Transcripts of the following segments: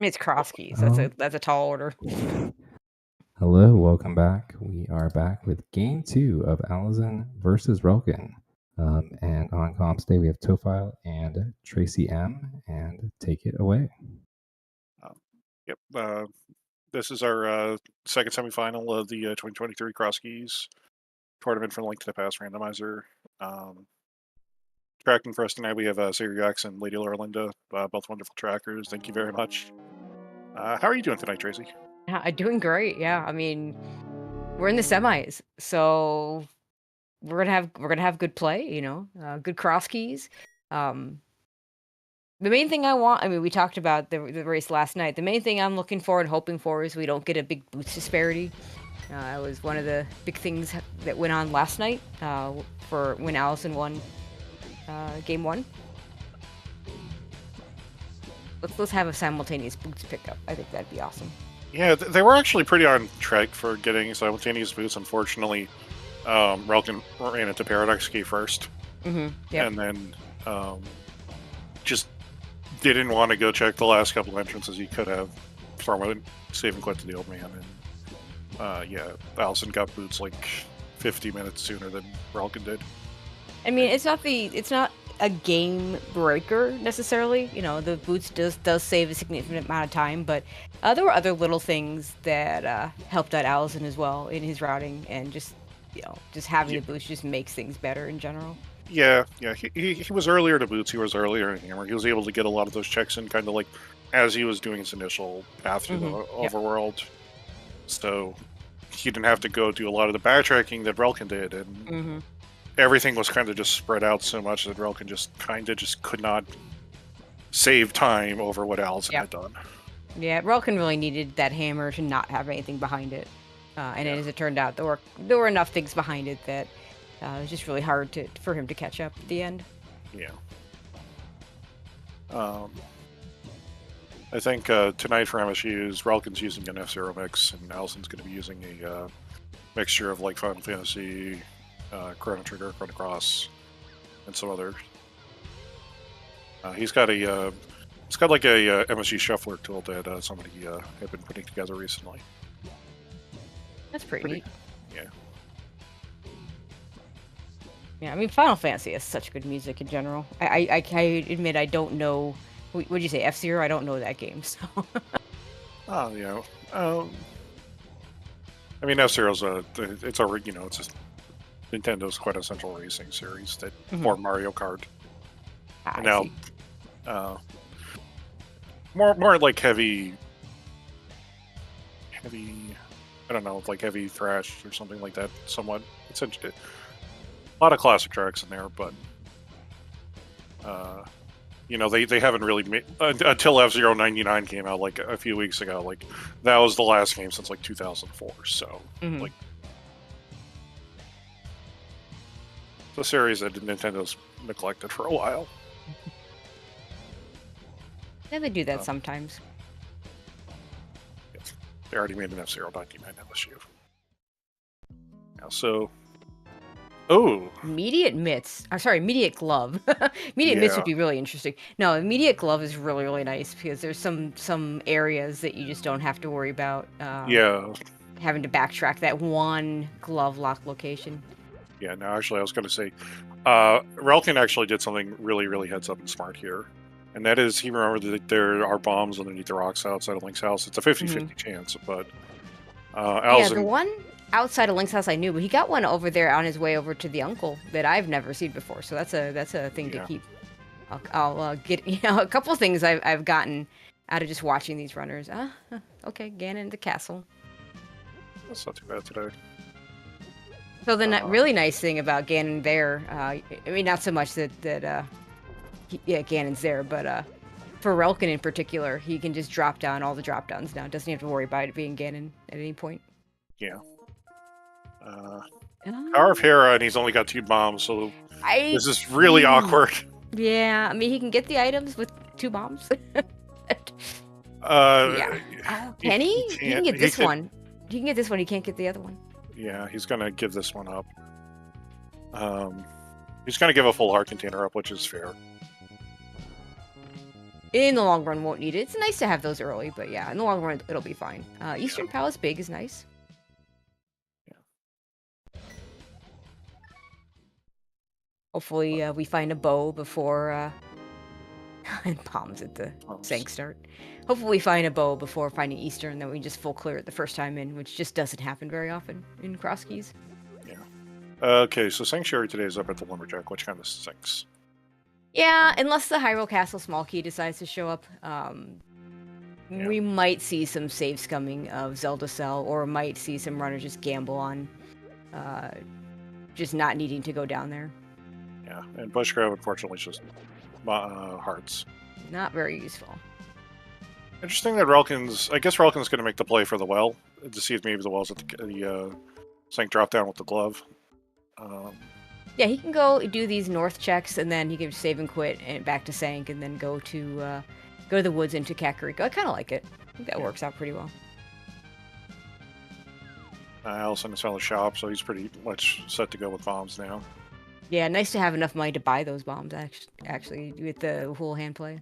It's Crosskeys. Oh, That's a tall order. hello, welcome back. We are back with game 2 of Alaszun versus Relkin. And on comms today we have Tofile and Tracy M. And take it away. Yep. This is our second semifinal of the 2023 Crosskeys tournament for Link to the Past Randomizer. Tracking for us tonight, we have Siriax and Lady Lorelinda, both wonderful trackers. Thank you very much. How are you doing tonight, Tracy? I'm doing great. Yeah, I mean, we're in the semis, so we're gonna have good play. Good Crosskeys. The main thing I mean, we talked about the race last night. The main thing I'm looking for and hoping for is we don't get a big boots disparity. It was one of the big things that went on last night for when Alaszun won game 1. Let's have a simultaneous boots pickup. I think that'd be awesome. Yeah, they were actually pretty on track for getting simultaneous boots. Unfortunately, Relkin ran into Paradox Key first. Yeah. And then just didn't want to go check the last couple entrances he could have from save and quit to the old man. And yeah, Alaszun got boots like 50 minutes sooner than Relkin did. I mean, it's not a game breaker necessarily. The boots does save a significant amount of time, but there were other little things that helped out Alaszun as well in his routing, and just having the boots just makes things better in general. Yeah. He was earlier to boots. He was earlier in Hammer. He was able to get a lot of those checks in, kind of like as he was doing his initial path through the overworld. So he didn't have to go do a lot of the backtracking that Relkin did, and everything was kind of just spread out so much that Relkin just could not save time over what Alaszun had done. Yeah, Relkin really needed that hammer to not have anything behind it, and as it turned out, there were enough things behind it that it was just really hard for him to catch up at the end. Yeah. I think tonight for MSU's, Relkin's using an F-Zero mix, and Alaszun's going to be using a mixture of like Final Fantasy, Chrono Trigger, Chrono Cross, and some other. He's got like a MSU shuffler tool that somebody had been putting together recently. That's pretty neat. Yeah. Yeah, I mean, Final Fantasy has such good music in general. I admit I don't know. What did you say, F-Zero? I don't know that game, so. Oh, yeah. I mean, F-Zero's it's just Nintendo's quintessential racing series that formed Mario Kart. And now, more like heavy, I don't know, like heavy thrash or something like that. Somewhat, it's a lot of classic tracks in there, but they haven't really made until F-Zero 99 came out like a few weeks ago. Like that was the last game since like 2004. So like the series that Nintendo's neglected for a while. Yeah, they do that sometimes. Yes. They already made an F-Zero 99 MSU. Now, so. Oh, immediate mitts. Sorry, immediate glove. Immediate mitts would be really interesting. No, immediate glove is really, really nice because there's some areas that you just don't have to worry about. Having to backtrack that one glove lock location. Yeah. No, actually, I was going to say, Relkin actually did something really, really heads up and smart here, and that is he remembered that there are bombs underneath the rocks outside of Link's house. It's a 50-50 chance, but Alaszun, the one outside of Link's house I knew, but he got one over there on his way over to the uncle that I've never seen before. So that's a thing to keep. I'll get a couple of things I've gotten out of just watching these runners. Okay, Ganon the castle. That's not too bad today. So the really nice thing about Ganon there, I mean, not so much that Ganon's there, but for Relkin in particular, he can just drop down all the drop downs now. Doesn't have to worry about it being Ganon at any point. Yeah. Power of Hera, and he's only got 2 bombs, so this is really awkward. Yeah, I mean, he can get the items with 2 bombs. Yeah. Can he? He can get this one. He can get this one. He can't get the other one. Yeah, he's gonna give this one up. He's gonna give a full heart container up, which is fair. In the long run, won't need it. It's nice to have those early, but yeah, in the long run, it'll be fine. Eastern Palace big is nice. Hopefully, we find a bow before and bombs at the Sank start. Hopefully, we find a bow before finding Eastern, and then we just full clear it the first time in, which just doesn't happen very often in Crosskeys. Yeah. Okay, so Sanctuary today is up at the Lumberjack. Which kind of sinks? Yeah, unless the Hyrule Castle small key decides to show up, we might see some save scumming of Zelda Cell, or might see some runners just gamble on just not needing to go down there. Yeah, and Bushgrove, unfortunately, is just hearts. Not very useful. Interesting that Relkin's... I guess Relkin's going to make the play for the well, to see if maybe the well's at the Sank drop down with the glove. Yeah, he can go do these north checks, and then he can save and quit, and back to Sank, and then go to the woods into Kakariko. I kind of like it. I think that works out pretty well. Alaszun is found the shop, so he's pretty much set to go with bombs now. Yeah, nice to have enough money to buy those bombs, actually, with the whole hand play.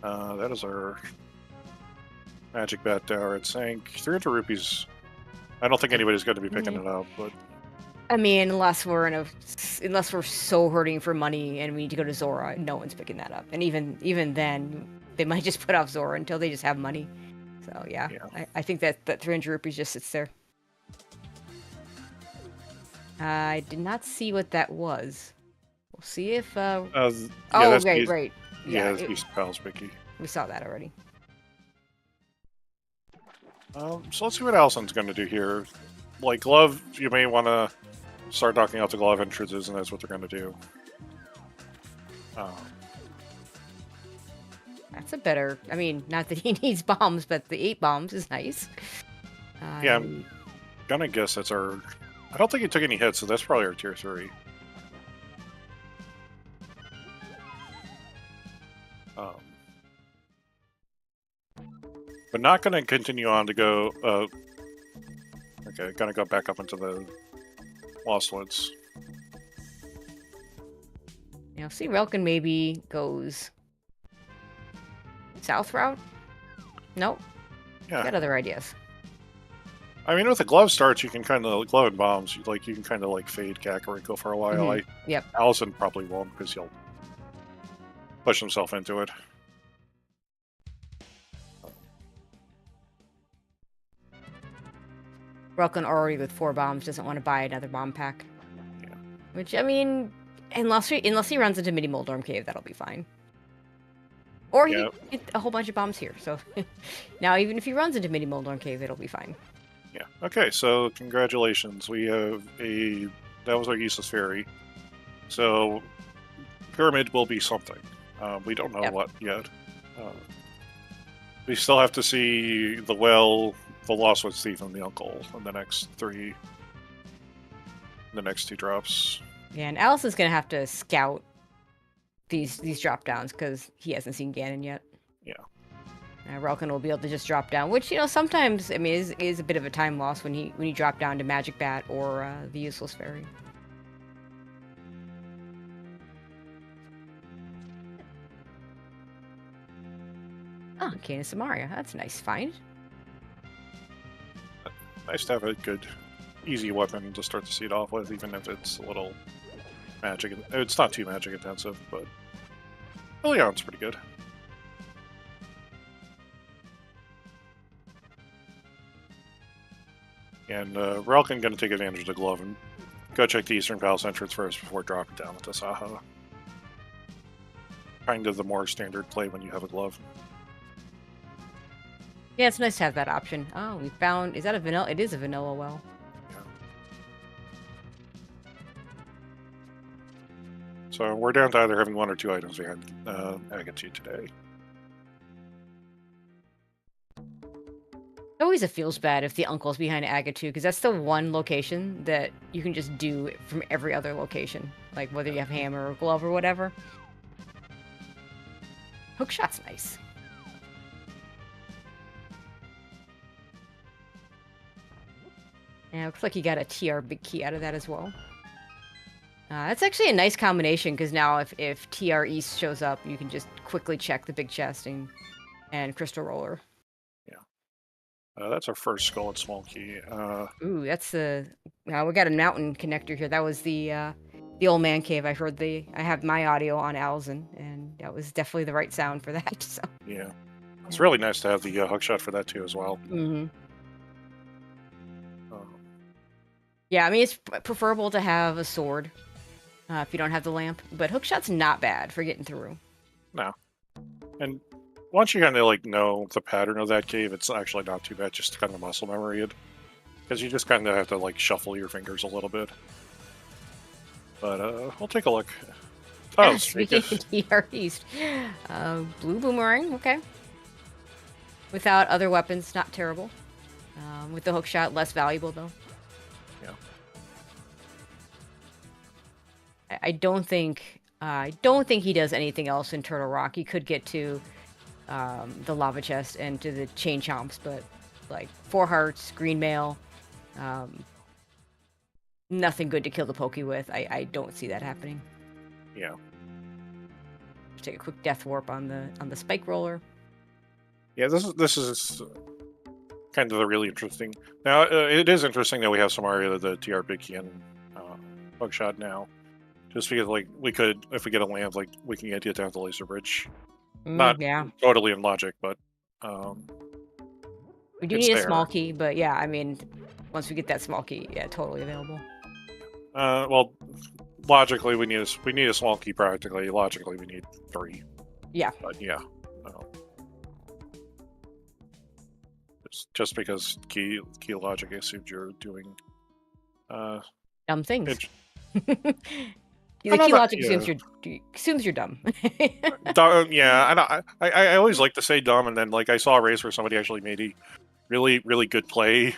That is our Magic Bat Tower at Sank. 300 rupees. I don't think anybody's going to be picking it up, but... I mean, unless we're so hurting for money and we need to go to Zora, no one's picking that up. And even then, they might just put off Zora until they just have money. So yeah. I think that 300 rupees just sits there. I did not see what that was. We'll see if. right. Yeah, that's East Palace Mickey. We saw that already. So let's see what Alaszun's going to do here. Like glove, you may want to start knocking out the glove entrances, and that's what they're going to do. That's a better... I mean, not that he needs bombs, but the 8 bombs is nice. Yeah, I'm going to guess that's our... I don't think he took any hits, so that's probably our tier 3. But not going to continue on to go... okay, going to go back up into the Lost Woods. Now, see, Relkin maybe goes south route? Nope. Yeah. Got other ideas. I mean, with the glove starts, you can kind of glove and bombs. You can kind of like fade Kakariko for a while. Yep. Alaszun probably won't because he'll push himself into it. Relkin already with 4 bombs doesn't want to buy another bomb pack. Yeah. Which, I mean, unless he runs into Mini Moldorm Cave, that'll be fine. Or he can get a whole bunch of bombs here. So now, even if he runs into Mini Moldorm Cave, it'll be fine. Yeah. Okay. So congratulations. We have that was our useless fairy. So pyramid will be something. We don't know what yet. We still have to see the well, the Lost Woods Thief, and the Uncle in the next 3. The next 2 drops. Yeah, and Alaszun's gonna have to scout these drop downs because he hasn't seen Ganon yet. Yeah. Relkin will be able to just drop down, which, you know, sometimes, I mean, is a bit of a time loss when you drop down to Magic Bat or the Useless Fairy. Oh, Cane of Samaria. That's a nice find. Nice to have a good, easy weapon to start to see it off with, even if it's a little magic. It's not too magic intensive, but early on it's pretty good. And Relkin going to take advantage of the glove and go check the Eastern Palace entrance first before dropping down with the Saha. Kind of the more standard play when you have a glove. Yeah, it's nice to have that option. Oh, we found... Is that a vanilla? It is a vanilla well. Yeah. So we're down to either having 1 or 2 items behind Agatu today. It always feels bad if the uncle's behind Agatu, because that's the one location that you can just do from every other location. Like, whether you have hammer or glove or whatever. Hookshot's nice. Yeah, looks like you got a TR big key out of that as well. That's actually a nice combination because now if TR East shows up, you can just quickly check the big chest and crystal roller. Yeah. That's our first skull at small key. Ooh, that's the. We got a mountain connector here. That was the old man cave. I have my audio on Alaszun, and that was definitely the right sound for that. So. Yeah. It's really nice to have the hookshot for that too as well. Mm-hmm. Yeah, I mean, it's preferable to have a sword if you don't have the lamp, but hookshot's not bad for getting through. No. And once you kind of like know the pattern of that cave, it's actually not too bad just to kind of muscle memory it. Because you just kind of have to like shuffle your fingers a little bit. But we'll take a look. Oh, speaking of TR East. Blue boomerang, okay. Without other weapons, not terrible. With the hookshot, less valuable though. Yeah. I don't think he does anything else in Turtle Rock. He could get to the lava chest and to the chain chomps, but like 4 hearts, green mail, nothing good to kill the Pokey with. I don't see that happening. Yeah. Let's take a quick death warp on the spike roller. Yeah, this is kind of the really interesting. Now it is interesting that we have some area of the TR Big Key and hookshot now. Just because, like, we could, if we get a lamp, like, we can get down to the laser bridge. Not totally in logic, but we do need a small key, but yeah, I mean, once we get that small key, yeah, totally available. Well, logically, we need a small key. Practically, logically, we need 3. Yeah. But yeah, just because key logic assumes you're doing dumb things. The key logic assumes you're dumb. Yeah, I always like to say dumb, and then like I saw a race where somebody actually made a really really good play,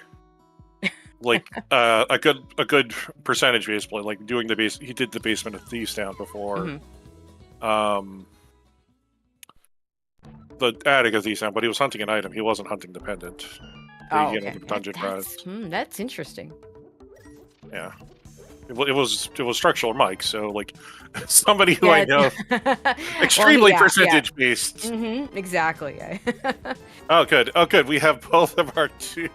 like a good percentage base play, like doing the base. He did the basement of Thieves Town before, the attic of Thieves Town, but he was hunting an item. He wasn't hunting the pendant. Okay. Dungeon prize. That's interesting. Yeah. It was structural Mike, so like somebody who I know extremely percentage based. Exactly. Yeah. Oh good. We have both of our two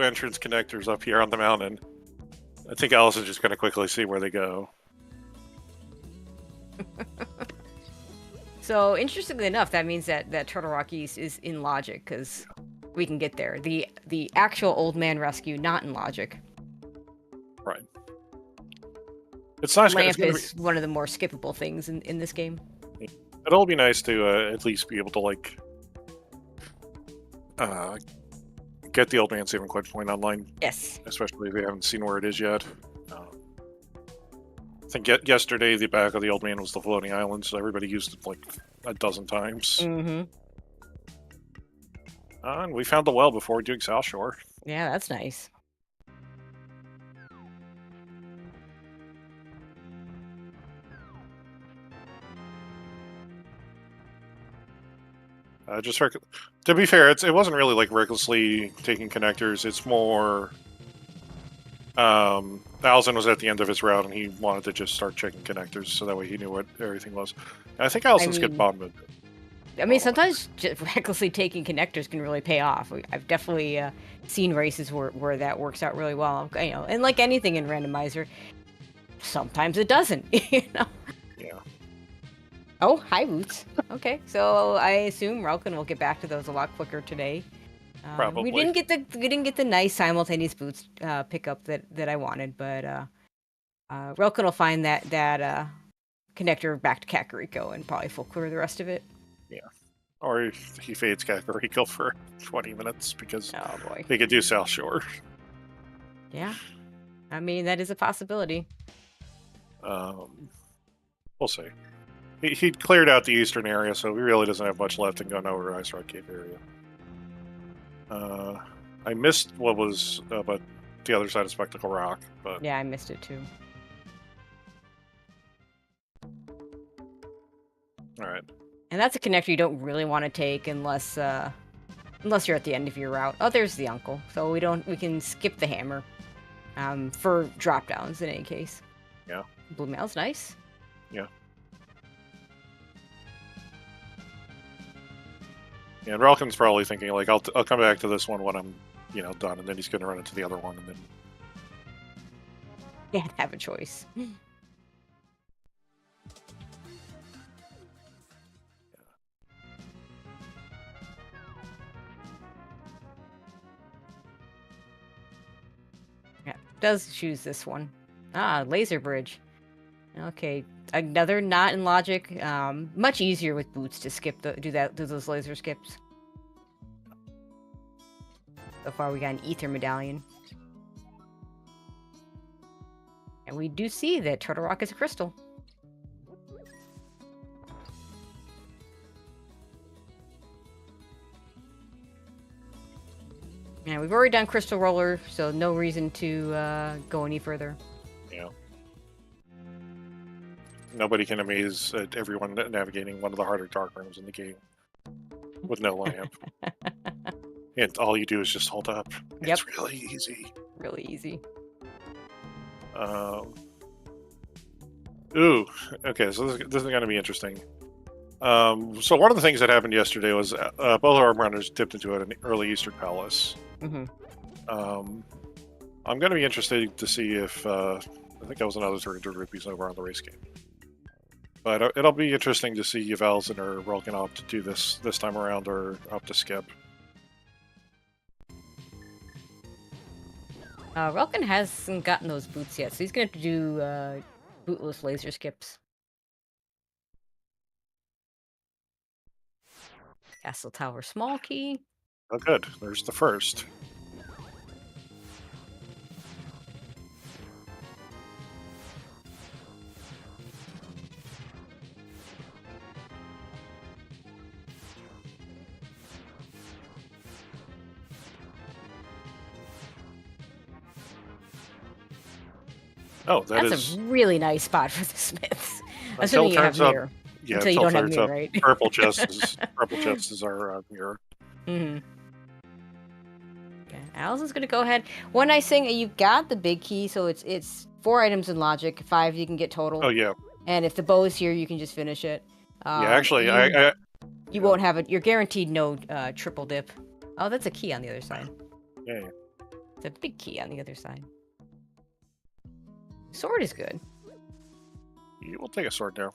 entrance connectors up here on the mountain. I think Alaszun's just gonna quickly see where they go. So interestingly enough, that means that Turtle Rock East is in logic because we can get there. The actual old man rescue not in logic. Right. It's nice. Lamp is one of the more skippable things in this game. It'll be nice to at least be able to like get the old man saving quite point online. Yes. Especially if we haven't seen where it is yet. I think yesterday the back of the old man was the floating island, so everybody used it like a dozen times. And we found the well before doing South Shore. Yeah, that's nice. To be fair, it wasn't really like recklessly taking connectors. It's more Alaszun was at the end of his route and he wanted to just start checking connectors so that way he knew what everything was. And I think Alaszun's good bombed. I mean, sometimes just recklessly taking connectors can really pay off. I've definitely seen races where that works out really well. You know, and like anything in Randomizer, sometimes it doesn't. You know. Yeah. Oh, hi, Boots. Okay, so I assume relkin will get back to those a lot quicker today. Probably. We didn't get the nice simultaneous Boots pickup that I wanted, but relkin will find that connector back to Kakariko and probably full clear the rest of it. Yeah. Or he fades Kakariko for 20 minutes because boy, he could do South Shore. Yeah. I mean, that is a possibility. We'll see. He cleared out the eastern area, so he really doesn't have much left in going over Ice Rock Cave area. I missed what was but the other side of Spectacle Rock, but yeah, I missed it too. All right. And that's a connector you don't really want to take unless you're at the end of your route. Oh, there's the uncle. So we can skip the hammer. for drop downs in any case. Yeah. Blue mail's nice. Yeah. Yeah, and Relkin's probably thinking like, I'll come back to this one when I'm, done, and then he's going to run into the other one, and then Can't have a choice. Yeah, does choose this one. Ah, laser bridge. Okay, another not in logic. Much easier with boots to skip do those laser skips. So far, we got an ether medallion, and we do see that Turtle Rock is a crystal. Yeah, we've already done Crystal Roller, so no reason to go any further. Yeah. Nobody can amaze everyone navigating one of the harder dark rooms in the game with no lamp. And all you do is just hold up. Yep. It's really easy. Really easy. Ooh, okay, so this is going to be interesting. So one of the things that happened yesterday was both our runners dipped into an early Eastern Palace. Mm-hmm. I'm going to be interested to see if I think that was another 300 rupees over on the race game. But it'll be interesting to see if Alaszun or Relkin opt to do this time around or opt to skip. Relkin hasn't gotten those boots yet, so he's gonna have to do bootless laser skips. Castle Tower small key. Oh, good. There's the first. Oh, that's a really nice spot for the smiths. Until Assuming you have mirror. Yeah, until you don't have mirror, right? Purple chest is our mirror. Mm-hmm. Yeah, Alaszun's gonna go ahead. One nice thing, you got the big key, so it's 4 items in logic, 5 you can get total. Oh yeah. And if the bow is here, you can just finish it. Yeah, actually, you won't have it. You're guaranteed no triple dip. Oh, that's a key on the other side. Yeah. It's a big key on the other side. Sword is good. Yeah, we'll take a sword now.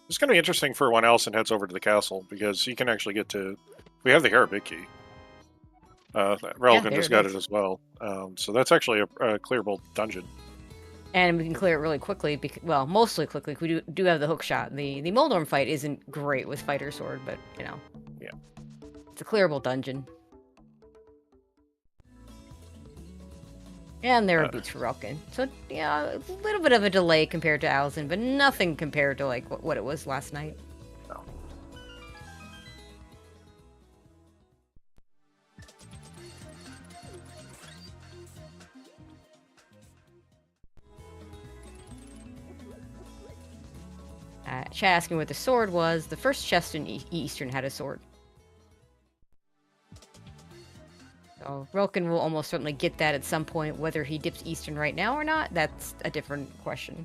It's going to be interesting for when Alaszun heads over to the castle, because he can actually get to... We have the Big key. Relkin just got it as well. So that's actually a clearable dungeon. And we can clear it really quickly, well, mostly quickly. We do have the hook shot. The Moldorm fight isn't great with Fighter Sword, but, Yeah. It's a clearable dungeon. And there are boots for Relkin. So, yeah, a little bit of a delay compared to Alaszun, but nothing compared to, like, what it was last night. No. Chat asking what the sword was. The first chest in Eastern had a sword. So Relkin will almost certainly get that at some point. Whether he dips Eastern right now or not, that's a different question.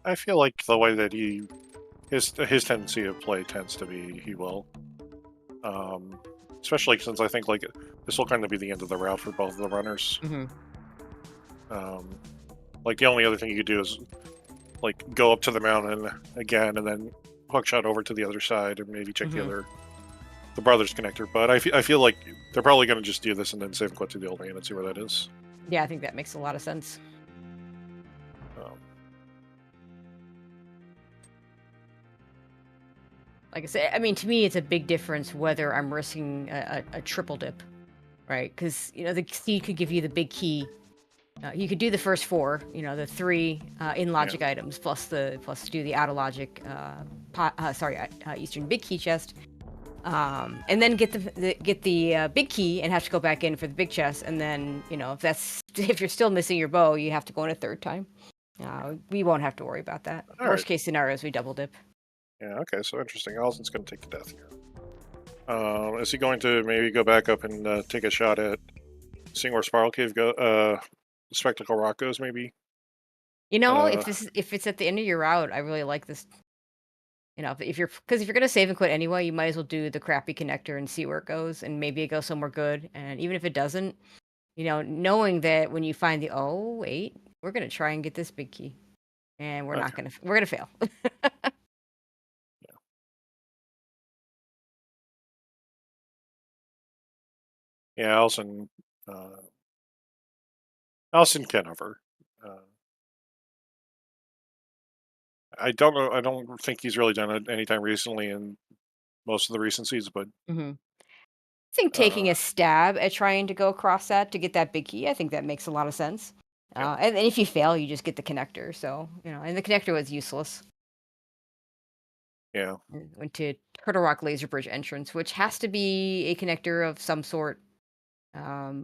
I feel like the way that his tendency of play tends to be he will. Especially since I think like this will kind of be the end of the route for both of the runners. Mm-hmm. Like the only other thing you could do is like go up to the mountain again and then hookshot over to the other side and maybe check the brothers connector. But I feel like they're probably going to just do this and then save and quit to the old man and see where that is. Yeah, I think that makes a lot of sense. Like I said, I mean, to me, it's a big difference whether I'm risking a triple dip, right? Because, the key could give you the big key. You could do the first 4, the 3 in logic items, plus do the out of logic, Eastern big key chest, and then get the big key and have to go back in for the big chest, and then if you're still missing your bow, you have to go in a 3rd time. We won't have to worry about that. Worst case scenario is we double dip. Yeah. Okay. So interesting. Alaszun's going to take the death here. Is he going to maybe go back up and take a shot at seeing where Spiral Cave Spectacle Rock goes, maybe. You know, if it's at the end of your route, I really like this. You know, if you're gonna save and quit anyway, you might as well do the crappy connector and see where it goes, and maybe it goes somewhere good. And even if it doesn't, you know, knowing that when you find the wait, we're gonna try and get this big key, and we're gonna fail. Yeah, Alaszun can hover. I don't know. I don't think he's really done it anytime recently in most of the recent seasons, but I think taking a stab at trying to go across that to get that big key, I think that makes a lot of sense. Yeah. And if you fail, you just get the connector. So, you know, and the connector was useless. Yeah. Went to Turtle Rock Laser Bridge entrance, which has to be a connector of some sort.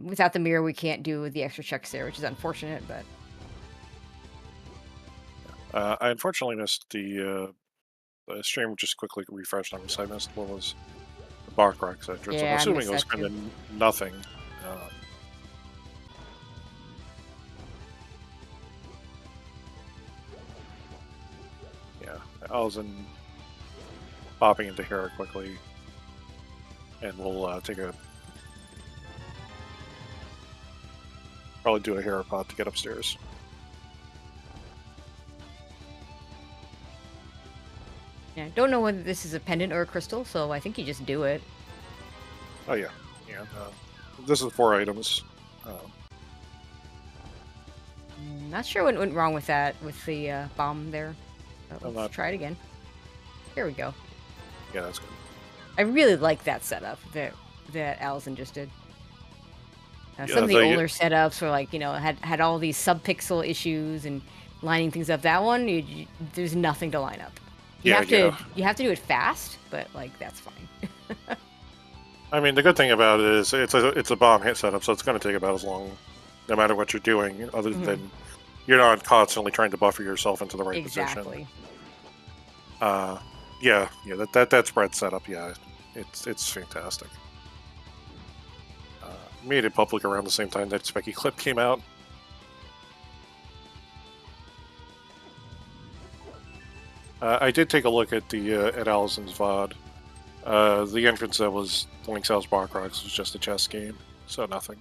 Without the mirror, we can't do the extra checks there, which is unfortunate, but... I unfortunately missed the stream. Just quickly refreshed on this. I missed what was the Barkrock's entrance. Yeah, I'm assuming it was kind of nothing. Yeah, Alaszun popping into Hera quickly, and we'll take a probably do a Hera pod to get upstairs. Yeah, don't know whether this is a pendant or a crystal, so I think you just do it. Oh yeah, yeah. This is 4 items. Not sure what went wrong with that, with the bomb there. Let's try it again. Here we go. Yeah, that's good. I really like that setup that Alaszun just did. Some of the older setups were like, you know, had all these sub-pixel issues and lining things up. That one, there's nothing to line up. You have to do it fast, but like that's fine. I mean, the good thing about it is it's a bomb hit setup, so it's going to take about as long, no matter what you're doing. Other than you're not constantly trying to buffer yourself into the right position. Yeah, that spread setup, yeah, it's fantastic. Made it public around the same time that Specky clip came out. I did take a look at the at Alaszun's VOD. The entrance that was Link's House Barkrocks was just a chess game, so nothing.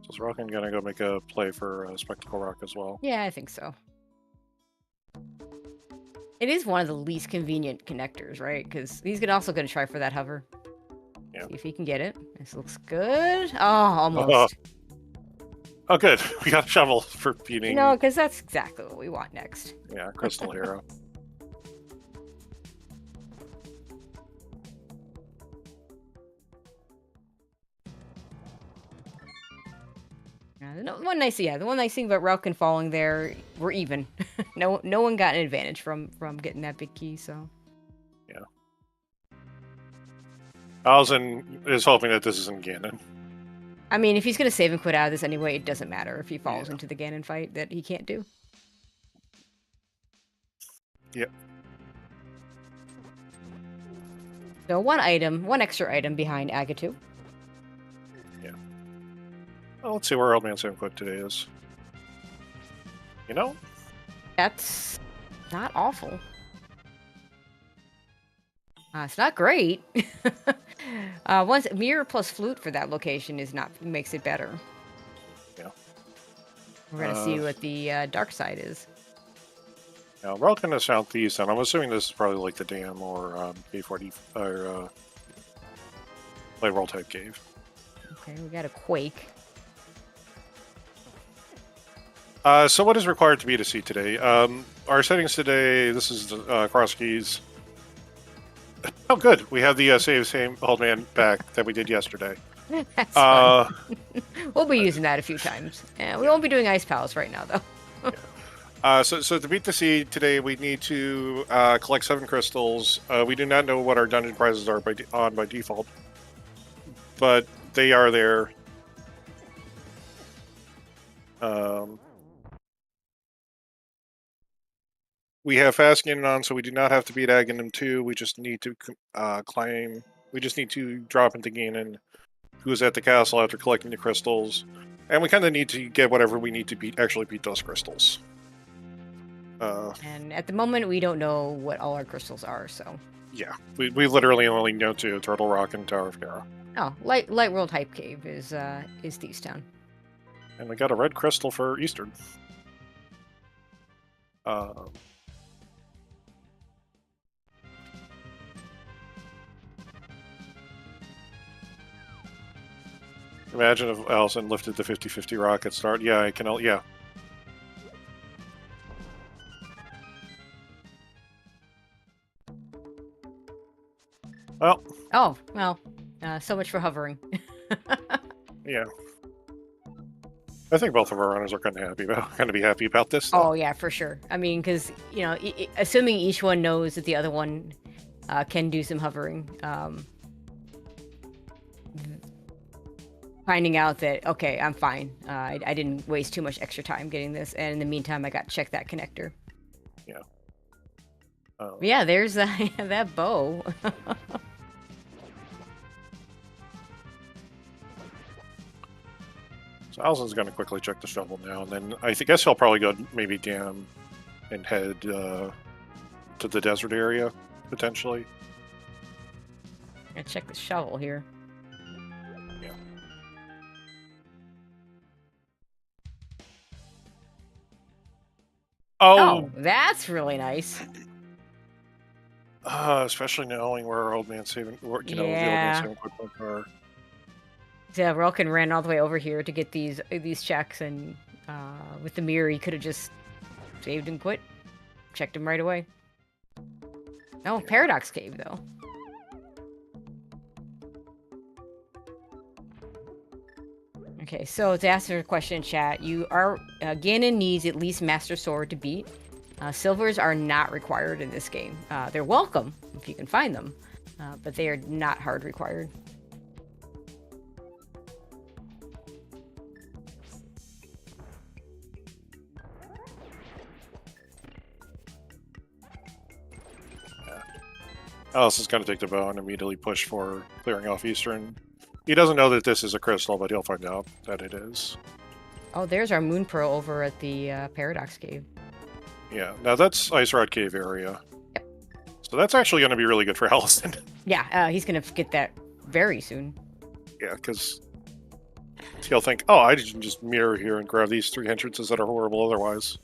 So is Rockin gonna go make a play for Spectacle Rock as well? Yeah, I think so. It is one of the least convenient connectors, right? Because he's also going to try for that hover. Yeah. See if he can get it. This looks good. Oh, almost. Oh, good. We got a shovel for beating. No, because that's exactly what we want next. Yeah, Crystal Hero. The one nice thing about relkin falling there, we're even. no one got an advantage from getting that big key, so. Yeah. Alaszun is hoping that this isn't Ganon. I mean, if he's gonna save and quit out of this anyway, it doesn't matter if he falls into the Ganon fight that he can't do. Yep. So one extra item behind Agatu. Well, let's see where Old Man Sam Quit today is. You know? That's not awful. It's not great. Once mirror plus flute for that location makes it better. Yeah. We're gonna see what the dark side is. Now, relkin is southeast, and I'm assuming this is probably like the dam or B40 or Blade Roll type cave. Okay, we got a quake. So what is required to be to see today? Our settings today, this is Crosskeys. Oh, good. We have the same old man back that we did yesterday. That's fun. We'll be using that a few times. We won't be doing Ice Palace right now, though. So to beat the seed today, we need to collect 7 crystals. We do not know what our dungeon prizes are by default, but they are there. We have fast gaining on, so we do not have to beat Aghanim 2. We just need to climb. We just need to drop into Ganon, who is at the castle after collecting the crystals. And we kind of need to get whatever we need to actually beat those crystals. And at the moment, we don't know what all our crystals are, so... Yeah, we literally only know to Turtle Rock and Tower of Hera. Oh, Light World Hype Cave is Thieves Town. And we got a red crystal for Eastern. Imagine if Alaszun lifted the 50-50 rocket start. Yeah, I can. Yeah. Well. Oh, well. So much for hovering. Yeah. I think both of our runners are kind of be happy about this. Oh yeah, for sure. I mean, because you know, assuming each one knows that the other one can do some hovering, finding out that okay, I'm fine. I didn't waste too much extra time getting this, and in the meantime, I got to check that connector. Yeah. Yeah, there's that bow. So Alaszun's going to quickly check the shovel now, and then I guess he'll probably go maybe down and head to the desert area, potentially. I check the shovel here. Yeah. Oh, that's really nice. Especially knowing where our old man saving, the old man saving quick are. Yeah, Relkin ran all the way over here to get these checks, and with the mirror, he could have just saved and quit. Checked him right away. Oh, Paradox Cave, though. Okay, so to answer a question in chat, Ganon needs at least Master Sword to beat. Silvers are not required in this game. They're welcome if you can find them, but they are not hard required. Alassun's going to take the bow and immediately push for clearing off Eastern. He doesn't know that this is a crystal, but he'll find out that it is. Oh, there's our Moon Pearl over at the Paradox Cave. Yeah, now that's Ice Rod Cave area. Yep. So that's actually going to be really good for Alaszun. Yeah, he's going to get that very soon. Yeah, because he'll think, oh, I can just mirror here and grab these 3 entrances that are horrible otherwise.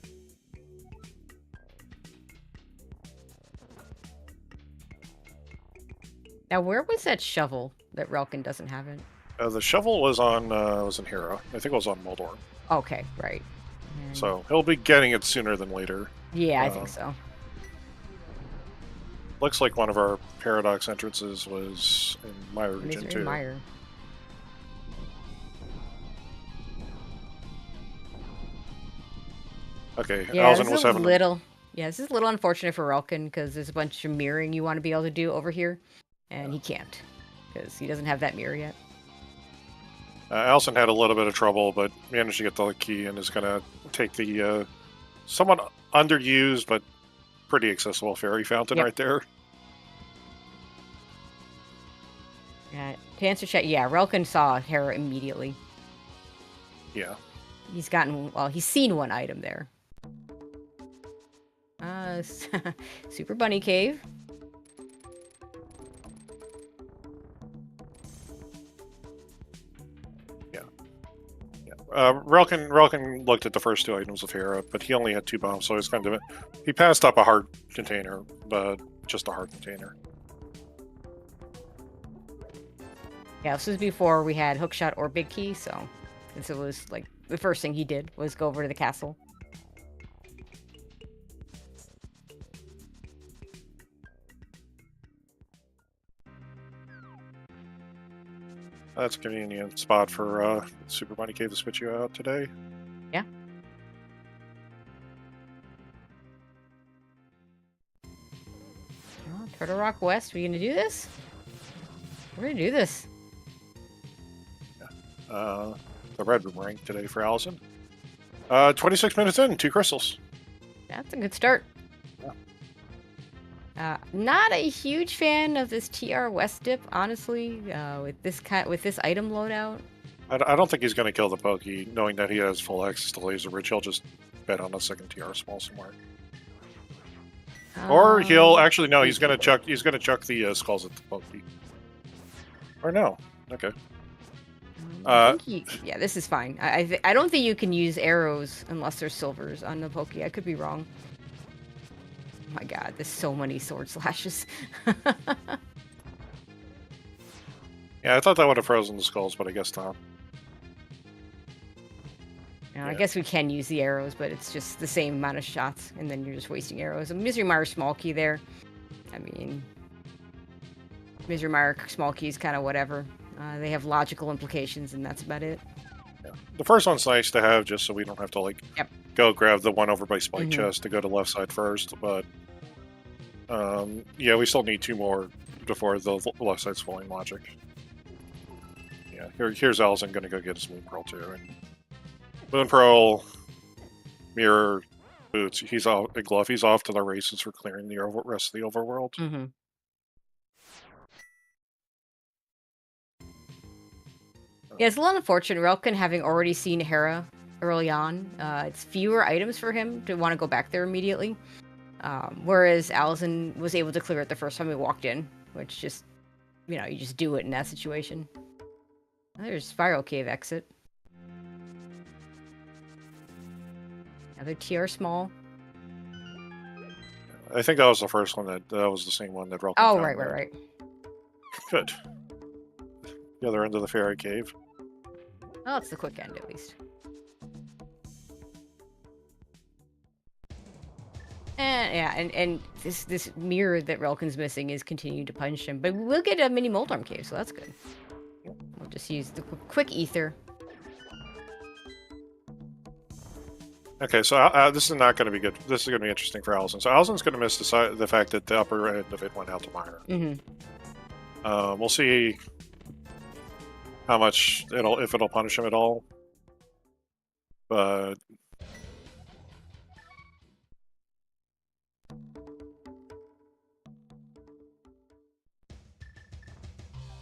Now, where was that shovel that Relkin doesn't have it? The shovel was was in Hera. I think it was on Moldor. Okay, right. And... So he'll be getting it sooner than later. Yeah, I think so. Looks like one of our Paradox entrances was in my region too. Meyer. Okay, yeah, Alaszun was having this is a little unfortunate for Relkin because there's a bunch of mirroring you want to be able to do over here, and he can't because he doesn't have that mirror yet. Alaszun had a little bit of trouble, but managed to get the key and is going to take the somewhat underused but pretty accessible fairy fountain right there. To answer chat, yeah, Relkin saw Hera immediately. Yeah. He's seen one item there. Super Bunny Cave. Relkin looked at the first 2 items of Hera, but he only had 2 bombs, so he's kind of he passed up a heart container, but just a heart container. Yeah, this was before we had hookshot or big key, so since it was like the first thing he did was go over to the castle. That's a convenient spot for Super Bunny Cave to spit you out today. Yeah. Oh, Turtle Rock West, we gonna do this? We're gonna do this. Yeah. The red boomerang today for Alaszun. 26 minutes in, 2 crystals. That's a good start. Not a huge fan of this TR West dip, honestly. With this item loadout. I don't think he's going to kill the Pokey, knowing that he has full access to Laser Bridge. He'll just bet on a second TR small somewhere. Or he'll actually no. He's gonna chuck. He's gonna chuck the skulls at the Pokey. Or no. Okay. Yeah, this is fine. I don't think you can use arrows unless there's silvers on the Pokey. I could be wrong. Oh my god, there's so many sword slashes. Yeah, I thought that would have frozen the skulls, but I guess not. I guess we can use the arrows, but it's just the same amount of shots, and then you're just wasting arrows. A Misery Mire small key there. I mean, Misery Mire small key is kind of whatever. They have logical implications, and that's about it. Yeah. The first one's nice to have, just so we don't have to go grab the one over by Spike Chest to go to left side first. But yeah, we still need 2 more before the left side's fully logic. Yeah, here's Alaszun going to go get his Moon Pearl too. And Moon Pearl, Mirror, Boots. He's off. A Glove. He's off to the races for clearing the rest of the overworld. Yeah, it's a little unfortunate. Relkin having already seen Hera early on, it's fewer items for him to want to go back there immediately. Whereas Alaszun was able to clear it the first time he walked in, which just, you just do it in that situation. There's Spiral Cave exit. Another TR small. I think that was the first one that was the same one that Relkin Oh, found. right. Good. The other end of the fairy cave. Oh, it's the quick end at least. And this mirror that Relkin's missing is continuing to punish him, but we'll get a mini Moldarm cave, so that's good. We'll just use the quick ether. Okay, so this is not going to be good. This is going to be interesting for Alaszun. So Alaszun's going to miss the fact that the upper end of it went out to Mire. We'll see how much if it'll punish him at all. But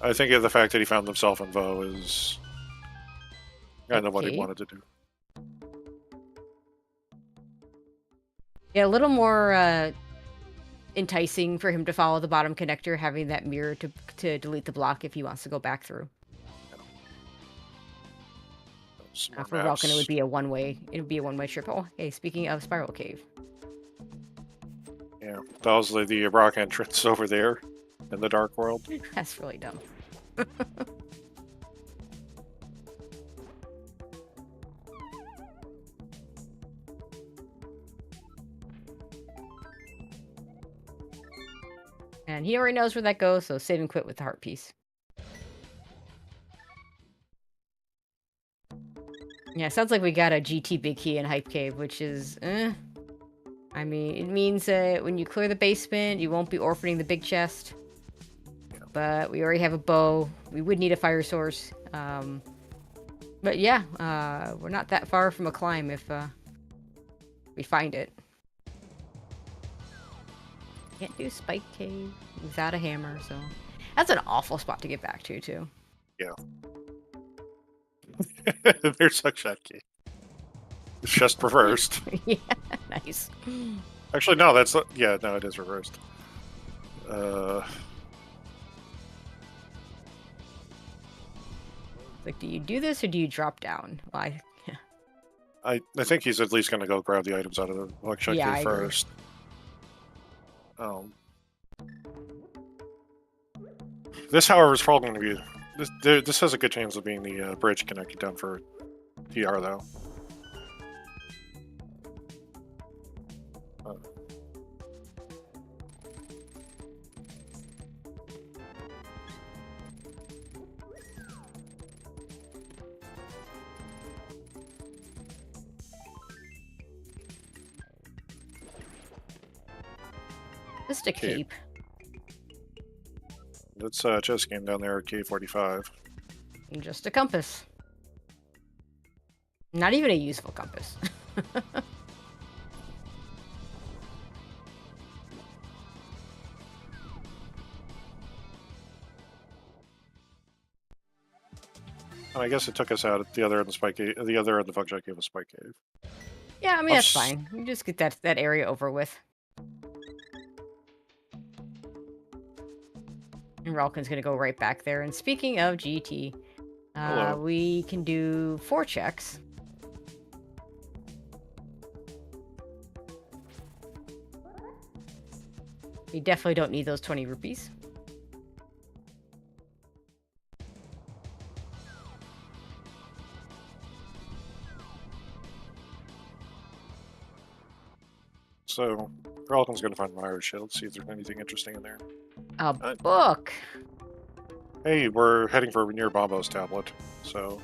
I think the fact that he found himself in Vo is kind of what he wanted to do. Yeah, a little more enticing for him to follow the bottom connector, having that mirror to delete the block if he wants to go back through. For Relkin, it would be a one-way. It would be a one-way trip. Oh, hey, speaking of Spiral Cave. Yeah, that was the rock entrance over there in the Dark World. That's really dumb. And he already knows where that goes, so save and quit with the heart piece. Yeah, sounds like we got a GT Big Key in Hype Cave, which is, I mean, it means that when you clear the basement, you won't be orphaning the big chest. But we already have a bow. We would need a fire source. But yeah, we're not that far from a climb if we find it. Can't do Spike Cave without a hammer, so that's an awful spot to get back to, too. Yeah. There's such that key. It's just reversed. Yeah, nice. Actually, no, that's yeah, no, it is reversed. Like, do you do this or do you drop down? Well, I think he's at least going to go grab the items out of the Buckshot Cave first. This, however, is probably going to be... This has a good chance of being the bridge connecting down for TR, though. Just a cape. That's a chess game down there at K45. And just a compass. Not even a useful compass. And I guess it took us out at the other end of the spike cave. The other end of the function cave was spike cave. Yeah, I mean, that's fine. You just get that area over with. And Relkin's gonna go right back there. And speaking of GT, we can do 4 checks. We definitely don't need those 20 rupees. So, Relkin's going to find my shit. Let's see if there's anything interesting in there. A book. Hey, we're heading for near Bombo's tablet, so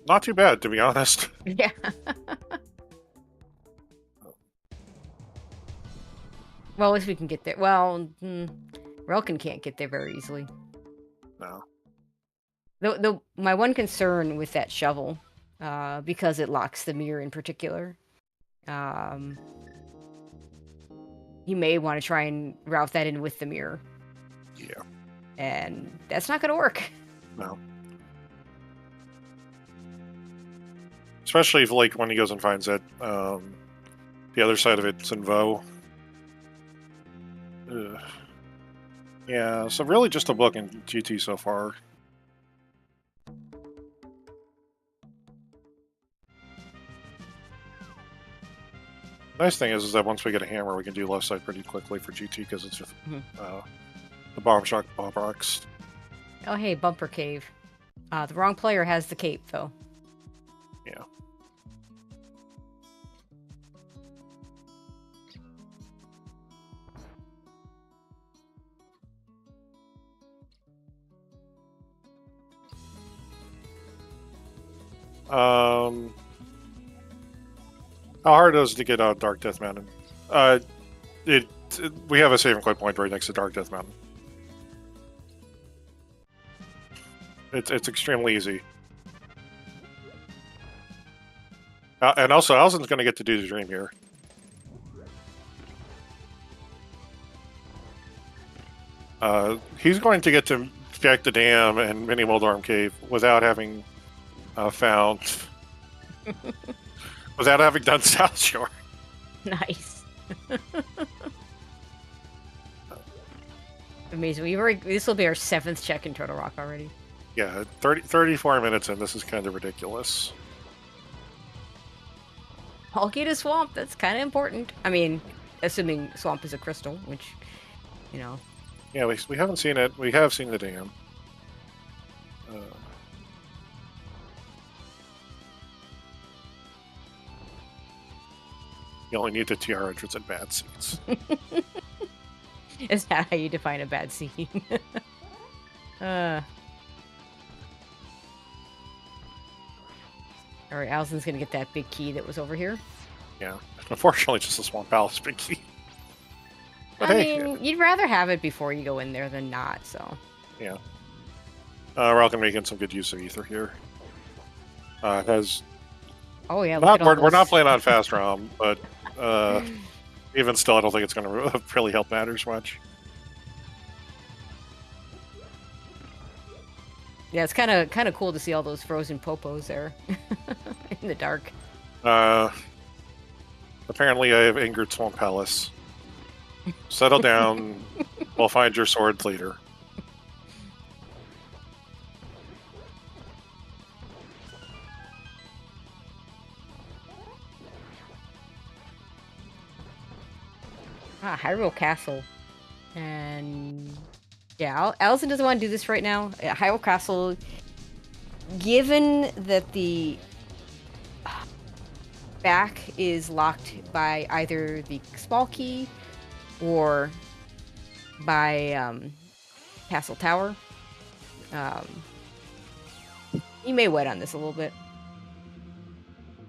not too bad, to be honest. Yeah. Well, at least we can get there. Well, Relkin can't get there very easily. No. My one concern with that shovel, because it locks the mirror in particular, you may want to try and route that in with the mirror. Yeah. And that's not going to work. No. Especially if, like, when he goes and finds it, the other side of it's in Vo. Yeah, so really just a book in GT so far. Nice thing is that once we get a hammer, we can do left side pretty quickly for GT because it's just the bomb shock bomb rocks. Oh, hey, Bumper Cave. The wrong player has the cape, though. Yeah. How hard is it to get out Dark Death Mountain? We have a saving point right next to Dark Death Mountain. It's extremely easy. And also, Alaszun's going to get to do the dream here. He's going to get to check the dam and Mini Moldarm Cave without having found... without having done South Shore. Nice. Amazing. This will be our 7th check in Turtle Rock already. Yeah, 34 minutes in. This is kind of ridiculous. I'll get a swamp. That's kind of important. I mean, assuming swamp is a crystal, which, you know. Yeah, we haven't seen it. We have seen the dam. You only need the TR entrance and bad seats. Is that how you define a bad scene? Alright, Alaszun's gonna get that big key that was over here. Yeah. Unfortunately, just a Swamp Palace big key. But I mean, you'd rather have it before you go in there than not, so. Yeah. Relkin making some good use of Ether here. Has... Oh, yeah. We're not playing on Fast ROM, but even still, I don't think it's going to really help matters much. Yeah, it's kind of cool to see all those frozen popos there in the dark. Apparently, I have angered Swamp Palace. Settle down. We'll find your sword later. Hyrule Castle. And yeah, Alaszun doesn't want to do this right now. Hyrule Castle, given that the back is locked by either the small key or by Castle Tower, you may wait on this a little bit.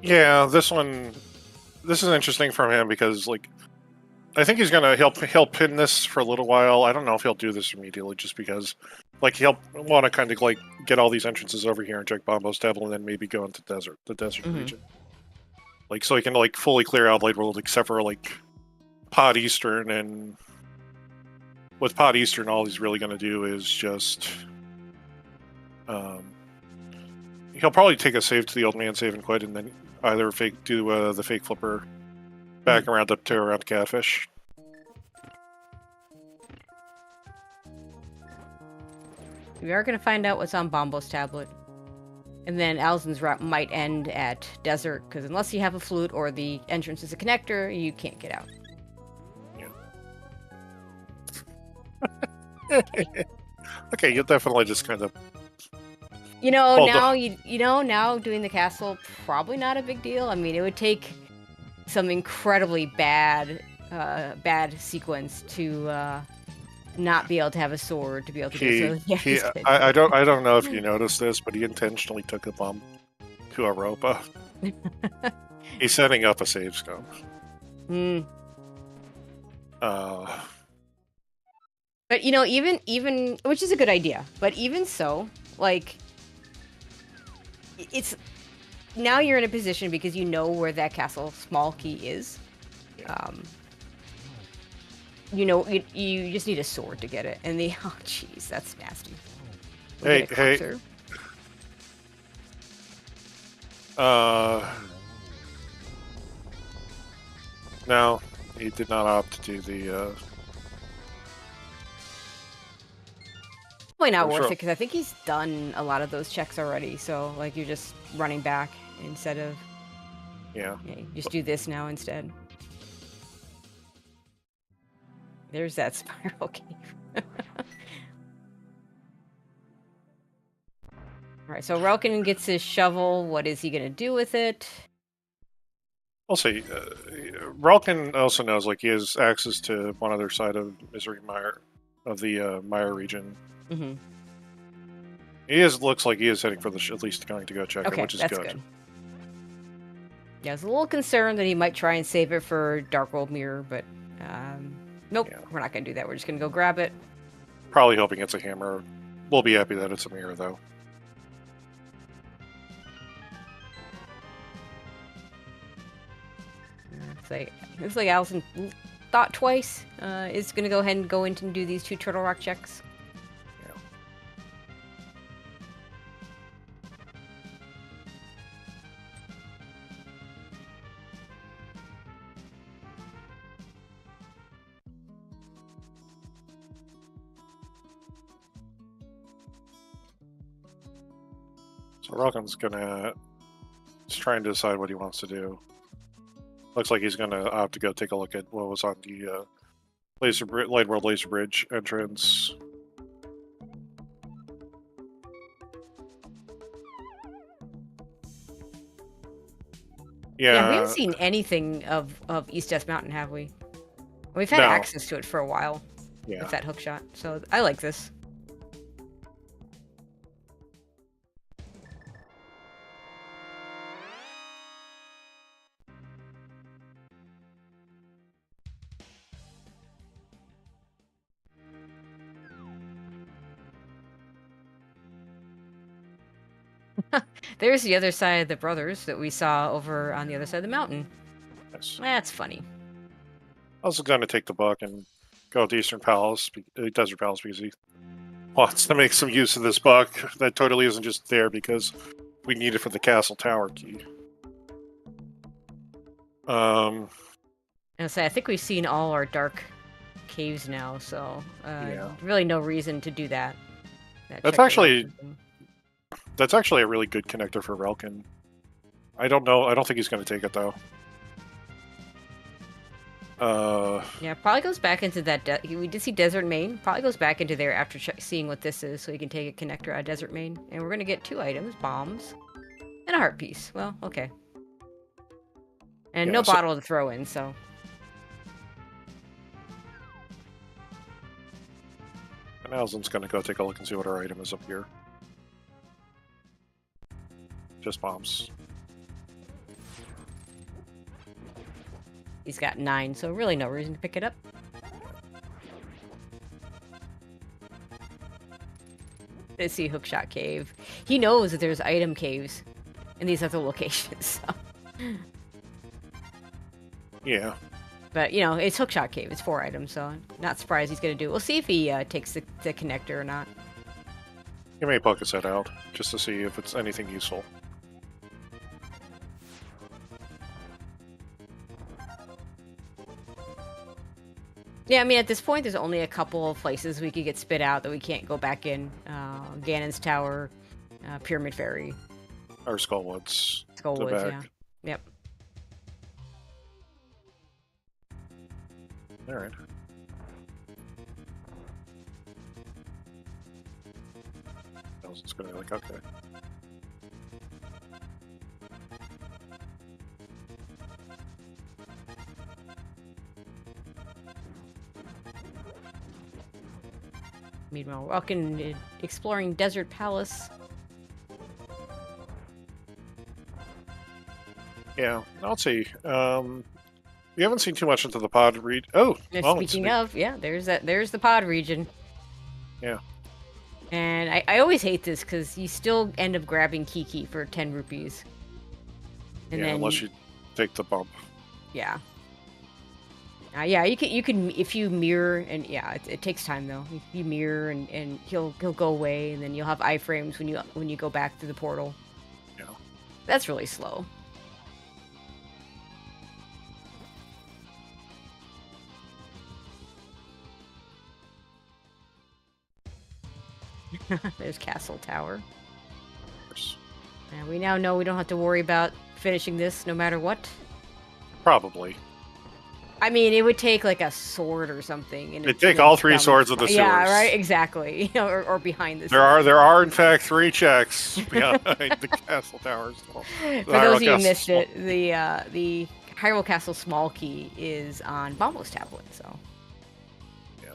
Yeah, this is interesting for him because, like, I think he'll pin this for a little while. I don't know if he'll do this immediately just because Like he'll want to kind of like get all these entrances over here and check Bombo's Temple, and then maybe go into the desert region. Like so he can like fully clear out Blade World except for like Pod Eastern, and with Pod Eastern, all he's really going to do is just he'll probably take a save to the old man save and quit, and then either do the fake flipper back around up to around Catfish. We are going to find out what's on Bombo's tablet. And then Alaszun's route might end at Desert, because unless you have a flute or the entrance is a connector, you can't get out. Yeah. Okay, you'll definitely just kind of... now doing the castle, probably not a big deal. I mean, it would take some incredibly bad sequence to not be able to have a sword to be able to do so. I don't know if you noticed this, but he intentionally took a bump to Europa. He's setting up a save scum. But even which is a good idea, but even so, like, it's now you're in a position because you know where that castle small key is. You just need a sword to get it, and oh jeez, that's nasty. Hey. No, he did not opt to do the. Probably not worth it because I think he's done a lot of those checks already. So like you're just running back instead of. Yeah. Just do this now instead. There's that spiral cave. Alright, so relkin gets his shovel. What is he going to do with it? I'll see. relkin also knows like he has access to one other side of Misery Mire, of the Mire region. Mm-hmm. Looks like he is heading for at least going to go check it, which is good. Yeah, I was a little concerned that he might try and save it for Dark World Mirror, but nope, we're not going to do that. We're just going to go grab it. Probably hoping it's a hammer. We'll be happy that it's a mirror, though. It's like Alaszun thought twice. Is going to go ahead and go in and do these 2 Turtle Rock checks. Yeah. So relkin's gonna just trying to decide what he wants to do. Looks like he's gonna opt to go take a look at what was on the Light World Laser Bridge entrance. Yeah, we haven't seen anything of East Death Mountain, have we? We've had access to it for a while. Yeah. With that hook shot, so I like this. There's the other side of the brothers that we saw over on the other side of the mountain. Yes. That's funny. I was going to take the buck and go to Eastern Palace, Desert Palace, because he wants to make some use of this buck that totally isn't just there because we need it for the castle tower key. And I think we've seen all our dark caves now, so really no reason to do that. That's actually a really good connector for relkin. I don't know. I don't think he's going to take it though. Yeah, probably goes back into that. We did see Desert Main. Probably goes back into there after seeing what this is, so he can take a connector out of Desert Main. And we're going to get 2 items: bombs and a heart piece. Well, okay. And no bottle to throw in, so. And Alaszun's going to go take a look and see what our item is up here. Just bombs. He's got 9, so really no reason to pick it up. I see Hookshot Cave. He knows that there's item caves in these other locations. So. Yeah. But, you know, it's Hookshot Cave. It's 4 items, so not surprised he's going to do it. We'll see if he takes the connector or not. You may poke his head out, just to see if it's anything useful. Yeah, I mean, at this point, there's only a couple of places we could get spit out that we can't go back in. Ganon's Tower, Pyramid Ferry. Or Skullwoods. Skullwoods, yeah. Yep. Alright. I was just gonna be like, okay. Meanwhile, walking, exploring Desert Palace. Yeah, I'll see. We haven't seen too much into the pod read. Oh, well, Speaking of, yeah, there's the pod region. Yeah. And I always hate this because you still end up grabbing Kiki for 10 rupees. And yeah, then, unless you take the bump. Yeah. Yeah, you can if you mirror, and yeah, it takes time though. You mirror and he'll go away, and then you'll have iframes when you go back through the portal. Yeah. That's really slow. There's Castle Tower. And we now know we don't have to worry about finishing this no matter what. Probably. I mean, it would take like a sword or something. And it'd take all 3 swords of the sewers. Yeah, right. Exactly. You know, or behind the. There are in fact 3 checks behind the castle towers. For those of you who missed it, the Hyrule Castle small key is on Bombo's tablet. So. Yeah.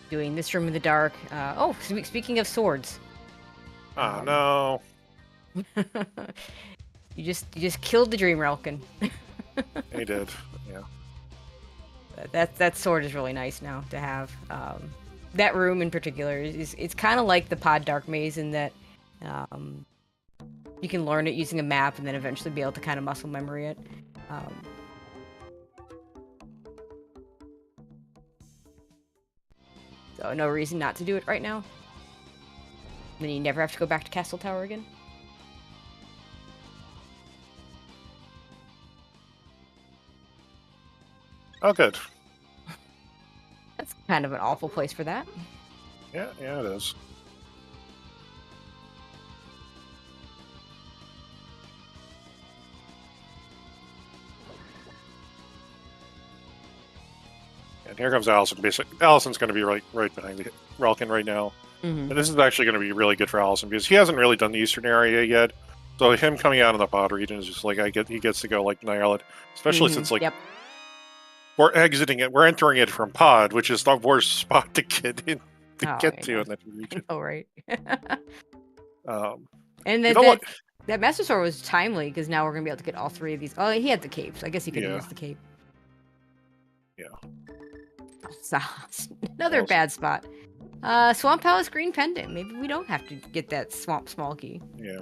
Doing this room in the dark. Oh, speaking of swords. Oh no! you just killed the dream relkin. He did. Yeah. That sword is really nice now to have. That room in particular it's kind of like the Pod Dark Maze in that you can learn it using a map and then eventually be able to kind of muscle memory it. So no reason not to do it right now. Then you never have to go back to Castle Tower again. Oh, good. That's kind of an awful place for that. Yeah, it is. And here comes Alaszun. Alassun's going to be right behind the Relkin right now. Mm-hmm. And this is actually going to be really good for Alaszun because he hasn't really done the eastern area yet. So him coming out in the pod region is just like he gets to go like nail it, especially since like we're exiting it, we're entering it from pod, which is the worst spot to get in to in that region. Oh right. And that Master Sword was timely because now we're going to be able to get all 3 of these. Oh, he had the cape, so I guess he could use the cape. Yeah. Another bad spot. Swamp Palace Green Pendant. Maybe we don't have to get that Swamp Small Key. Yeah.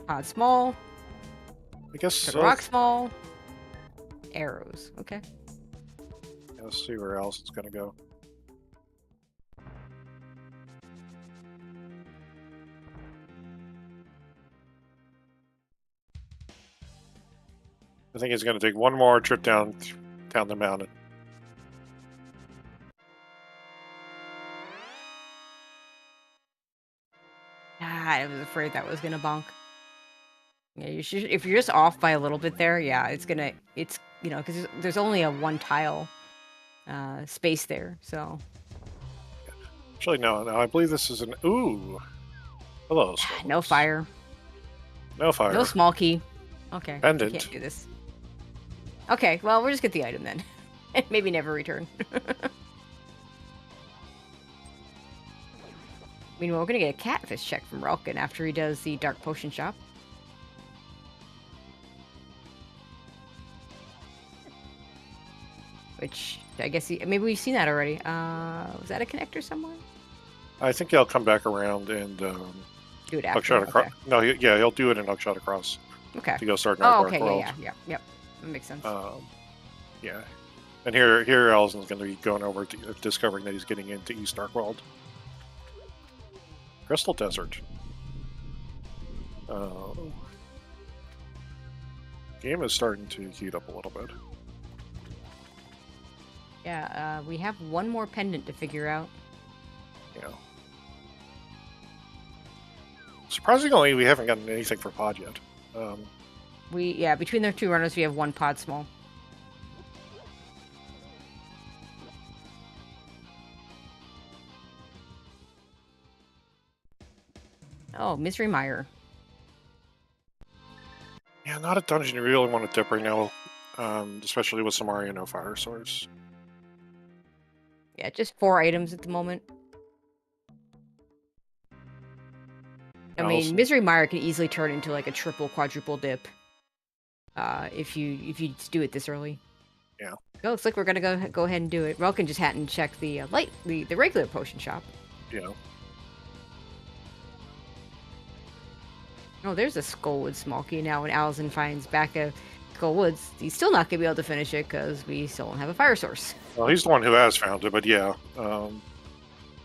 Pod Small. I guess so. Rock Small. Arrows. Okay. Let's see where else it's going to go. I think he's going to take one more trip down the mountain. I was afraid that was gonna bonk. Yeah, if you're just off by a little bit there, yeah, it's you know, because there's only a 1 tile space there, so. Actually, no, I believe this is an ooh. Hello. No fire. No fire. No small key. Okay. Pendant. Can't do this. Okay, well, we'll just get the item then. And maybe never return. Meanwhile, we're gonna get a catfish check from Relkin after he does the Dark Potion Shop. which I guess maybe we've seen that already. Was that a connector somewhere? I think he'll come back around and do it after. Hookshot across. Okay. No, he'll do it in Hookshot across. Okay. To go start. Oh, okay. Yeah. Yep. That makes sense. Yeah. And here Alaszun's going to be going over to discovering that he's getting into East Dark World. Crystal Desert. Game is starting to heat up a little bit. Yeah, we have one more pendant to figure out. Yeah. Surprisingly, we haven't gotten anything for pod yet. Between the two runners, we have one pod small. Oh, Misery Mire. Yeah, not a dungeon you really want to dip right now, especially with some Mario no fire source. Yeah, just 4 items at the moment. I mean, Misery Mire can easily turn into like a triple, quadruple dip. If you do it this early. Yeah. Oh, looks like we're gonna go ahead and do it. Relkin just hadn't checked the the regular potion shop. Yeah. Oh, there's a Skullwood Smolky. Now when Alaszun finds back a Skullwoods, he's still not gonna be able to finish it because we still don't have a fire source. Well, he's the one who has found it, but yeah,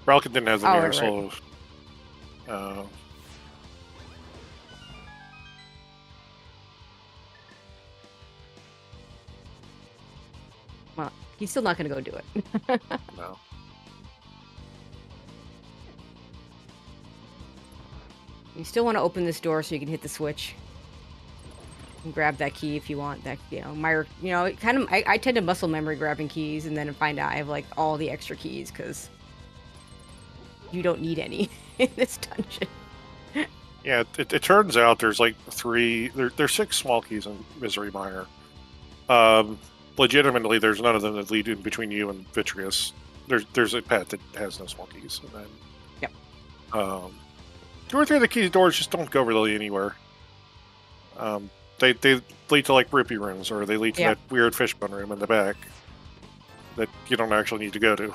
Relkin didn't have the mirror, so. Well, he's still not gonna go do it. No. You still want to open this door so you can hit the switch. And grab that key if you want. That, Mire, it kind of, I tend to muscle memory grabbing keys and then find out I have like all the extra keys because you don't need any in this dungeon. Yeah, it turns out there's like there's 6 small keys in Misery Mire. Legitimately, there's none of them that lead in between you and Vitreous. There's a pet that has no small keys, and then. Yep. 2 or 3 of the key doors just don't go really anywhere. They lead to like rupee rooms, or they lead to that weird fishbone room in the back that you don't actually need to go to.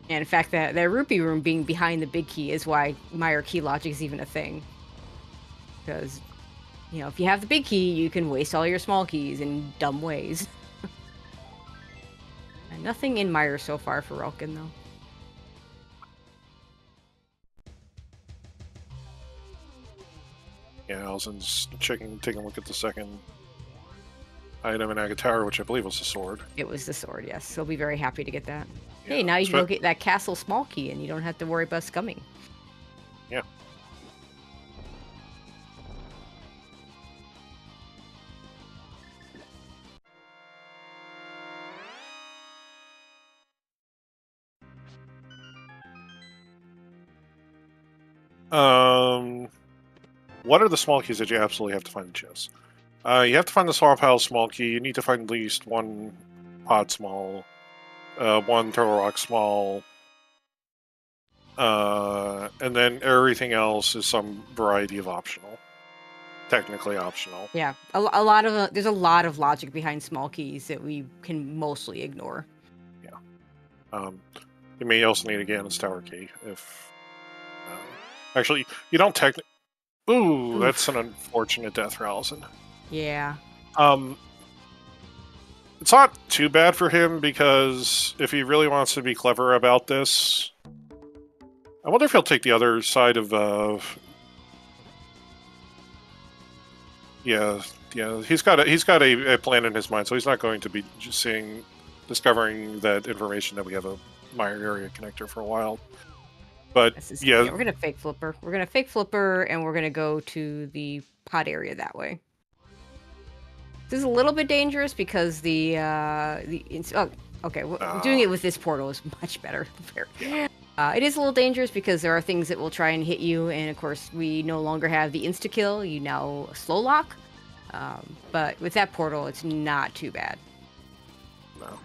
And in fact, that rupee room being behind the big key is why Mire key logic is even a thing. Because, if you have the big key, you can waste all your small keys in dumb ways. And nothing in Mire so far for Relkin, though. Yeah, Alaszun's taking a look at the second item in Agatara, which I believe was the sword. It was the sword, yes. He'll be very happy to get that. Yeah, hey, now you can go get that castle small key, and you don't have to worry about scumming. Yeah. What are the small keys that you absolutely have to find in chests? You have to find the Sawpile small key. You need to find at least 1 pod small, 1 Turtle Rock small, and then everything else is some variety of optional. Technically optional. Yeah, there's a lot of logic behind small keys that we can mostly ignore. Yeah. You may also need again a tower key if. Actually, you don't technically. Ooh, that's an unfortunate death for Alaszun. Yeah. It's not too bad for him because if he really wants to be clever about this, I wonder if he'll take the other side of. Yeah. He's got a plan in his mind, so he's not going to be just discovering that information that we have a Mire area connector for a while. But yeah, we're gonna fake flipper. We're gonna fake flipper, and we're gonna go to the pod area that way. This is a little bit dangerous because doing it with this portal is much better. It is a little dangerous because there are things that will try and hit you, and of course we no longer have the insta kill. You now slow lock, but with that portal, it's not too bad. No.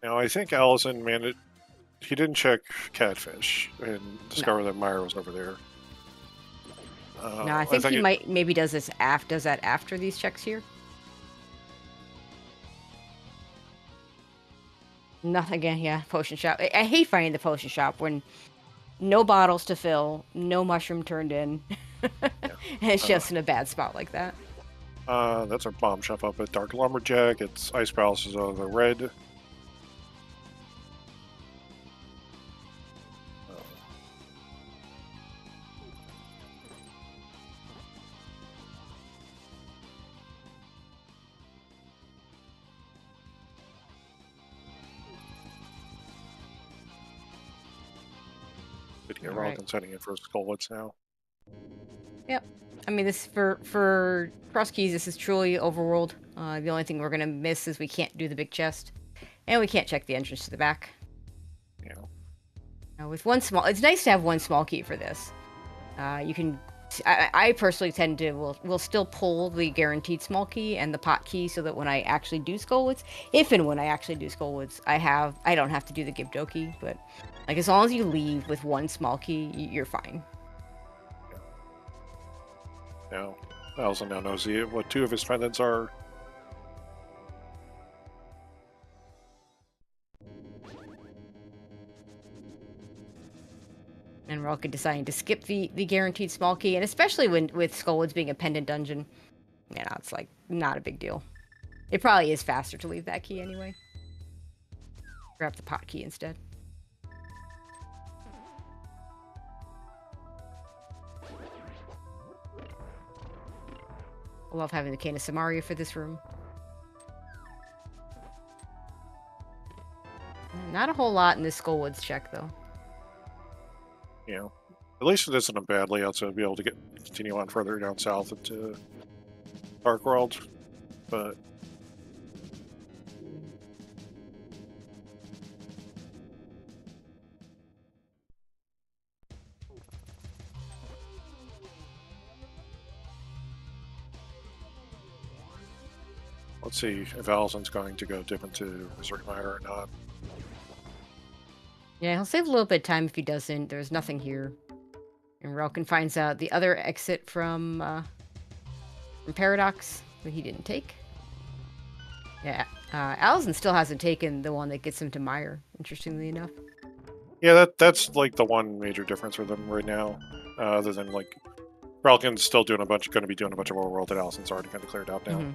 Now, I think Alaszun he didn't check Catfish and discover that Mire was over there. No, I think he maybe does that after these checks here. Nothing again, yeah, potion shop. I hate finding the potion shop when no bottles to fill, no mushroom turned in. And it's just in a bad spot like that. That's our bomb shop up at Dark Lumberjack. It's Ice Palaces of the red. But yeah, Relkin's heading in for Skullwoods now. Yep. I mean, this for Crosskeys, this is truly overworld. The only thing we're gonna miss is we can't do the big chest, and we can't check the entrance to the back. Yeah. Now, with one small, it's nice to have one small key for this. You can. I personally tend to will still pull the guaranteed small key and the pot key so that when I actually do Skullwoods, if and when I actually do Skullwoods, I don't have to do the Gibdo, but like as long as you leave with one small key, you're fine. Now, Alaszun now knows what two of his pendants are. And Relkin deciding to skip the guaranteed small key, and especially with Skullwoods being a pendant dungeon, you know, it's like not a big deal. It probably is faster to leave that key anyway. Grab the pot key instead. I love having the Cane of Samaria for this room. Not a whole lot in this Skullwoods check, though. Yeah. At least it isn't a bad layout to be able to continue on further down south into Dark World, but... Let's see if Alaszun's going to go dip into Missouri Mire or not. Yeah, he'll save a little bit of time if he doesn't. There's nothing here. And Relkin finds out the other exit from Paradox that he didn't take. Yeah, Alaszun still hasn't taken the one that gets him to Mire, interestingly enough. Yeah, that's like the one major difference for them right now. Other than like Relkin's still going to be doing a bunch of overworld that Alaszun's already kind of cleared out now. Mm-hmm.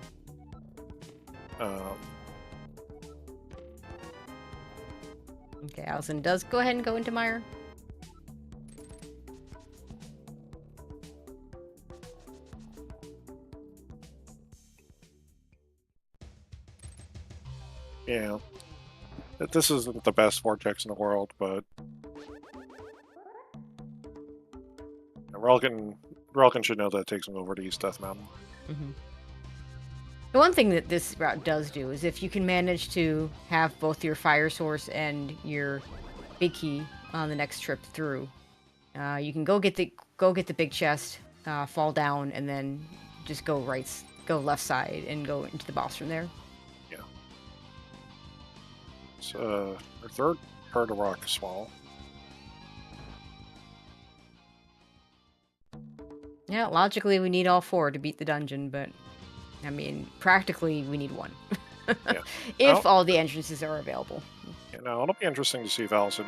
Okay, Alaszun does go ahead and go into Mire. Yeah. This isn't the best vortex in the world, but Relkin should know that it takes him over to East Death Mountain. Mm-hmm. The one thing that this route does do is if you can manage to have both your fire source and your big key on the next trip through, you can go get the big chest, fall down, and then just go left side and go into the boss from there. Yeah. So our third part of rock is small. Yeah, logically we need all four to beat the dungeon, but I mean, practically, we need one. Yeah. If all the entrances are available. Yeah, now, it'll be interesting to see if Alaszun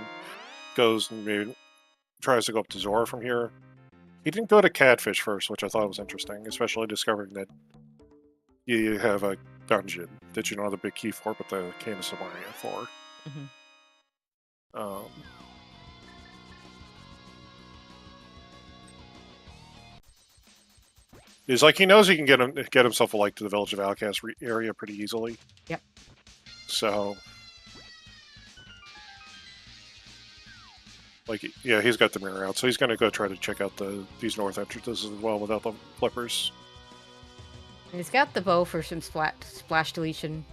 goes and maybe tries to go up to Zora from here. He didn't go to Catfish first, which I thought was interesting, especially discovering that you have a dungeon that you don't have the big key for, but the Cane of Samaria for. Mm-hmm. He's like, he knows he can get himself like to the Village of Outcast area pretty easily. Yep. So, like, yeah, he's got the mirror out, so he's going to go try to check out these north entrances as well without the flippers. And he's got the bow for some splash deletion.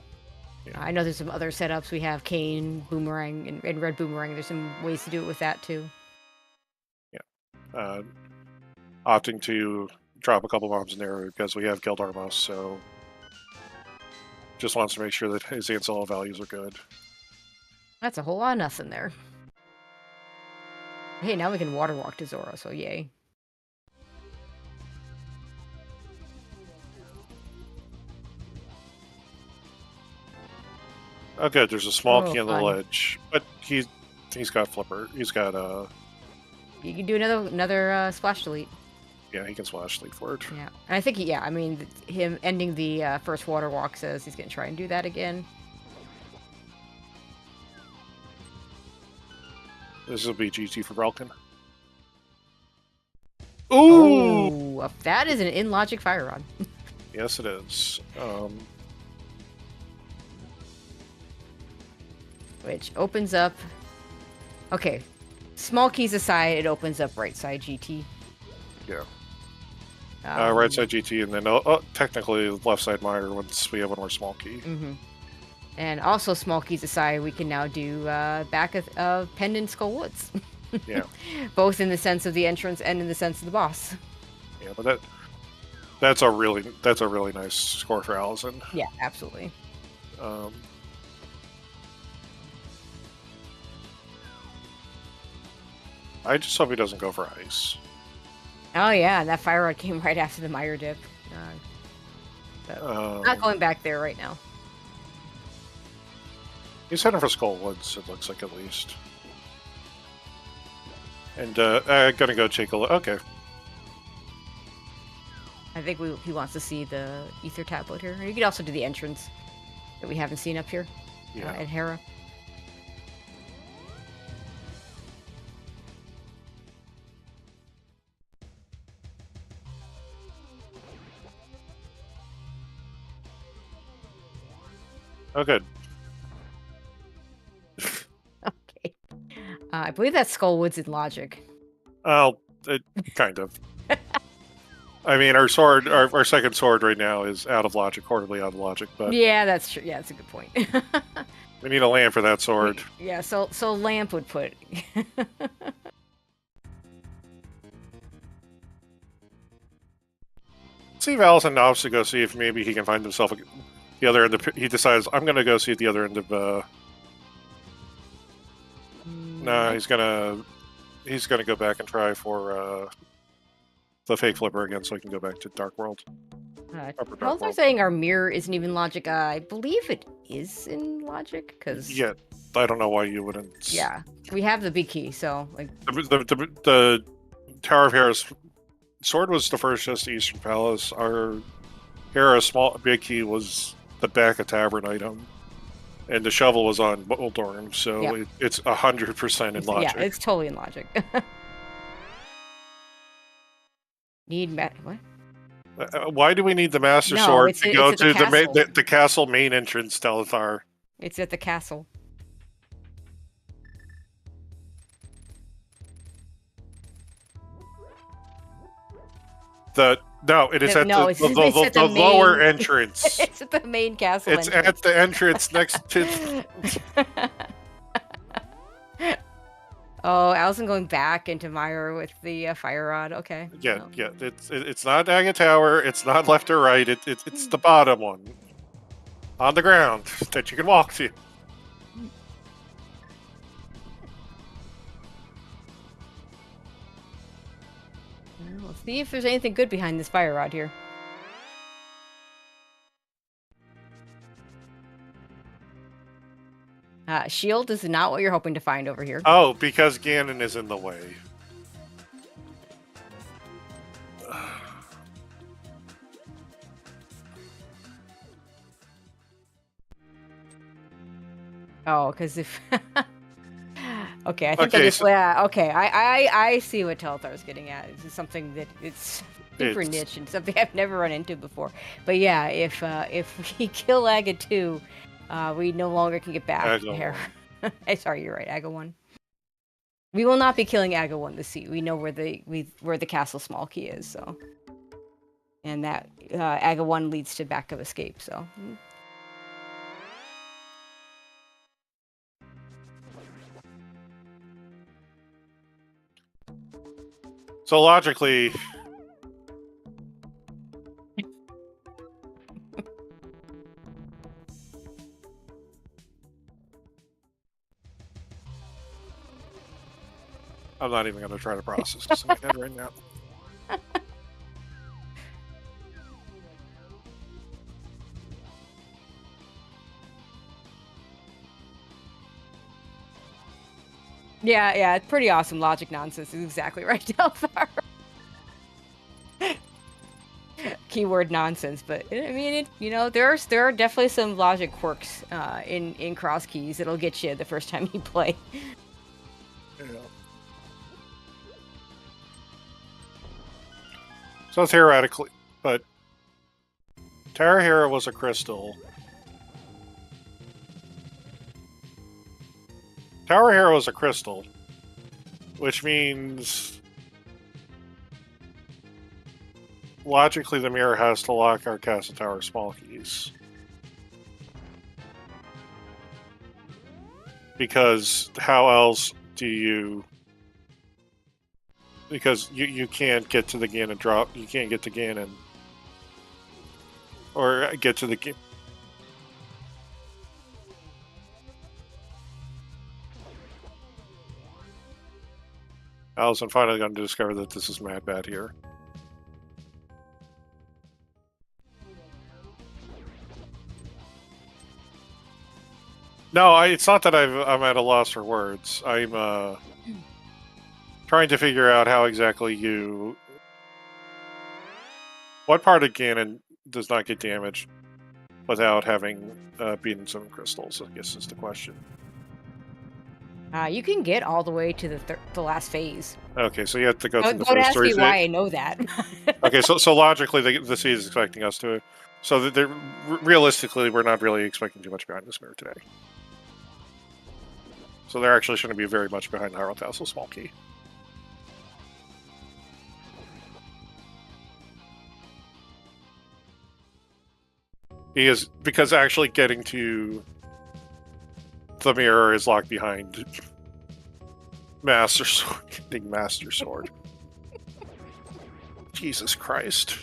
Yeah. I know there's some other setups. We have Cane, Boomerang, and Red Boomerang. There's some ways to do it with that, too. Yeah. Opting to drop a couple bombs in there because we have Gildarmos, so just wants to make sure that his ancillary values are good. That's a whole lot of nothing there. Hey, now we can water walk to Zora, so yay. Oh, good. There's a small Oh, key on the fun. ledge, but he's got flipper. He's got You can do another splash delete. Yeah, he can splash lead forward. Yeah, and I think I mean, him ending the first water walk says he's gonna try and do that again. This will be GT for relkin. Ooh! Oh, that is an in-logic fire rod. Yes, it is. Which opens up... Okay. Small keys aside, it opens up right side GT. Yeah. Right side GT, and then technically left side Meyer once we have one more small key. Mm-hmm. And also, small keys aside, we can now do back of Pendant Skull Woods. Yeah. Both in the sense of the entrance and in the sense of the boss. Yeah, but that's a really nice score for Alaszun. Yeah, absolutely. I just hope he doesn't go for ice. Oh yeah, that fire rod came right after the Meyer dip. Not going back there right now. He's heading for Skull Woods, it looks like, at least. And I'm gonna go take a look. Okay. I think he wants to see the ether tablet here. You could also do the entrance that we haven't seen up here at Hera. Oh, good. Okay. I believe that's Skull Woods in logic. Well, kind of. I mean, our sword, our second sword right now is out of logic, horribly out of logic. But yeah, that's true. Yeah, that's a good point. we need a land for that sword. Yeah, so Lamp would put. See if Alaszun opts to go see if maybe he can find himself the other end of. He decides I'm gonna go see at the other end of. No, he's gonna go back and try for the fake flipper again, so he can go back to Dark World. They're saying our mirror isn't even logic. I believe it is in logic because. Yeah, I don't know why you wouldn't. Yeah, we have the big key, so like. The Tower of Hera's sword was the first just Eastern Palace. Our Hera's big key was the back of Tavern item. And the shovel was on Boldorm, so it's 100% in logic. Yeah, it's totally in logic. What? Why do we need the Master Sword to go to the castle main entrance, Telethar? It's at the castle. No, it is at the lower entrance. It's at the main castle. It's at the entrance next to. Oh, Alaszun going back into Meyer with the fire rod. Okay. Yeah, yeah. It's not Agate Tower. It's not left or right. It's the bottom one on the ground that you can walk to. Let's see if there's anything good behind this fire rod here. Shield is not what you're hoping to find over here. Oh, because Ganon is in the way. Oh, because if... Okay, I think okay, I see what Telthar's getting at. It's something that it's super niche and something I've never run into before. But yeah, if we kill Aga 2, we no longer can get back there. Sorry, you're right, Aga 1. We will not be killing Aga 1 this seat. We know where the castle small key is, so. And that Aga 1 leads to back of escape, so. So logically, I'm not even going to try to process this in my head right now. Yeah, it's pretty awesome logic nonsense. Is exactly right, Delphar. Keyword nonsense, but I mean, there are definitely some logic quirks in Crosskeys that'll get you the first time you play. Yeah. So theoretically, but Terra was a crystal. Tower Hero is a crystal, which means logically the mirror has to lock our Castle Tower small keys. Because how else do you... Because you can't get to the Ganon drop. You can't get to Ganon. Or get to the... Alaszun finally going to discover that this is mad bad here. No, it's not that I'm at a loss for words. I'm trying to figure out how exactly you... What part of Ganon does not get damaged without having beaten some crystals, I guess is the question. You can get all the way to the last phase. Okay, so you have to go through the Don't first ask me why I know that. Okay, so logically the seed is expecting us to... So realistically, we're not really expecting too much behind this mirror today. So there actually shouldn't be very much behind the Hyrule Castle small key. Because actually getting to the mirror is locked behind Master Sword. Getting Master Sword. Jesus Christ.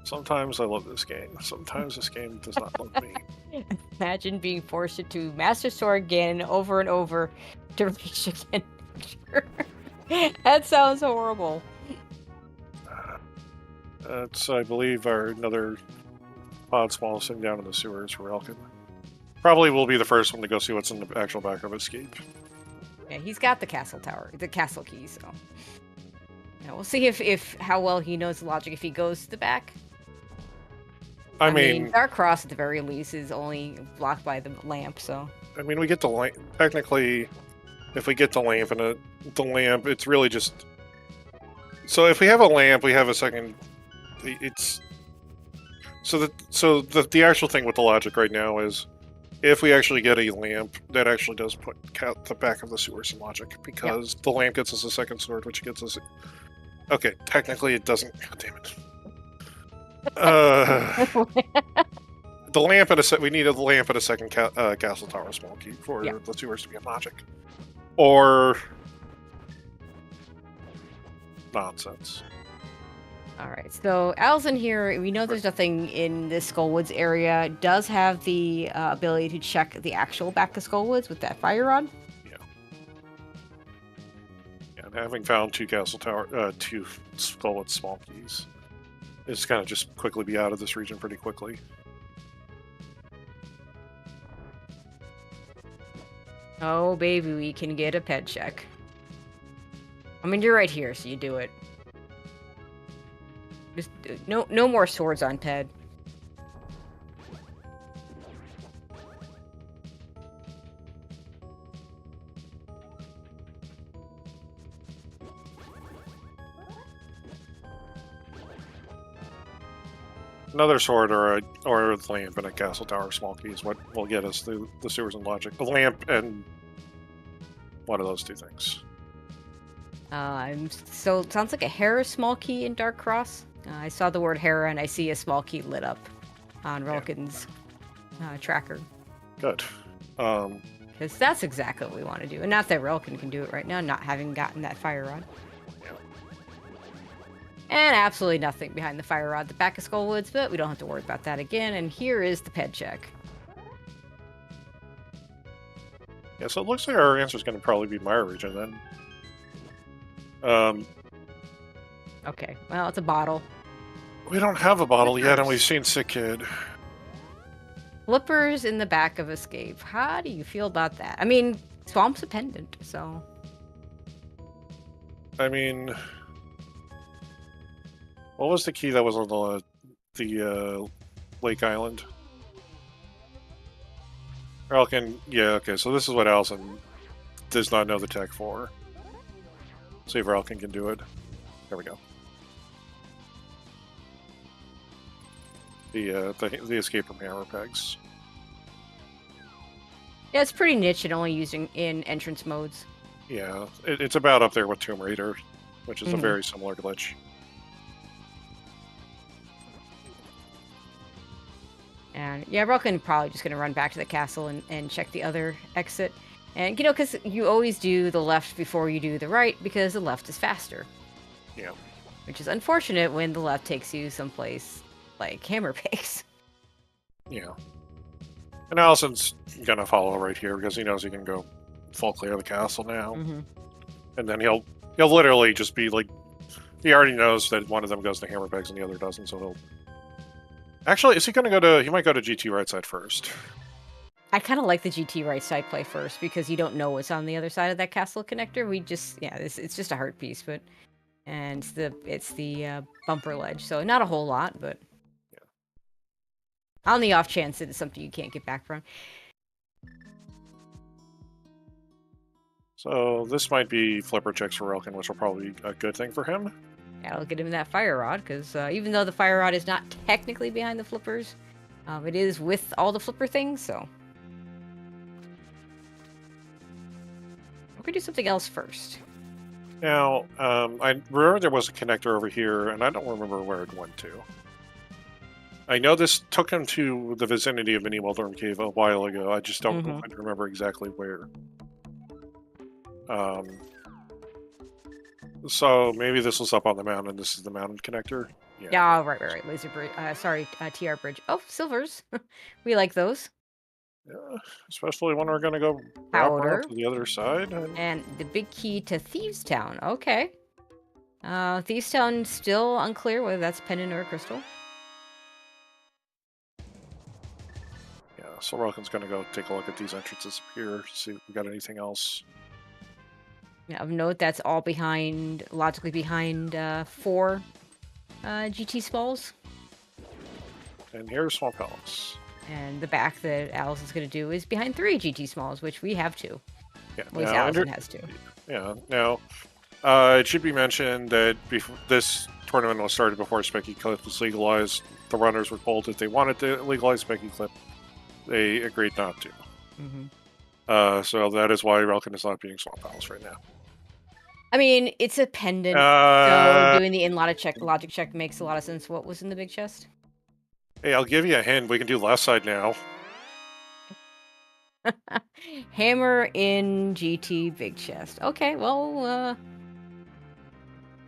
Sometimes I love this game. Sometimes this game does not love me. Imagine being forced to Master Sword again over and over to reach again. That sounds horrible. That's, I believe, another pod small sitting down in the sewers for Relkin. Probably will be the first one to go see what's in the actual back of Escape. Yeah, he's got the castle key, so... Yeah, we'll see if how well he knows the logic if he goes to the back. I mean, Dark Cross at the very least is only blocked by the lamp, so... I mean, we get the lamp... Technically, if we get the lamp, and the lamp, it's really just... So if we have a lamp, we have a second... It's... So the actual thing with the logic right now is, if we actually get a lamp, that actually does put the back of the sewers in logic, because the lamp gets us a second sword, which gets us... Okay, technically it doesn't... God damn it. The lamp and we need a lamp and a second Castle Tower small key for the sewers to be in logic. Or... nonsense. Alright, so Alaszun here, we know there's nothing in this Skullwoods area. Does have the ability to check the actual back of Skullwoods with that fire rod. Yeah. And having found two Skullwoods small keys, it's gonna just quickly be out of this region pretty quickly. Oh baby, we can get a ped check. I mean, you're right here, so you do it. Just no more swords on Ped. Another sword or a lamp and a Castle Tower small key is what will get us through the sewers and logic. A lamp and one of those two things. So it sounds like a Hera small key in Dark Cross. I saw the word Hera and I see a small key lit up on Relkin's tracker. Good. Because that's exactly what we want to do. And not that Relkin can do it right now, not having gotten that fire rod. Yeah. And absolutely nothing behind the fire rod, the back of Skullwoods, but we don't have to worry about that again. And here is the ped check. Yeah, so it looks like our answer is going to probably be Mire region then. Okay, well, it's a bottle. We don't have a bottle yet, and we've seen Sick Kid. Flippers in the back of Escape. How do you feel about that? I mean, Swamp's a pendant, so... I mean... What was the key that was on the Lake Island? Relkin, yeah, okay, so this is what Alaszun does not know the tech for. See if Relkin can do it. There we go. The escape from hammer pegs. Yeah, it's pretty niche and only using in entrance modes. Yeah, it's about up there with Tomb Raider, which is a very similar glitch. And yeah, Relkin probably just going to run back to the castle and check the other exit. And, you know, because you always do the left before you do the right, because the left is faster. Yeah. Which is unfortunate when the left takes you someplace like hammer pegs. Yeah. And Alaszun's gonna follow right here because he knows he can go full clear of the castle now. And then he'll literally just be like, he already knows that one of them goes to hammer pegs and the other doesn't, so he'll... Actually, is he gonna go to... He might go to GT right side first. I kind of like the GT right side play first because you don't know what's on the other side of that castle connector. We just... Yeah, it's just a heart piece, but... And it's the bumper ledge, so not a whole lot, but... On the off chance that it's something you can't get back from. So this might be flipper checks for Relkin, which will probably be a good thing for him. Yeah, I'll get him that fire rod, because even though the fire rod is not technically behind the flippers, it is with all the flipper things, so... We're going to do something else first. Now, I remember there was a connector over here, and I don't remember where it went to. I know this took him to the vicinity of Mini Wildworm Cave a while ago. I just don't remember exactly where. So maybe this was up on the mountain. This is the mountain connector. Yeah, right. Laser bridge. Sorry, TR bridge. Oh, silvers. We like those. Yeah, especially when we're going to go Powder. to the other side. And the big key to Thieves Town. Okay. Thieves Town still unclear whether that's pendant or a crystal. Yeah, so Relkin's going to go take a look at these entrances up here, see if we got anything else. Yeah, of note, that's all behind, logically behind 4 GT spalls. And here's Swamp Palace. And the back that Alaszun's going to do is behind 3 GT smalls, which we have 2. Yeah, at least Alaszun has 2. Yeah, now, it should be mentioned that before this tournament was started before Specky Clip was legalized. The runners were told if they wanted to legalize Specky Clip, they agreed not to. So that is why Relkin is not beating Swamp Palace right now. I mean, it's a pendant, so doing the logic check makes a lot of sense. What was in the big chest? Hey, I'll give you a hint. We can do left side now. Hammer in GT big chest. Okay, well,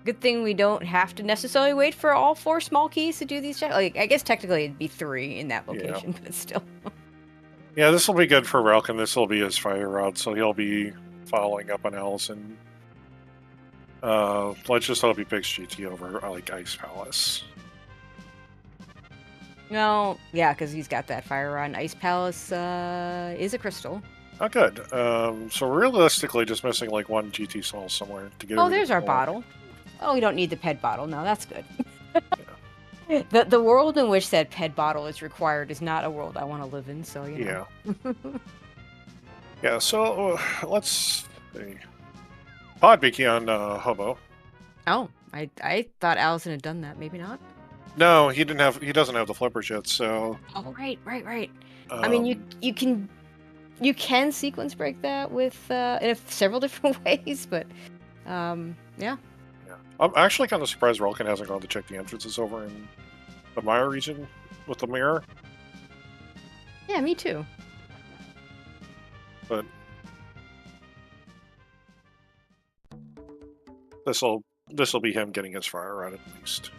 good thing we don't have to necessarily wait for all 4 small keys to do these checks. Like, I guess technically it'd be 3 in that location, but still. Yeah, this will be good for Relkin. This will be his fire rod, so he'll be following up on Alaszun. Let's just hope he picks GT over, like, Ice Palace. No, yeah, because he's got that fire rod. Ice Palace is a crystal. Oh, good. So realistically, just missing, like, 1 GT soul somewhere to get. Oh, there's our bottle. Oh, we don't need the ped bottle. No, that's good. The world in which that ped bottle is required is not a world I want to live in, so, you know. Yeah. Yeah, so let's see. Podbeaky on Hobo. Oh, I thought Alaszun had done that. Maybe not. No, he doesn't have the flippers yet, so... Oh, right. I mean, you can sequence break that with in several different ways, but yeah. I'm actually kind of surprised Relkin hasn't gone to check the entrances over in the Maya region with the mirror. Yeah, me too. But this'll be him getting his fire rod at least.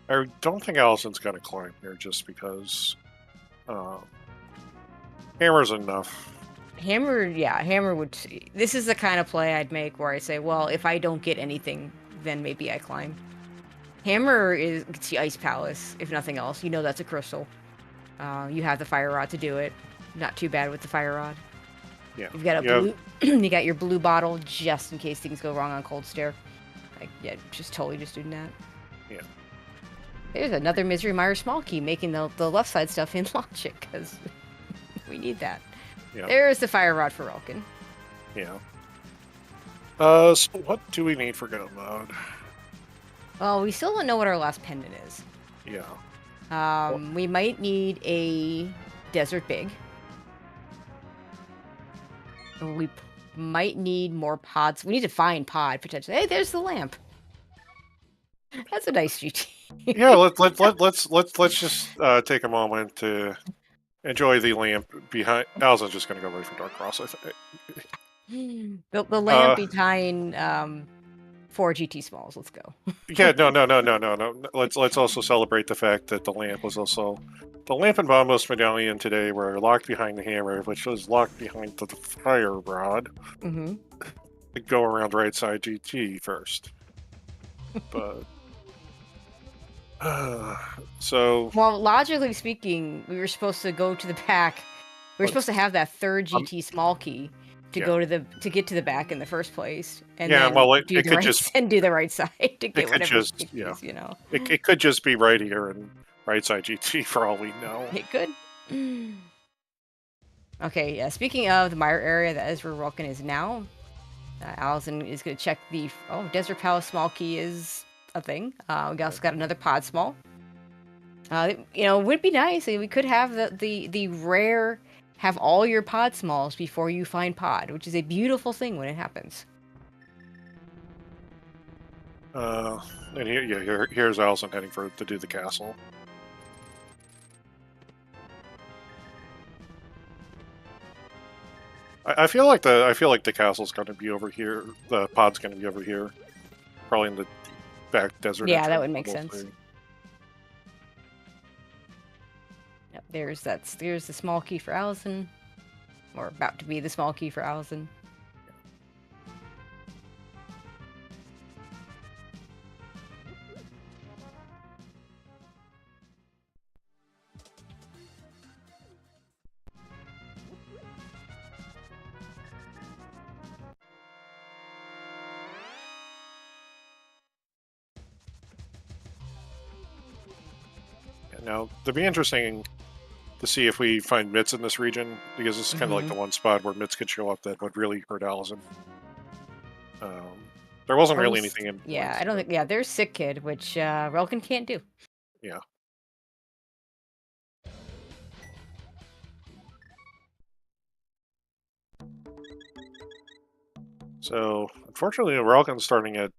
I don't think Alaszun's going to climb here just because hammer's enough. Hammer would. This is the kind of play I'd make where I say, well, if I don't get anything, then maybe I climb. Hammer gets the Ice Palace, if nothing else. You know that's a crystal. You have the Fire Rod to do it. Not too bad with the Fire Rod. Yeah. You've got a blue. You got your blue bottle just in case things go wrong on Cold Stare. Like, yeah, just doing that. Yeah. There's another Misery Mire small key making the left side stuff in logic because we need that. Yeah. There's the Fire Rod for Relkin. Yeah. So what do we need for go mode? Well, we still don't know what our last pendant is. Yeah. We might need a Desert Big. We might need more pods. We need to find pod potentially. Hey, there's the lamp. That's a nice GT. Yeah, let's just take a moment to enjoy the lamp behind. Alaszun's just going to go right for Dark Cross, I think. The lamp behind 4 GT Smalls. Let's go. Yeah, no. Let's also celebrate the fact that the lamp was also the lamp and Bombos medallion today were locked behind the hammer, which was locked behind the fire rod. Mm-hmm. Go around right side GT first, but. So well, logically speaking, we were supposed to go to the back. We were supposed to have that third GT small key to go to get to the back in the first place, and then do the right side to get whatever. You know, it could just be right here and right side GT for all we know. It could. Okay, yeah. Speaking of the Mire area, that is where Relkin is now. Alaszun is going to check the Desert Palace small key is a thing. We also got another pod small. It would be nice. We could have the rare have all your pod smalls before you find pod, which is a beautiful thing when it happens. And here's Alaszun heading to do the castle. I feel like the castle's going to be over here. The pod's going to be over here, probably in the back desert. Yeah, that would make sense. Yep, there's the small key for Alaszun, or about to be the small key for Alaszun. Now, it'd be interesting to see if we find Mitts in this region, because this is kind of like the one spot where Mitts could show up that would really hurt Alaszun. There wasn't really anything in. Yeah, I don't think. Yeah, there's Sick Kid, which Relkin can't do. Yeah. So, unfortunately, Relkin's starting at.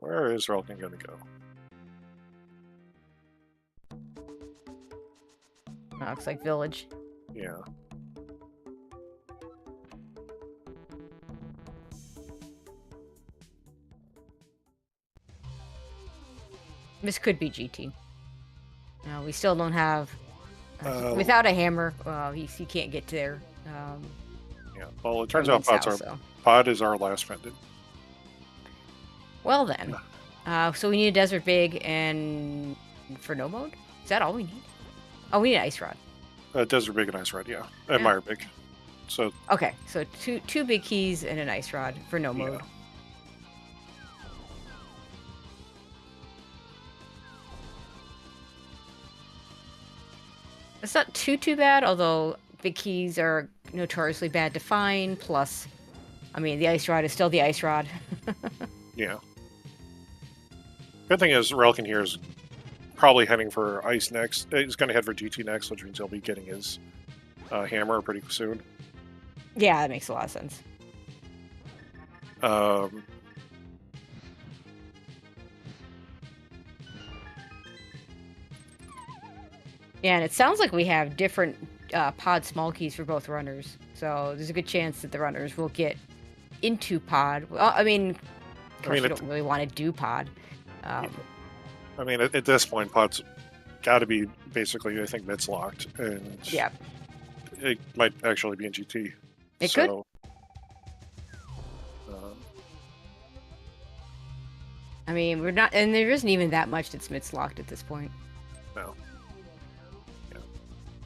Where is Relkin going to go? Looks like Village. Yeah. This could be GT. No, we still don't have. Without a hammer, he can't get there. Yeah. Well, it turns out pod is our last pendant. Well then, so we need a Desert Big and for no mode. Is that all we need? Oh, we need an Ice Rod. Desert Big and Ice Rod, yeah, and Mire Big. So okay, so two big keys and an Ice Rod for no mode. It's not too bad, although big keys are notoriously bad to find. Plus, I mean, the Ice Rod is still the Ice Rod. Yeah. Good thing is Relkin here is probably heading for Ice next. He's going to head for GT next, which means he'll be getting his hammer pretty soon. Yeah, that makes a lot of sense. Yeah, and it sounds like we have different pod small keys for both runners. So there's a good chance that the runners will get into pod. Well, I mean, of course, you don't really want to do pod. I mean, at this point, pod's got to be basically, I think, mids locked, and Yeah. it might actually be in GT. It could. I mean, we're not, and there isn't even that much that's mids locked at this point. No. Yeah.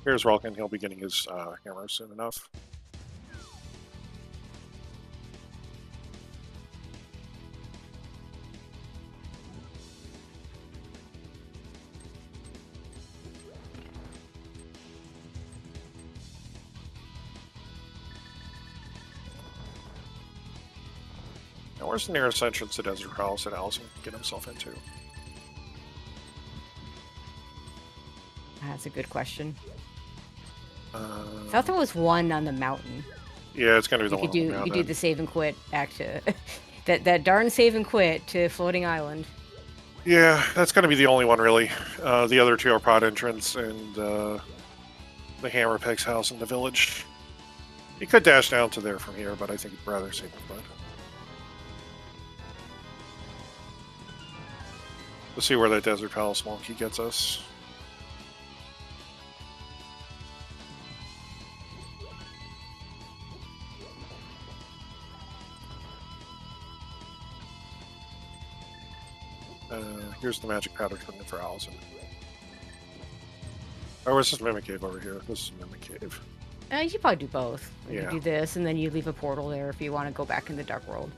Here's relkin. He'll be getting his hammer soon enough. Now, where's the nearest entrance to Desert House that Alaszun can get himself into? That's a good question. I thought there was one on the mountain. Yeah, it's gonna be the one. You could do the save and quit act to that darn save and quit to Floating Island. Yeah, that's gonna be the only one really. The other two are pod entrance and the Hammer Peg's house in the village. He could dash down to there from here, but I think he'd rather save the quit. Let's see where that Desert Palace monkey gets us. Here's the magic powder tournament for Alaszun. Oh, where's this Mimic Cave over here? This is Mimic Cave. You should probably do both. Yeah. You do this, and then you leave a portal there if you want to go back in the Dark World.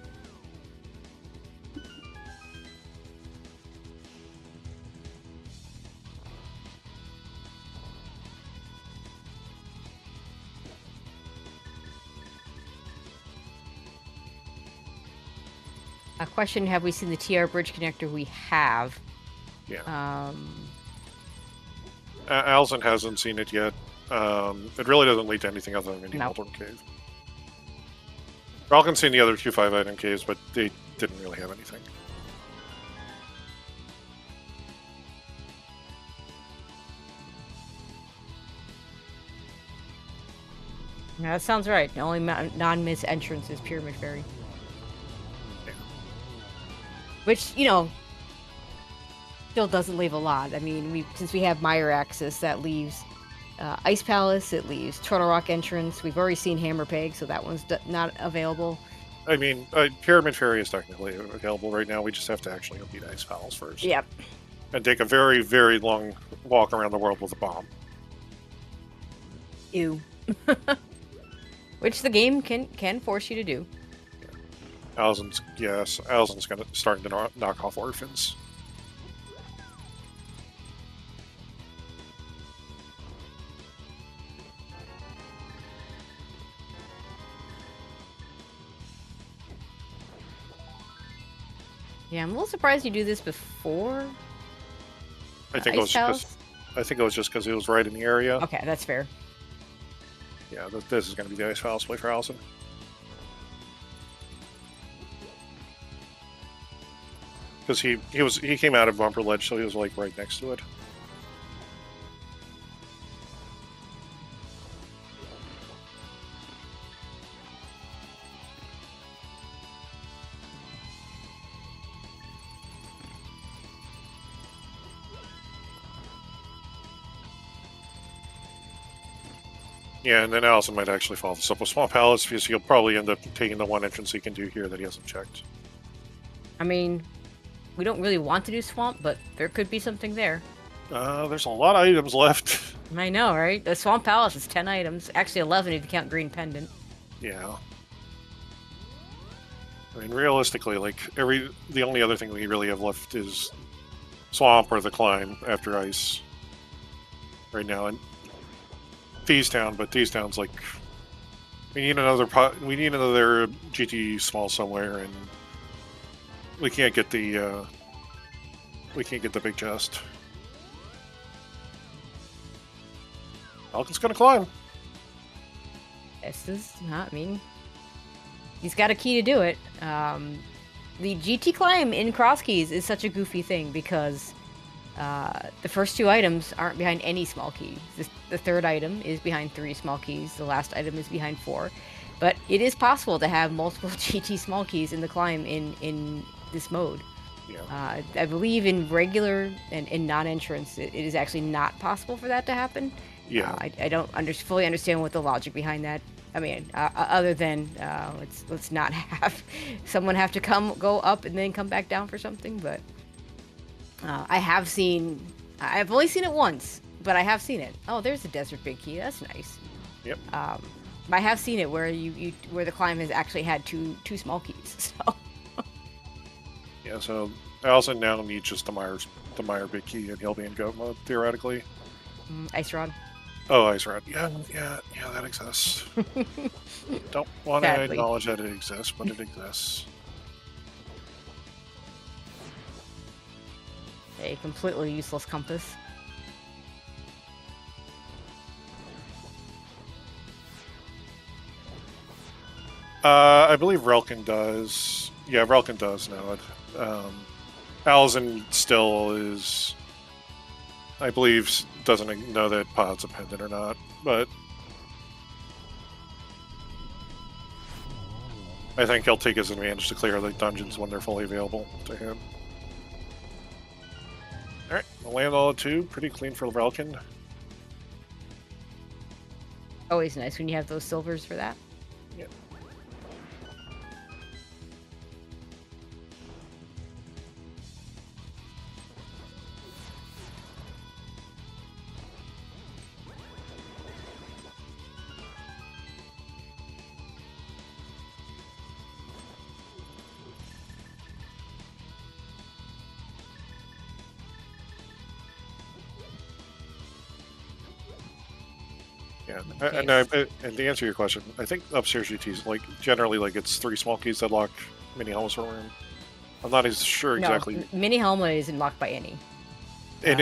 A question, have we seen the TR bridge connector? We have. Yeah. Alaszun hasn't seen it yet. It really doesn't lead to anything other than the Aldern Cave. Relkin's seen the other 2 5-item caves, but they didn't really have anything. Yeah, that sounds right. The only non-miss entrance is Pyramid Fairy. Which, you know, still doesn't leave a lot. I mean, since we have Mire Axis, that leaves Ice Palace, it leaves Turtle Rock entrance. We've already seen Hammer Peg, so that one's not available. I mean, Pyramid Fairy is technically available right now. We just have to actually beat Ice Palace first. Yep. And take a very, very long walk around the world with a bomb. Ew. Which the game can force you to do. Alaszun's starting to knock off orphans. Yeah, I'm a little surprised you do this before. I think it was just because it was right in the area. Okay, that's fair. Yeah, this is going to be the Ice Palace play for Alaszun. Because he came out of Bumper Ledge, so he was like right next to it. Yeah, and then Alaszun might actually follow this up with Swamp Palace, because he'll probably end up taking the one entrance he can do here that he hasn't checked. I mean, we don't really want to do Swamp, but there could be something there. There's a lot of items left. I know, right? The Swamp Palace is 10 items. Actually, 11 if you count Green Pendant. Yeah. I mean, realistically, like, the only other thing we really have left is Swamp or the Climb after Ice. Right now, and Thieves Town, but Thieves Town's like... We need another GT small somewhere, and we can't get the big chest. Falcon's gonna climb. This is not me. He's got a key to do it. The GT climb in Crosskeys is such a goofy thing because the first 2 items aren't behind any small keys. The third item is behind 3 small keys. The last item is behind 4. But it is possible to have multiple GT small keys in the climb in this mode. Yeah. I believe in regular and in non-entrance, it is actually not possible for that to happen. Yeah. I don't fully understand what the logic behind that. I mean, other than let's not have someone have to go up and then come back down for something. But I've only seen it once, but I have seen it. Oh, there's a desert big key. That's nice. Yep. I have seen it where where the climb has actually had two small keys. So. Yeah. So Alaszun now needs just the Meyer big key, and he'll be in goat mode theoretically. Ice rod. Oh, Ice Rod. Yeah, that exists. Don't want to acknowledge that it exists, but it exists. A completely useless compass. I believe Relkin does. Yeah, Relkin does know it. Alaszun still is, I believe, doesn't know that pod's a pendant or not, but I think he'll take his advantage to clear the dungeons when they're fully available to him. Alright, the land all 2, pretty clean for Relkin. Always nice when you have those silvers for that. Yep. Yeah, and to answer your question, I think upstairs GTs like generally like it's 3 small keys that lock mini helmets room. I'm not as sure exactly. No, mini helmet isn't locked by any. In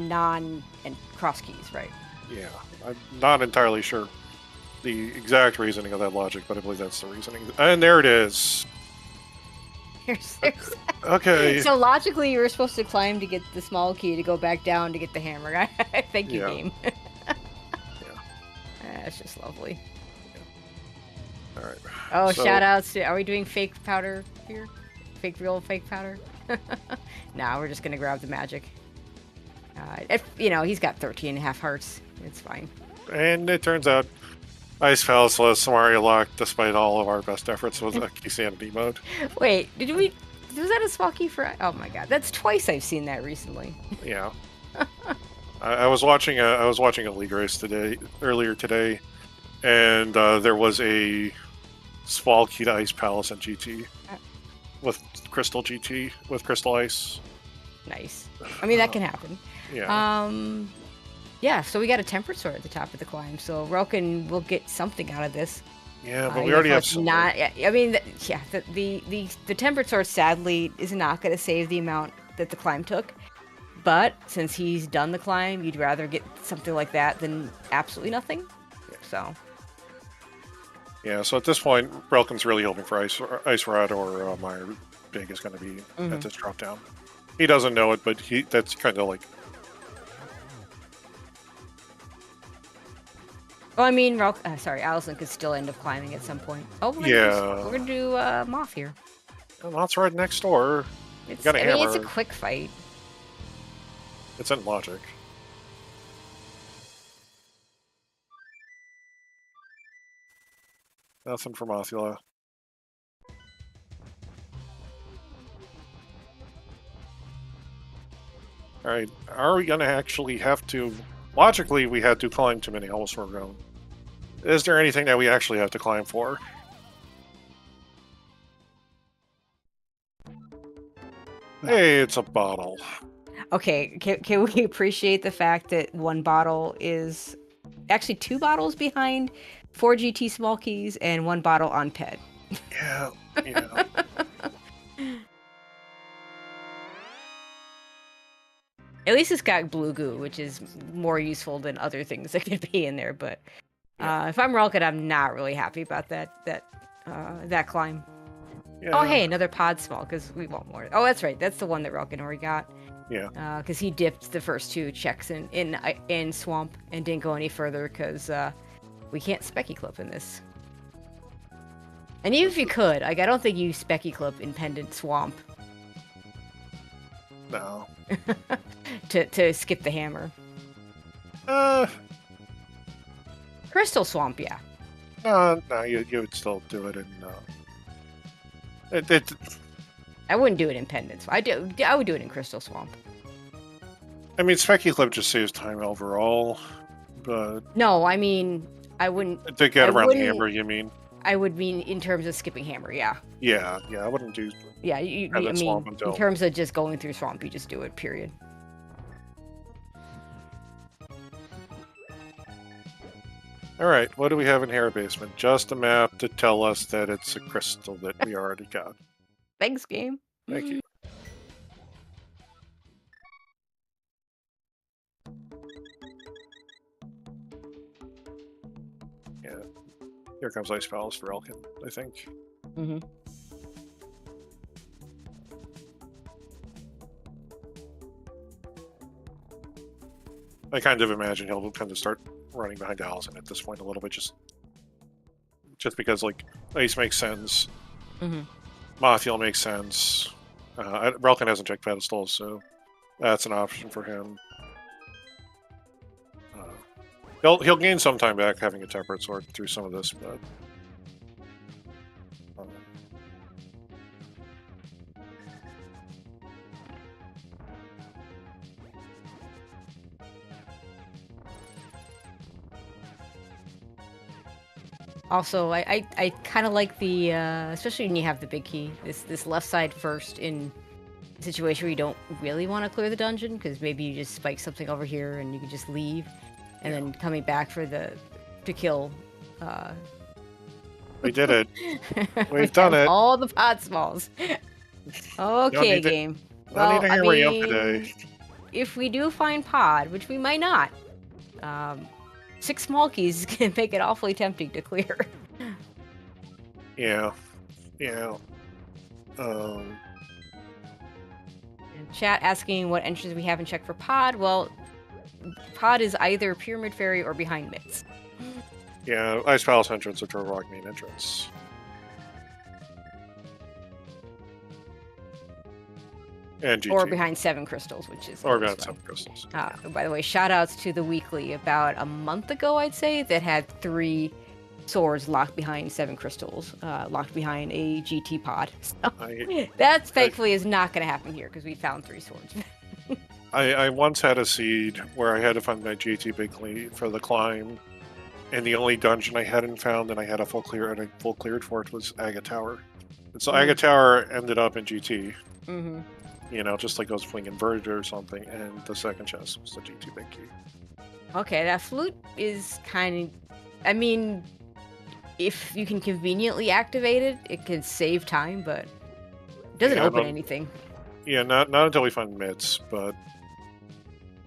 non and cross keys, right? Yeah, I'm not entirely sure the exact reasoning of that logic, but I believe that's the reasoning. And there it is. There's Okay. So logically, you were supposed to climb to get the small key to go back down to get the hammer. Thank you, game. Yeah. That's just lovely. Yeah. All right. Oh, shout outs to, are we doing fake powder here? Real fake powder? Nah, we're just gonna grab the magic. He's got 13.5 hearts. It's fine. And it turns out Ice Palace was Samaria locked despite all of our best efforts with a key sanity mode. Wait, was that a small key for? Oh my god, that's twice I've seen that recently. Yeah. I was watching a league race earlier today, and there was a small key to Ice Palace and GT with Crystal GT with Crystal Ice. Nice. I mean, that can happen. Yeah. Yeah, so we got a tempered sword at the top of the climb, so Relkin will get something out of this. Yeah, but we already have some. The tempered sword sadly is not going to save the amount that the climb took, but since he's done the climb, you'd rather get something like that than absolutely nothing. Yeah. So. Yeah, so at this point, Relkin's really hoping for Ice Rod or Meyer Big is going to be at this drop down. He doesn't know it, but that's kind of like. Well, I mean, Alaszun could still end up climbing at some point. Oh, we're gonna do Moth here. Well, Moth's right next door. It's a quick fight. It's in logic. Nothing for Mothula. Alright, are we gonna actually have to... Logically, we had to climb too many helmets for grown. Is there anything that we actually have to climb for? No. Hey, it's a bottle. Okay, can we appreciate the fact that one bottle is actually 2 bottles behind 4 GT small keys and 1 bottle on PED? Yeah. At least it's got blue goo, which is more useful than other things that could be in there. But if I'm Relkin, I'm not really happy about that climb. Yeah. Oh, hey, another pod small, because we want more. Oh, that's right. That's the one that Relkin already got. Yeah. Because he dipped the first 2 checks in Swamp and didn't go any further because we can't Specky Clip in this. And even if you could, like, I don't think you Specky Clip in Pendant Swamp No. to skip the hammer. Crystal Swamp, yeah. No, you would still do it in. I wouldn't do it in Pendant Swamp. I would do it in Crystal Swamp. I mean, Specky Clip just saves time overall, but No, I mean, I wouldn't. to get I around the wouldn't- hammer, you mean? I would mean in terms of skipping hammer, yeah. Yeah, I wouldn't do. Yeah, I Pendant mean, Swamp until- in terms of just going through Swamp, you just do it, period. All right, what do we have in Hair Basement? Just a map to tell us that it's a crystal that we already got. Thanks, game. Thank you. Yeah, here comes Ice Palace for Relkin, I think. Mm-hmm. I kind of imagine he'll kind of start running behind Alaszun at this point a little bit, just because like Ice makes sense, Mm-hmm. Mothiel makes sense. Relkin hasn't checked pedestals, so that's an option for him. He'll gain some time back having a temperate sword through some of this, but Also, I kind of like the, especially when you have the big key, this left side first in a situation where you don't really want to clear the dungeon, because maybe you just spike something over here and you can just leave, and then coming back for to kill. We did it. We've done it. All the pod smalls. Okay, game. Well, need to hammer you up today. If we do find pod, which we might not, 6 small keys can make it awfully tempting to clear. Yeah. And chat asking what entries we haven't checked for pod. Well, pod is either Pyramid Fairy or behind Mitts. Yeah, Ice Palace entrance or Turtle Rock main entrance. And GT. Or behind 7 crystals, which is... Or behind 7 crystals. By the way, shout-outs to the weekly about a month ago, I'd say, that had 3 swords locked behind 7 crystals, locked behind a GT pod. So, that thankfully is not going to happen here, because we found 3 swords. I once had a seed where I had to find my GT big for the climb, and the only dungeon I hadn't found and I had a full cleared for it was Aga Tower. And so Aga Tower ended up in GT. Mm-hmm. You know, just like I was playing Inverted or something, and the second chest was the GT big key. Okay, that flute is kind of... I mean, if you can conveniently activate it, it can save time, but it doesn't open anything. Yeah, not until we find Mitts, but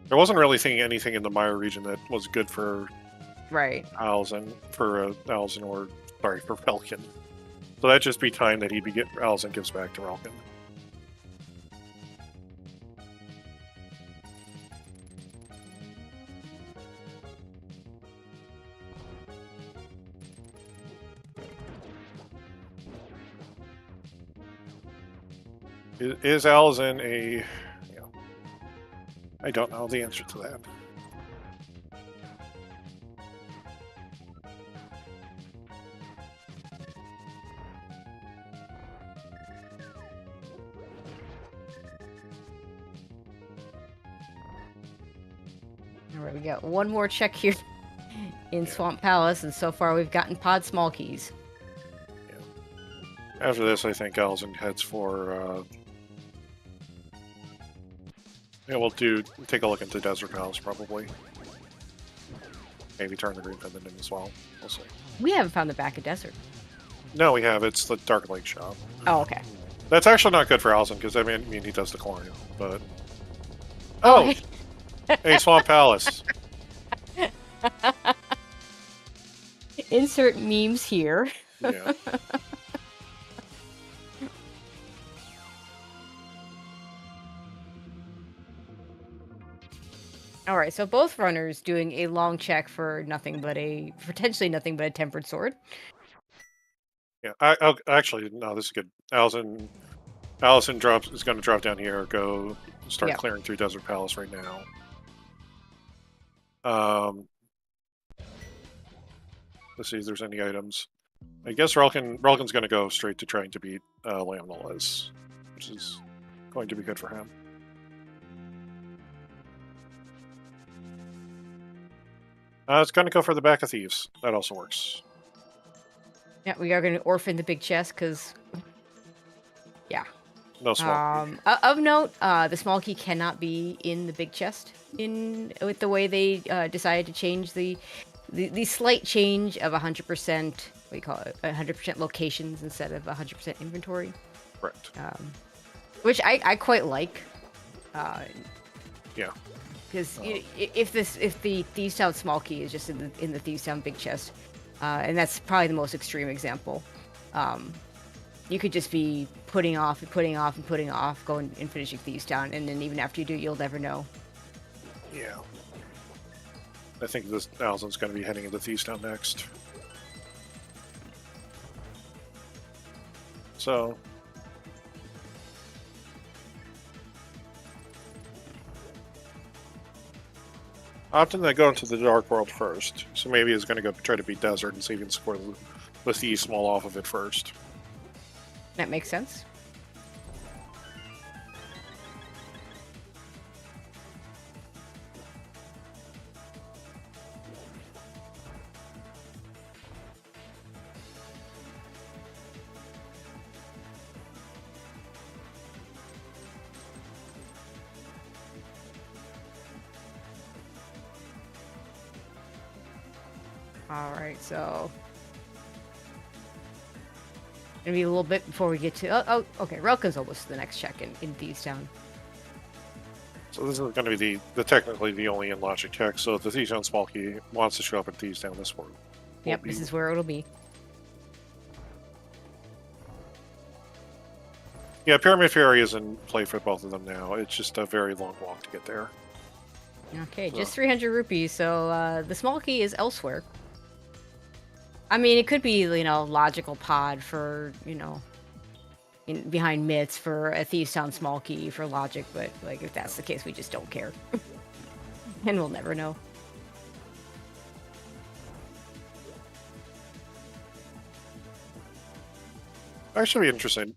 there wasn't really anything in the Mire region that was good for Alaszun, for Relkin. So that'd just be time that Alaszun gives back to Relkin. Is Alaszun a... I don't know the answer to that. Alright, we got one more check here in Swamp Palace, and so far we've gotten pod small keys. Yeah. After this, I think Alaszun heads for... Yeah, we'll take a look into Desert Palace, probably. Maybe turn the Green Pendant in as well. We'll see. We haven't found the back of Desert. No, we have. It's the Dark Lake shop. Oh, okay. That's actually not good for Alaszun, because I mean he does decline, but... Oh! Hey, Swamp Palace. Insert memes here. Yeah. Alright, so both runners doing a long check for potentially nothing but a tempered sword. Yeah, actually, no, this is good. Alaszun is going to drop down here, go start clearing through Desert Palace right now. Let's see if there's any items. I guess Relkin's going to go straight to trying to beat Lamnaliz, which is going to be good for him. It's going to go for the Back of Thieves. That also works. Yeah, we are going to orphan the big chest because, yeah. No small key. Of note, the small key cannot be in the big chest with the way they decided to change the slight change of 100%, what do you call it, 100% locations instead of 100% inventory. Correct. Which I quite like. Yeah. Because if the Thieves Town small key is just in the Thieves Town big chest, and that's probably the most extreme example, you could just be putting off and putting off and putting off, going and finishing Thieves Town, and then even after you do, you'll never know. Yeah. I think this Alaszun's going to be heading into Thieves Town next. So. Often they go into the Dark World first, so maybe he's going to go try to beat Desert and see if he can score the Thieves small off of it first. That makes sense. Alright, so gonna be a little bit before we get to okay, Relkin's almost the next check in Thieves Town. So this is going to be the technically the only in logic check. So if the Thieves Town small key wants to show up in Thieves Town, this one. Yep, this is where it'll be. Yeah, Pyramid Fairy is in play for both of them now. It's just a very long walk to get there. Okay, just 300 rupees. So the small key is elsewhere. I mean, it could be, logical pod for, behind myths for a Thieves Town small key for logic, but, if that's the case, we just don't care. And we'll never know. That should be interesting.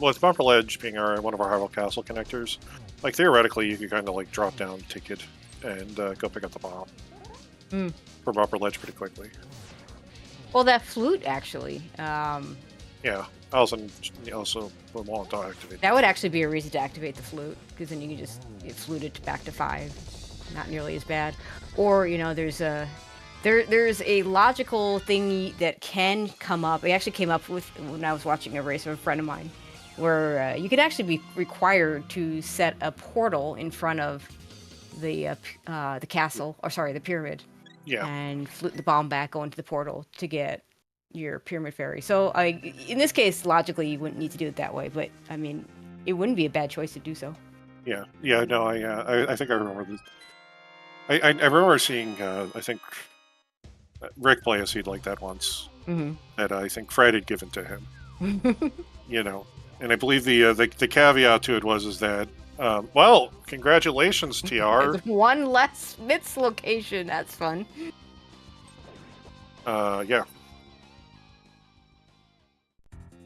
With Bumper Ledge being one of our Hyrule Castle connectors, theoretically, you could kind of, drop down Ticket and go pick up the bomb for Bumper Ledge pretty quickly. Well, that flute, actually. Yeah, Alaszun also would want to activate. That would actually be a reason to activate the flute, because then you can just flute it back to 5. Not nearly as bad. Or, there's a logical thing that can come up. It actually came up with when I was watching a race with a friend of mine, where you could actually be required to set a portal in front of the castle, or sorry, the pyramid. Yeah. And flute the bomb back, go into the portal to get your Pyramid Fairy. So, in this case, logically, you wouldn't need to do it that way, but, I mean, it wouldn't be a bad choice to do so. Yeah, no, I think I remember this. I remember seeing, I think, Rick play a seed like that once, that I think Fred had given to him. And I believe the caveat to it is that, well, congratulations, TR. One less myths location. That's fun. Yeah.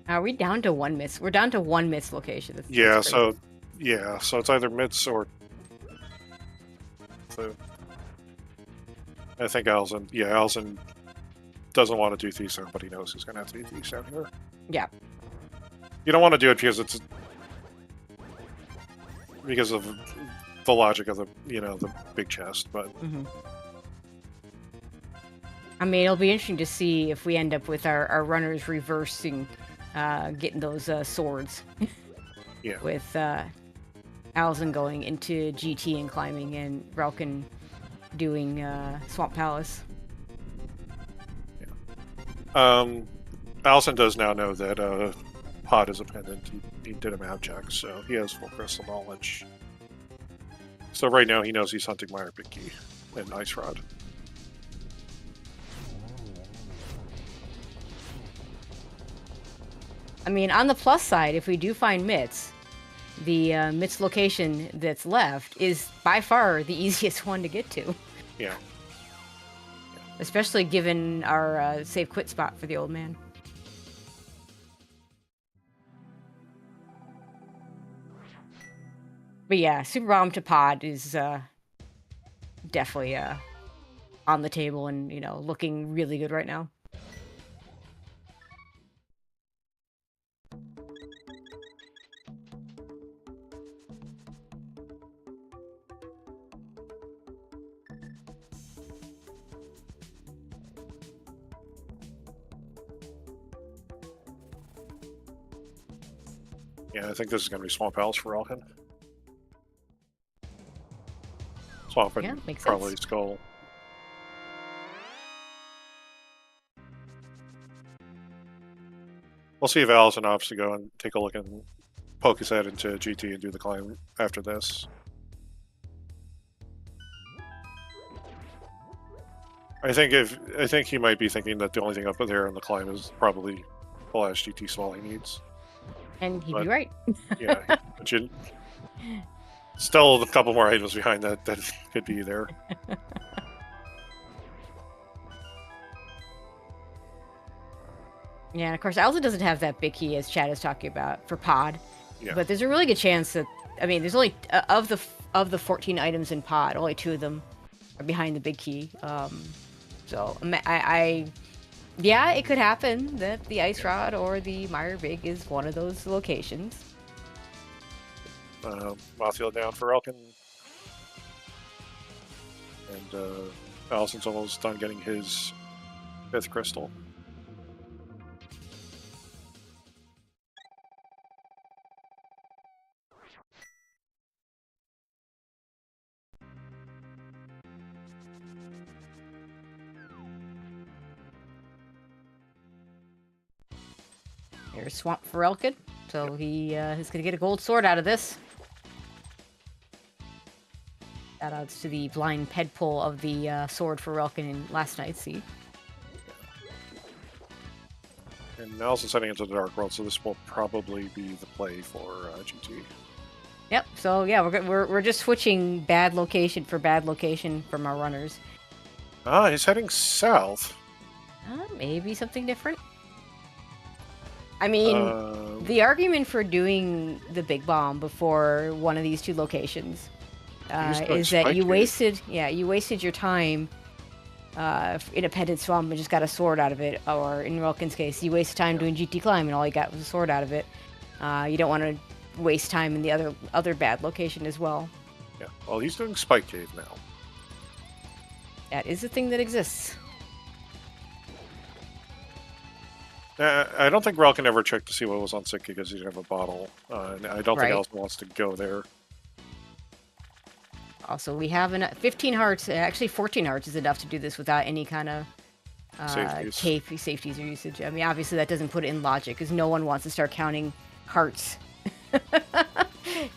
Are we down to one myths? We're down to one myths location. That's so it's either myths or. So, I think Alaszun doesn't want to do Thieves Town, but he knows he's going to have to do Thieves Town here. Yeah. You don't want to do it because of the logic of the big chest, but I mean, it'll be interesting to see if we end up with our runners reversing, getting those swords. Yeah. With Alaszun going into GT and climbing, and Relkin doing Swamp Palace. Yeah. Alaszun does now know that Pod is a pendant. He did a map check, so he has full crystal knowledge. So right now he knows he's hunting Minor Big Key and Ice Rod. I mean, on the plus side, if we do find Mitts, the Mitts location that's left is by far the easiest one to get to. Yeah. Especially given our save quit spot for the old man. But yeah, Super Bomb to Pod is definitely on the table and, you know, looking really good right now. Yeah, I think this is going to be Swamp House for relkin. Swamp and Yeah, makes probably sense. Skull. We'll see if Alaszun opts to go and take a look and poke his head into GT and do the climb after this. I think he might be thinking that the only thing up there in the climb is probably the last GT small he needs. And he'd be right. Yeah, but still a couple more items behind that could be there. Yeah, and of course, Alaszun doesn't have that big key as Chad is talking about for Pod. Yeah. But there's a really good chance that, I mean, there's only, of the 14 items in Pod, only 2 of them are behind the big key. So, yeah, it could happen that the Ice Rod or the Mire Big is one of those locations. Mothfield down for relkin. And Alaszun's almost done getting his 5th crystal. There's Swamp for relkin. So he is going to get a gold sword out of this. Shoutouts to the blind ped pull of the sword for relkin in last night's seed. And Alaszun's heading into the Dark World, so this will probably be the play for GT. Yep. So yeah, we're just switching bad location for bad location from our runners. He's heading south. Maybe something different. I mean, the argument for doing the big bomb before one of these 2 locations is that you wasted your time in a pendant swamp and just got a sword out of it, or in relkin's case, you wasted time doing GT climb and all you got was a sword out of it. You don't want to waste time in the other bad location as well. Yeah. Well, he's doing Spike Cave now. That is a thing that exists. I don't think relkin ever checked to see what was on Sitka because he didn't have a bottle. And I don't think Alaszun wants to go there. Also, we have 15 hearts. Actually, 14 hearts is enough to do this without any kind of safeties or usage. I mean, obviously that doesn't put it in logic because no one wants to start counting hearts.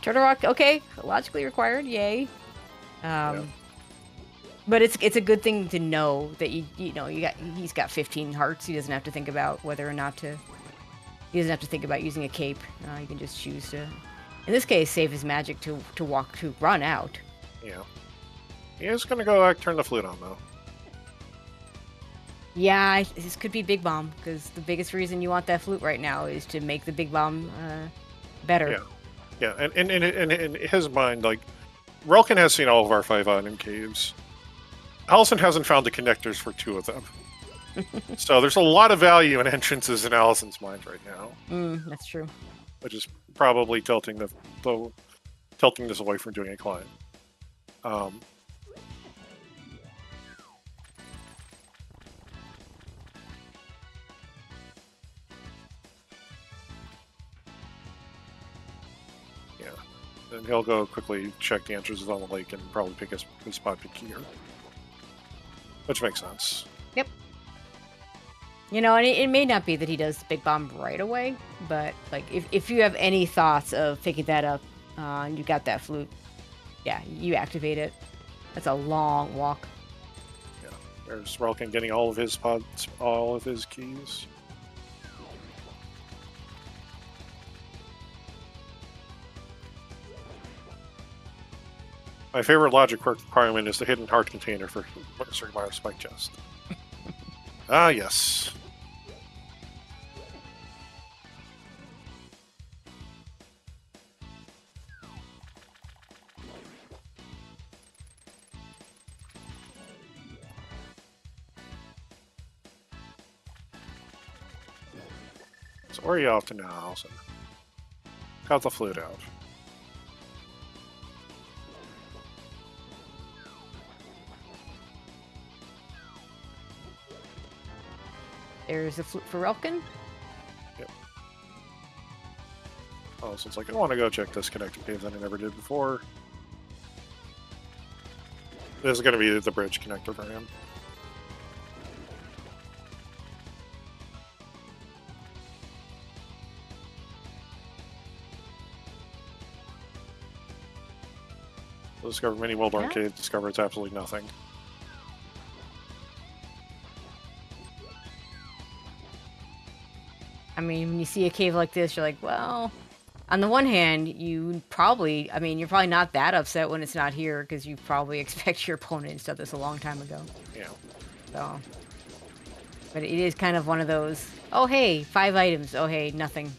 Turtle Rock, okay, logically required, yay. But it's a good thing to know that he's got 15 hearts. He doesn't have to think about whether or not to. He doesn't have to think about using a cape. He can just choose to, in this case, save his magic to run out. Yeah. He is gonna go turn the flute on though. Yeah, this could be Big Bomb because the biggest reason you want that flute right now is to make the Big Bomb better. Yeah. And in his mind, like, relkin has seen all of our 5 item caves. Alaszun hasn't found the connectors for 2 of them. So there's a lot of value in entrances in Alaszun's mind right now. That's true. Which is probably tilting this away from doing a climb. Yeah. And he'll go quickly check the entrances on the lake and probably pick his spot pick here. Which makes sense. Yep. You know, and it may not be that he does the Big Bomb right away, but like if you have any thoughts of picking that up and you got that flute, yeah, you activate it. That's a long walk. Yeah. There's relkin getting all of his pods, all of his keys. My favorite logic requirement is the hidden heart container for Survivor Spike Chest. Ah, yes. So where are you off to now, Alaszun? Got the flute out. There's a flute for Relkin. Yep. Oh, so it's like, I want to go check this connector cave that I never did before. This is going to be the bridge connector for him. Discover mini Wildorn Cave, discover it's absolutely nothing. I mean, when you see a cave like this, you're like, well, on the one hand, you're probably not that upset when it's not here, because you probably expect your opponent to have this a long time ago. Yeah. So, but it is kind of one of those, oh, hey, 5 items. Oh, hey, nothing.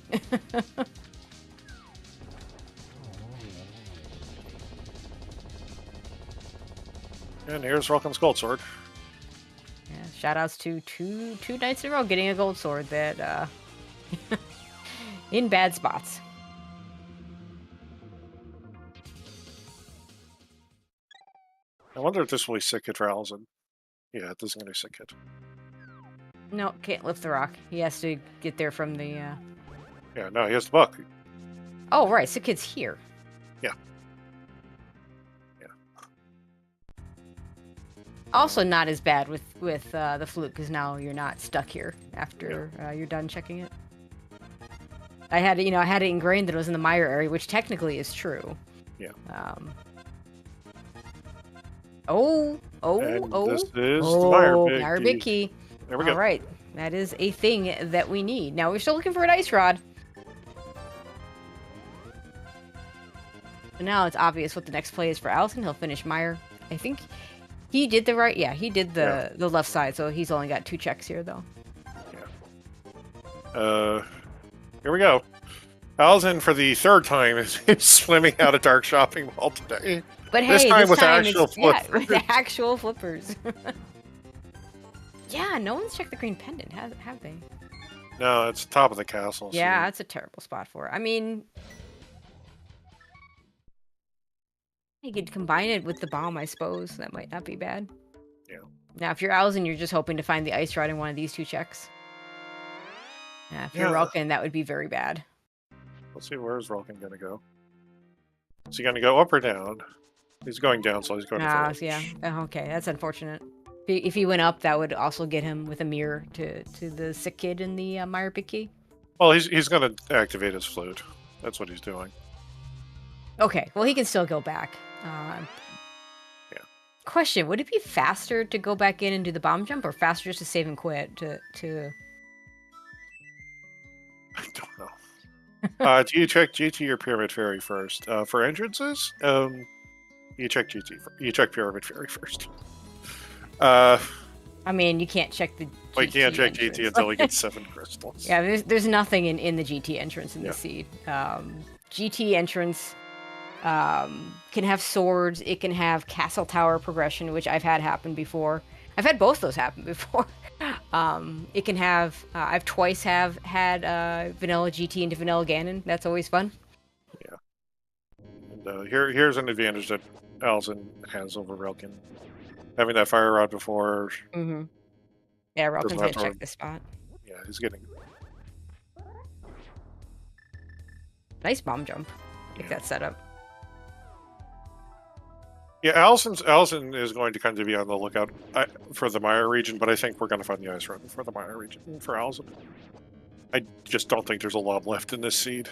And here's Relkin's gold sword. Yeah, shout outs to two nights in a row getting a gold sword that, in bad spots. I wonder if this will be sick hit for Alaszun. Yeah, it isn't going to be sick hit. No, can't lift the rock. He has to get there from the, Yeah, no, he has the buck. Oh, right, sick hit's here. Yeah. Also not as bad with the flute, because now you're not stuck here after you're done checking it. I had it ingrained that it was in the mire area, which technically is true. Yeah. This is the Mire Big Key. There we go. All right, that is a thing that we need. Now we're still looking for an ice rod. So now it's obvious what the next play is for Alaszun. He'll finish Mire. I think he did the right. Yeah, he did the left side, so he's only got 2 checks here though. Yeah. Here we go. Alaszun, for the 3rd time, is swimming out a dark shopping mall today. But hey, this time with actual flippers. Yeah, with actual flippers. Yeah, no one's checked the green pendant, have they? No, it's top of the castle. Yeah, that's a terrible spot for it. I mean, you could combine it with the bomb, I suppose. That might not be bad. Yeah. Now, if you're Alaszun, you're just hoping to find the ice rod in one of these 2 checks. Yeah, if you're Relkin, that would be very bad. Let's see, where's Relkin going to go? Is he going to go up or down? He's going down, so he's going to yeah. Oh, okay, that's unfortunate. If he went up, that would also get him with a mirror to the sick kid in the Mire Big Key. Well, he's going to activate his flute. That's what he's doing. Okay, well, he can still go back. Yeah. Question, would it be faster to go back in and do the bomb jump, or faster just to save and quit to... I don't know. Do you check GT or Pyramid Fairy first? For entrances, you check GT. You check Pyramid Fairy first. I mean, you can't check the. Well, you can't check GT until we get 7 crystals. Yeah, there's nothing in the GT entrance in the seed. GT entrance can have swords. It can have castle tower progression, which I've had happen before. I've had both those happen before. It can have. I've twice had vanilla GT into vanilla Ganon. That's always fun. Yeah. And here's an advantage that Alaszun has over Relkin. Having that fire rod before. Mm-hmm. Yeah, Relkin's gonna check this spot. Yeah, he's getting. Nice bomb jump. Get that set up. Yeah, Alaszun is going to kind of be on the lookout for the Mire region, but I think we're going to find the ice rod for the Mire region for Alaszun. I just don't think there's a lot left in this seed.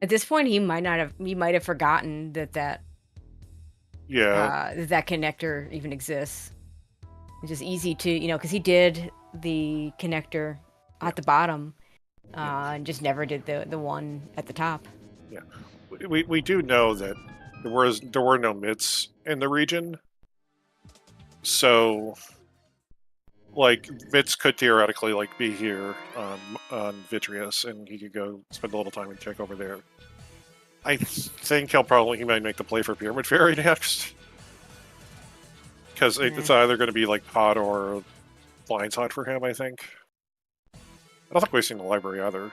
At this point, he might have forgotten that connector even exists. It's just easy to, because he did the connector at the bottom, and just never did the one at the top. Yeah, we do know that there were no myths in the region, so like myths could theoretically like be here on Vitreous, and he could go spend a little time and check over there. I think he might make the play for Pyramid Fairy next, because it's either going to be like Pod or Blind Side for him. I think. I don't think we've seen the library either.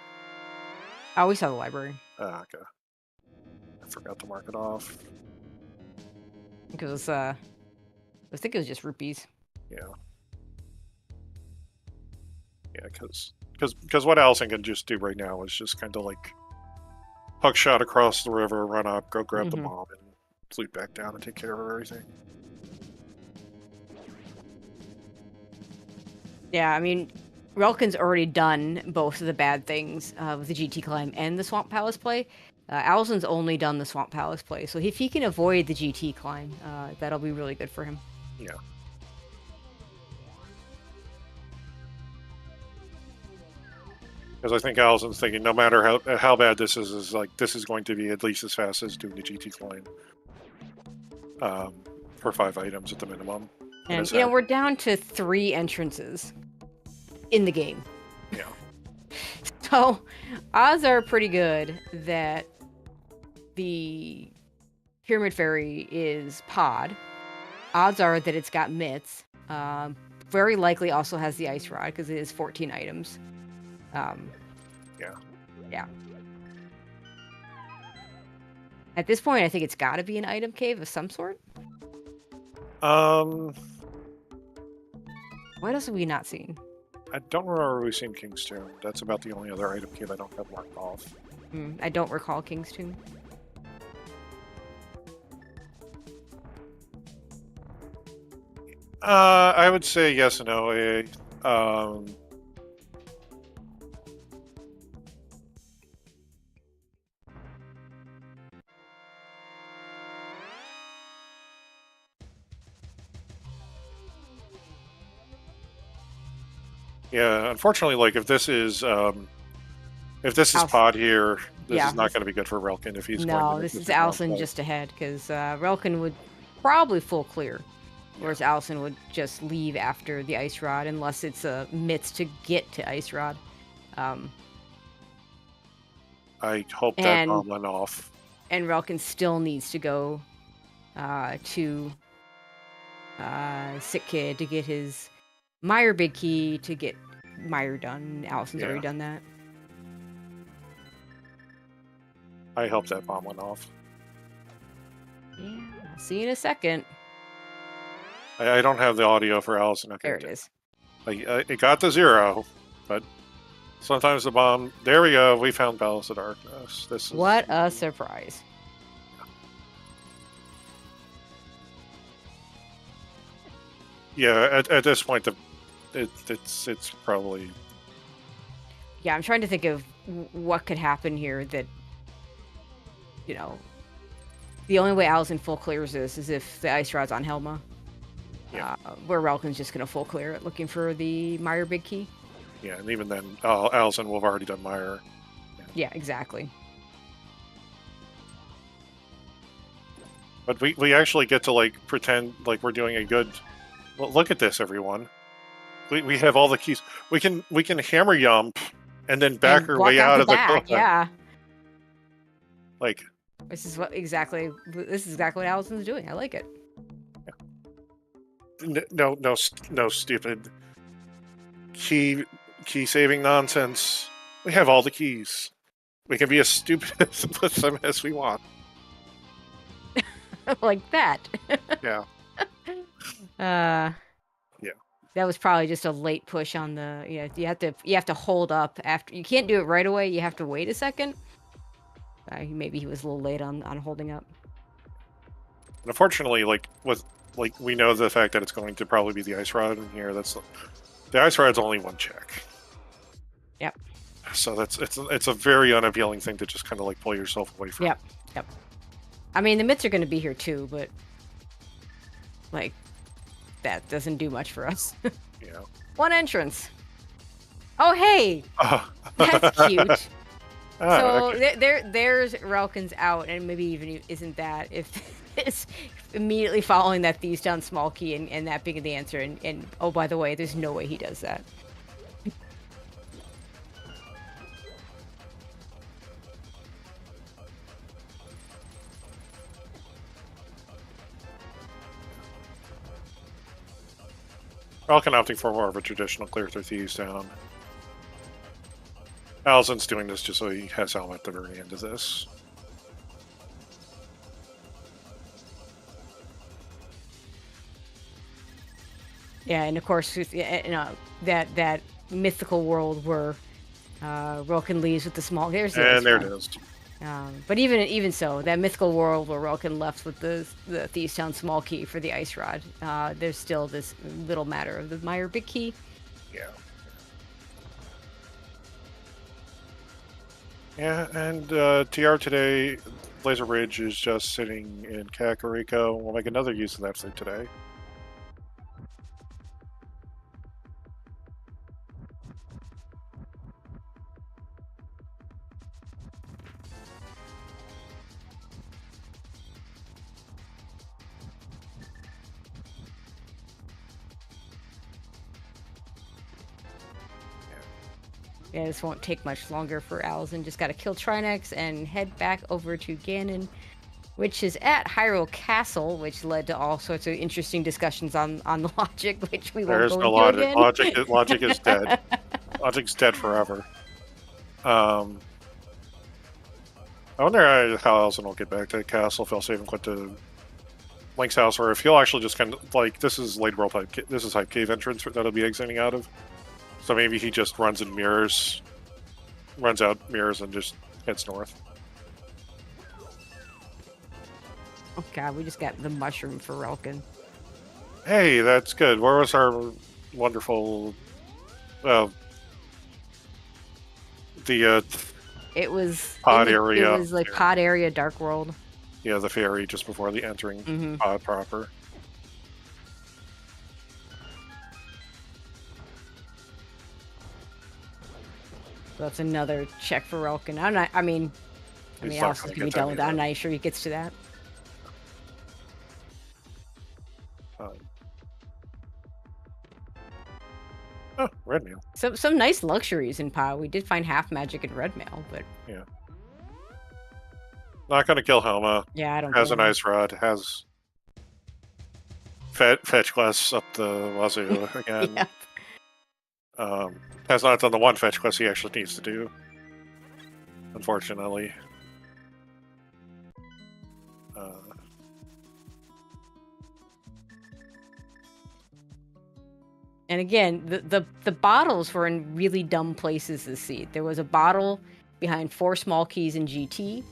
Oh, we saw the library. Ah, okay. I forgot to mark it off. Because I think it was just rupees. Yeah. Yeah, because what Alaszun can just do right now is just kind of like hook shot across the river, run up, go grab the bomb, and loop back down and take care of everything. Yeah, I mean, Relkin's already done both of the bad things with the GT climb and the Swamp Palace play. Alaszun's only done the Swamp Palace play, so if he can avoid the GT climb, that'll be really good for him. Yeah. Because I think Alaszun's thinking, no matter how bad this is like this is going to be at least as fast as doing the GT climb. For 5 items at the minimum. And we're down to 3 entrances in the game. Yeah. So odds are pretty good that the Pyramid Fairy is Pod. Odds are that it's got myths. Very likely also has the Ice Rod because it is 14 items. Yeah. At this point, I think it's got to be an item cave of some sort. What else have we not seen? I don't remember we've seen King's Tomb. That's about the only other item cave I don't have marked off. I don't recall King's Tomb. I would say yes and no. Yeah, unfortunately, like if this is Pod here, this is not going to be good for Relkin if he's going to. No, this is Alaszun just ahead because Relkin would probably full clear, whereas Alaszun would just leave after the Ice Rod unless it's a myth to get to Ice Rod. I hope that bomb went off. And Relkin still needs to go to Sick Kid to get his Meyer Big Key to get Meyer done. Alaszun's already done that. I hope that bomb went off. Yeah, I'll see you in a second. I don't have the audio for Alaszun. Okay, there it is. It got to 0, but sometimes the bomb... There we go. We found Palace of Darkness. This is... What a surprise. Yeah, at this point, it's probably... Yeah, I'm trying to think of what could happen here that, the only way Alaszun full clears this is if the Ice Rod's on Helma. Yeah. Where Relkin's just going to full clear it, looking for the Meyer Big Key. Yeah, and even then, Alaszun will have already done Meyer. Yeah, exactly. But we actually get to, pretend like we're doing a good... Well, look at this, everyone. We have all the keys. We can hammer yump and then back our way out of the cliff. Yeah. This is exactly what Alaszun's doing. I like it. Yeah. No, stupid key saving nonsense. We have all the keys. We can be as stupid with them as we want. Like that. Yeah. Yeah. That was probably just a late push on the. Yeah, you have to hold up after. You can't do it right away. You have to wait a second. Maybe he was a little late on holding up. And unfortunately, we know the fact that it's going to probably be the Ice Rod in here. The Ice Rod's only 1 check. Yep. So it's a very unappealing thing to just kind of pull yourself away from. Yep. I mean, the myths are going to be here too, but that doesn't do much for us. Yeah. 1 entrance. Oh, hey! That's cute. So Okay. there's Relkin's out, and maybe even isn't that if it's immediately following that Thieves Down small key and that being the answer, and oh, by the way, there's no way he does that. Falcon opting for more of a traditional clear through Thieves Down. Alaszun's doing this just so he has Helmet at the very end of this. Yeah, and of course, that mythical world where Relkin leaves with the small. There's the And there it run. is. But even so, that mythical world where Relkin left with the Thieves Town small key for the ice rod, there's still this little matter of the Meyer big key. Yeah. Yeah, and TR today, Laser Ridge is just sitting in Kakariko. We'll make another use of that for today. Yeah, this won't take much longer for Alaszun. Just got to kill Trinex and head back over to Ganon, which is at Hyrule Castle, which led to all sorts of interesting discussions on the logic, which we won't There's go no into logic. again. Logic is dead. Logic's dead forever. I wonder how Alaszun will get back to the castle if he'll save and quit to Link's house, or if he'll actually just kind of like this is Late World type. This is Hype Cave entrance that he'll be exiting out of. So maybe he just runs in mirrors, runs out mirrors, and just heads north. Oh god, we just got the mushroom for Relkin. Hey, that's good. Where was our wonderful, well, the It was pod area? It was like pod area, Dark World. Yeah, the ferry just before the entering pod proper. So that's another check for Relkin. I mean, Alassun's gonna be done with that. I'm not sure he gets to that. Oh, red mail. Some nice luxuries in POW. We did find half magic in red mail, but yeah, not gonna kill Helma. Yeah, I don't. Has an ice rod. Has fetch quest up the wazoo again. Yeah. Has not done the one fetch quest he actually needs to do, unfortunately. And again, the bottles were in really dumb places to see. There was a bottle behind 4 small keys in GT.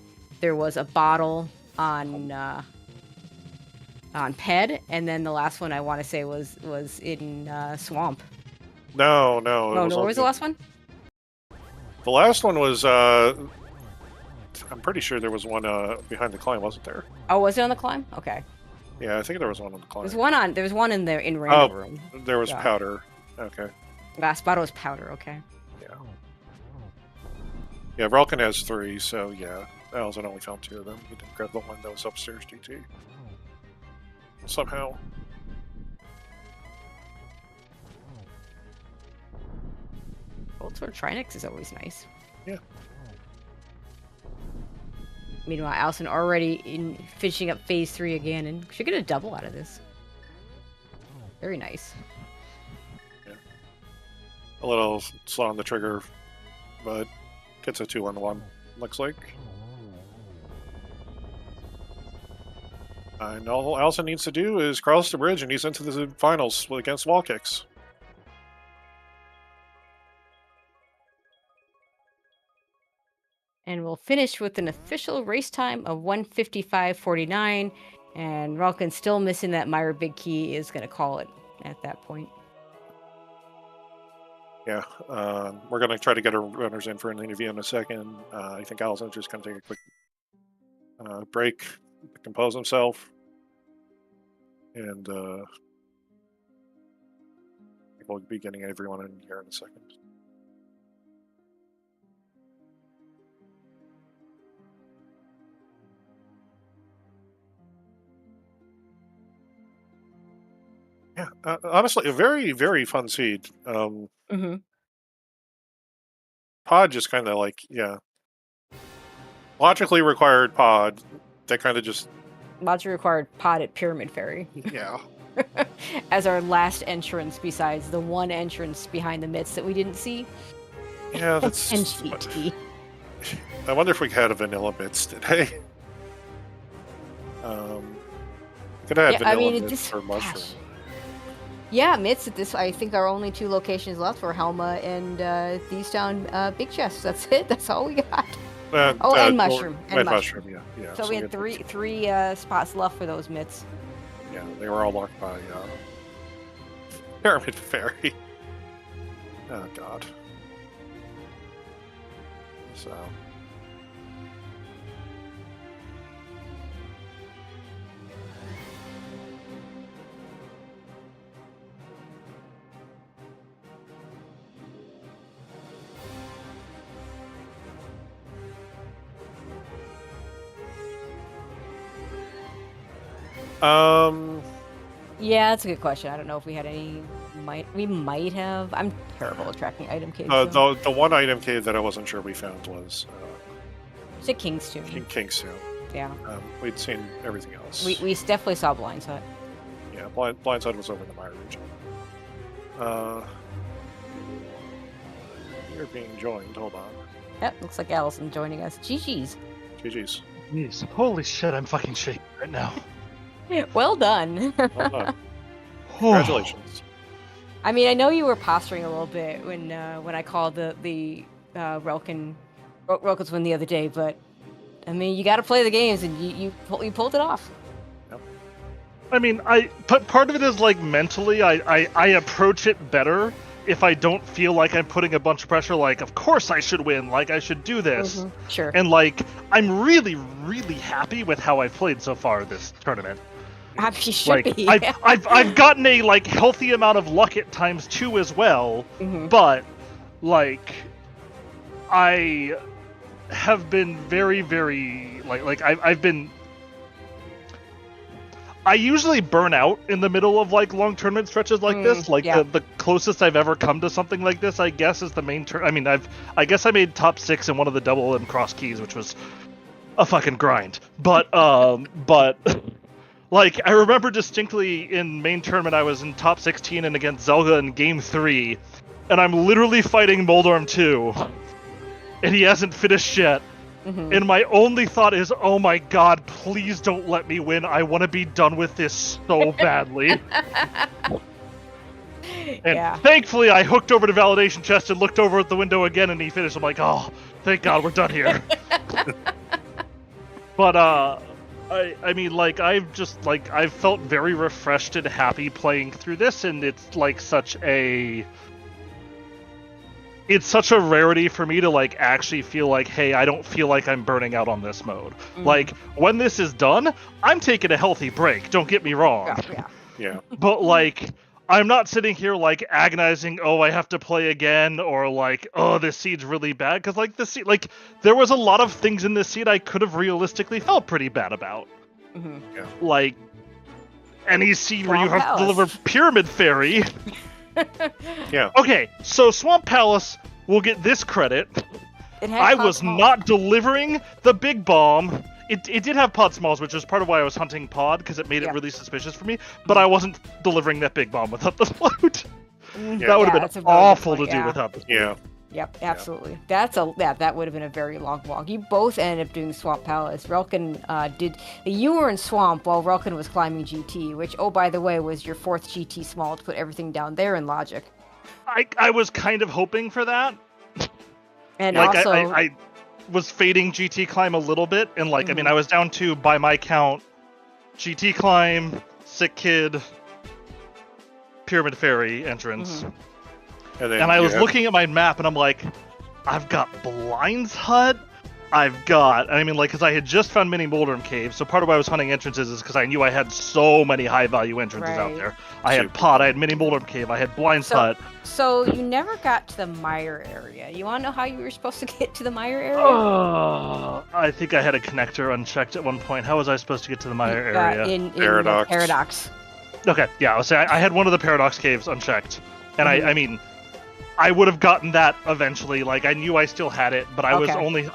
There was a bottle on PED, and then the last one I want to say was in Swamp. No. Oh no, where was the last one? The last one was I'm pretty sure there was one behind the climb, wasn't there? Oh, was it on the climb? Okay. Yeah, I think there was one on the climb. There was one in there in random room. There was powder. Okay. Last bottle was powder. Okay. Yeah. Yeah, Relkin has 3, so yeah, Alaszun only found 2 of them. He didn't grab the one that was upstairs GT. Somehow. Gold Sword Trinex is always nice. Yeah. Meanwhile, Alaszun already finishing up phase 3 again, and should get a double out of this. Very nice. Yeah. A little slow on the trigger, but gets a 2-1-1, looks like. And all Alaszun needs to do is cross the bridge, and he's into the finals against wall kicks. And we'll finish with an official race time of 1:55.49. And Relkin still missing that Meyer big key is going to call it at that point. Yeah, we're going to try to get our runners in for an interview in a second. I think Alaszun's just going to take a quick break, compose himself, and we'll be getting everyone in here in a second. Yeah, honestly, a very, very fun seed. Mm-hmm. Pod just kind of like, logically required pod that kind of just... Logically required pod at Pyramid Fairy. Yeah. As our last entrance besides the one entrance behind the midst that we didn't see. Yeah, that's... NGT. I wonder if we had a vanilla bits today. Could have had vanilla bits or mushroom. Gosh. Yeah, mitts at this. I think our only 2 locations left were Helma and these down Big Chest. That's it. That's all we got. And mushroom. And mushroom. Yeah. So we had three spots left for those mitts. Yeah, they were all locked by Pyramid Fairy. Oh God. So. Yeah, that's a good question. I don't know if we had any. We might have. I'm terrible at tracking item caves. The one item cave that I wasn't sure we found was. Is it King's Tomb? King's Tomb. Yeah. We'd seen everything else. We definitely saw Blind's Hut. Yeah, Blind's Hut was over in the Mire region. You're being joined. Hold on. Yep, looks like Alaszun joining us. GG's. GG's. Jeez, holy shit! I'm fucking shaking right now. Well done. Well done. Congratulations. I mean, I know you were posturing a little bit when I called the Relkin's win the other day, but I mean, you got to play the games, and you pulled it off. Yep. I mean, but part of it is like mentally, I approach it better if I don't feel like I'm putting a bunch of pressure. Like, of course I should win. Like, I should do this. Mm-hmm. Sure. And like, I'm really, really happy with how I've played so far this tournament. You should like, be. I've gotten a like healthy amount of luck at times too as well, but like I have been very, very I usually burn out in the middle of like long tournament stretches like this. Like the closest I've ever come to something like this, I guess, is the main I mean, I guess I made top 6 in one of the double and Crosskeys, which was a fucking grind. But like, I remember distinctly in main tournament, I was in top 16 and against Zelda in game 3, and I'm literally fighting Moldorm 2, and he hasn't finished yet. And my only thought is, oh my god, please don't let me win. I want to be done with this so badly. And thankfully, I hooked over to Validation Chest and looked over at the window again, and he finished. I'm like, oh, thank god, we're done here. But, I mean, like, I've felt very refreshed and happy playing through this, and it's, like, such a rarity for me to, like, actually feel like, hey, I don't feel like I'm burning out on this mode. Like, when this is done, I'm taking a healthy break, don't get me wrong. Yeah. But, like, I'm not sitting here, like, agonizing, oh, I have to play again, or, like, oh, this seed's really bad, because, like, this seed, like, there was a lot of things in this seed I could have realistically felt pretty bad about. Yeah. Like, any seed where you have to deliver Pyramid Fairy. Yeah. Okay, so Swamp Palace will get this credit. I was not delivering the Big Bomb. It did have Pod Smalls, which is part of why I was hunting Pod, because it made it really suspicious for me, but I wasn't delivering that Big Bomb without the float. That would have been awful to do without the float. Yeah. Yep, absolutely. That would have been a very long walk. You both ended up doing Swamp Palace. Relkin you were in Swamp while Relkin was climbing GT, which, oh, by the way, was your 4th GT small to put everything down there in Logic. I was kind of hoping for that. And like, also... I was fading GT climb a little bit, and like, I mean, I was down to, by my count, GT climb, Sick Kid, Pyramid Fairy entrance. And I was looking at my map, and I'm like, I've got Blind's Hut, because I had just found Mini Moldorm Cave, so part of why I was hunting entrances is because I knew I had so many high-value entrances out there. I had Pod, I had Mini Moldorm Cave, I had Blind's Hut. So you never got to the Mire area. You want to know how you were supposed to get to the Mire area? I think I had a connector unchecked at one point. How was I supposed to get to the Mire area? Paradox. Paradox. Okay, yeah, I'll say I had one of the Paradox Caves unchecked, and Mhm. I mean, I would have gotten that eventually. Like, I knew I still had it, but I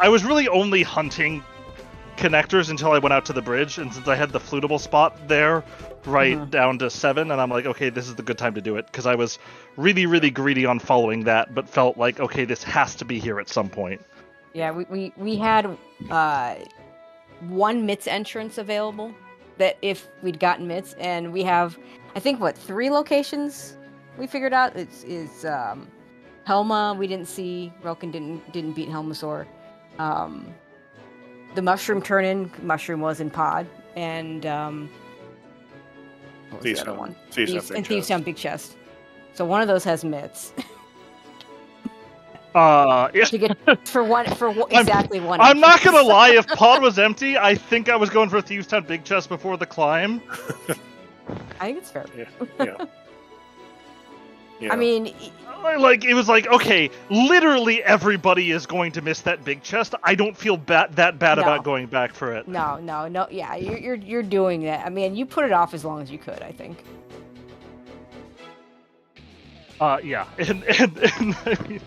was really only hunting connectors until I went out to the bridge, and since I had the flutable spot there, right down to 7, and I'm like, okay, this is the good time to do it, because I was really, really greedy on following that, but felt like, okay, this has to be here at some point. Yeah, we had one MITS entrance available that if we'd gotten MITS, and we have, I think, 3 locations we figured out. It's Helma we didn't see. Relkin didn't beat Helmasaur. The mushroom turn-in, mushroom was in pod, and what was the other one? Thieves Town Big Chest. So one of those has MITS. Yeah. To get exactly one. I'm not gonna lie. If pod was empty, I think I was going for Thieves Town Big Chest before the climb. I think it's fair. Yeah. I mean, like, it was like, okay, literally everybody is going to miss that big chest. I don't feel that bad about going back for it. No. Yeah, you're doing that. I mean, you put it off as long as you could, I think. Yeah, and I mean,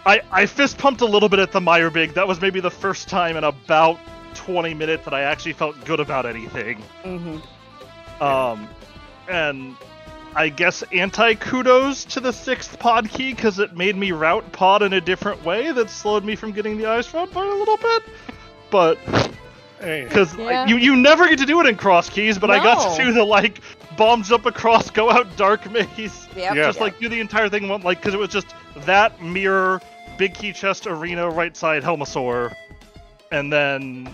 I fist pumped a little bit at the Meyer Big. That was maybe the first time in about 20 minutes that I actually felt good about anything. And I guess anti-kudos to the 6th pod key, because it made me route pod in a different way that slowed me from getting the ice rod by a little bit. But, because you never get to do it in Crosskeys, but I got to do the, like, bomb jump across, go out dark maze, like, do the entire thing, like, because it was just that mirror, big key chest, arena, right side, Helmasaur, and then...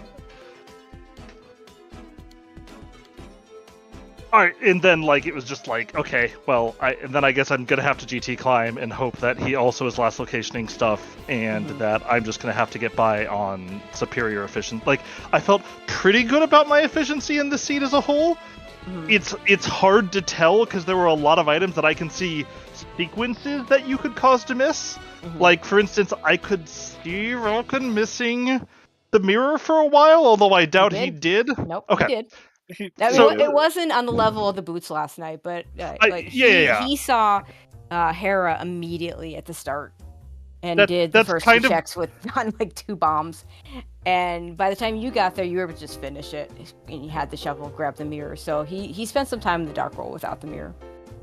Alright, and then, like, it was just like, okay, well, and then I guess I'm gonna have to GT climb and hope that he also is last locationing stuff, and that I'm just gonna have to get by on superior efficiency. Like, I felt pretty good about my efficiency in the seed as a whole. It's hard to tell, because there were a lot of items that I can see sequences that you could cause to miss. Like, for instance, I could see Relkin missing the mirror for a while, although I doubt he did. Nope, okay. he did. It wasn't on the level of the boots last night, but he saw Hera immediately at the start and did the first 2 checks on like 2 bombs. And by the time you got there, you were able to just finish it, and you had the shovel, grab the mirror. So he spent some time in the dark roll without the mirror.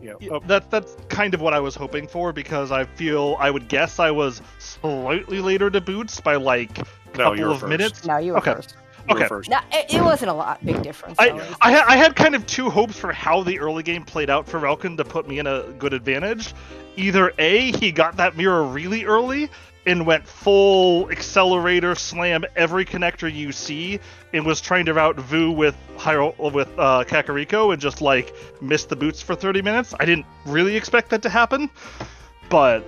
Yeah, that's kind of what I was hoping for, because I would guess I was slightly later to boots by like a couple of minutes. No, you were first. Okay. No, it wasn't a big difference. I had kind of 2 hopes for how the early game played out for Relkin to put me in a good advantage. Either A, he got that mirror really early and went full accelerator slam every connector you see and was trying to route Vu with Kakariko and just like missed the boots for 30 minutes. I didn't really expect that to happen, but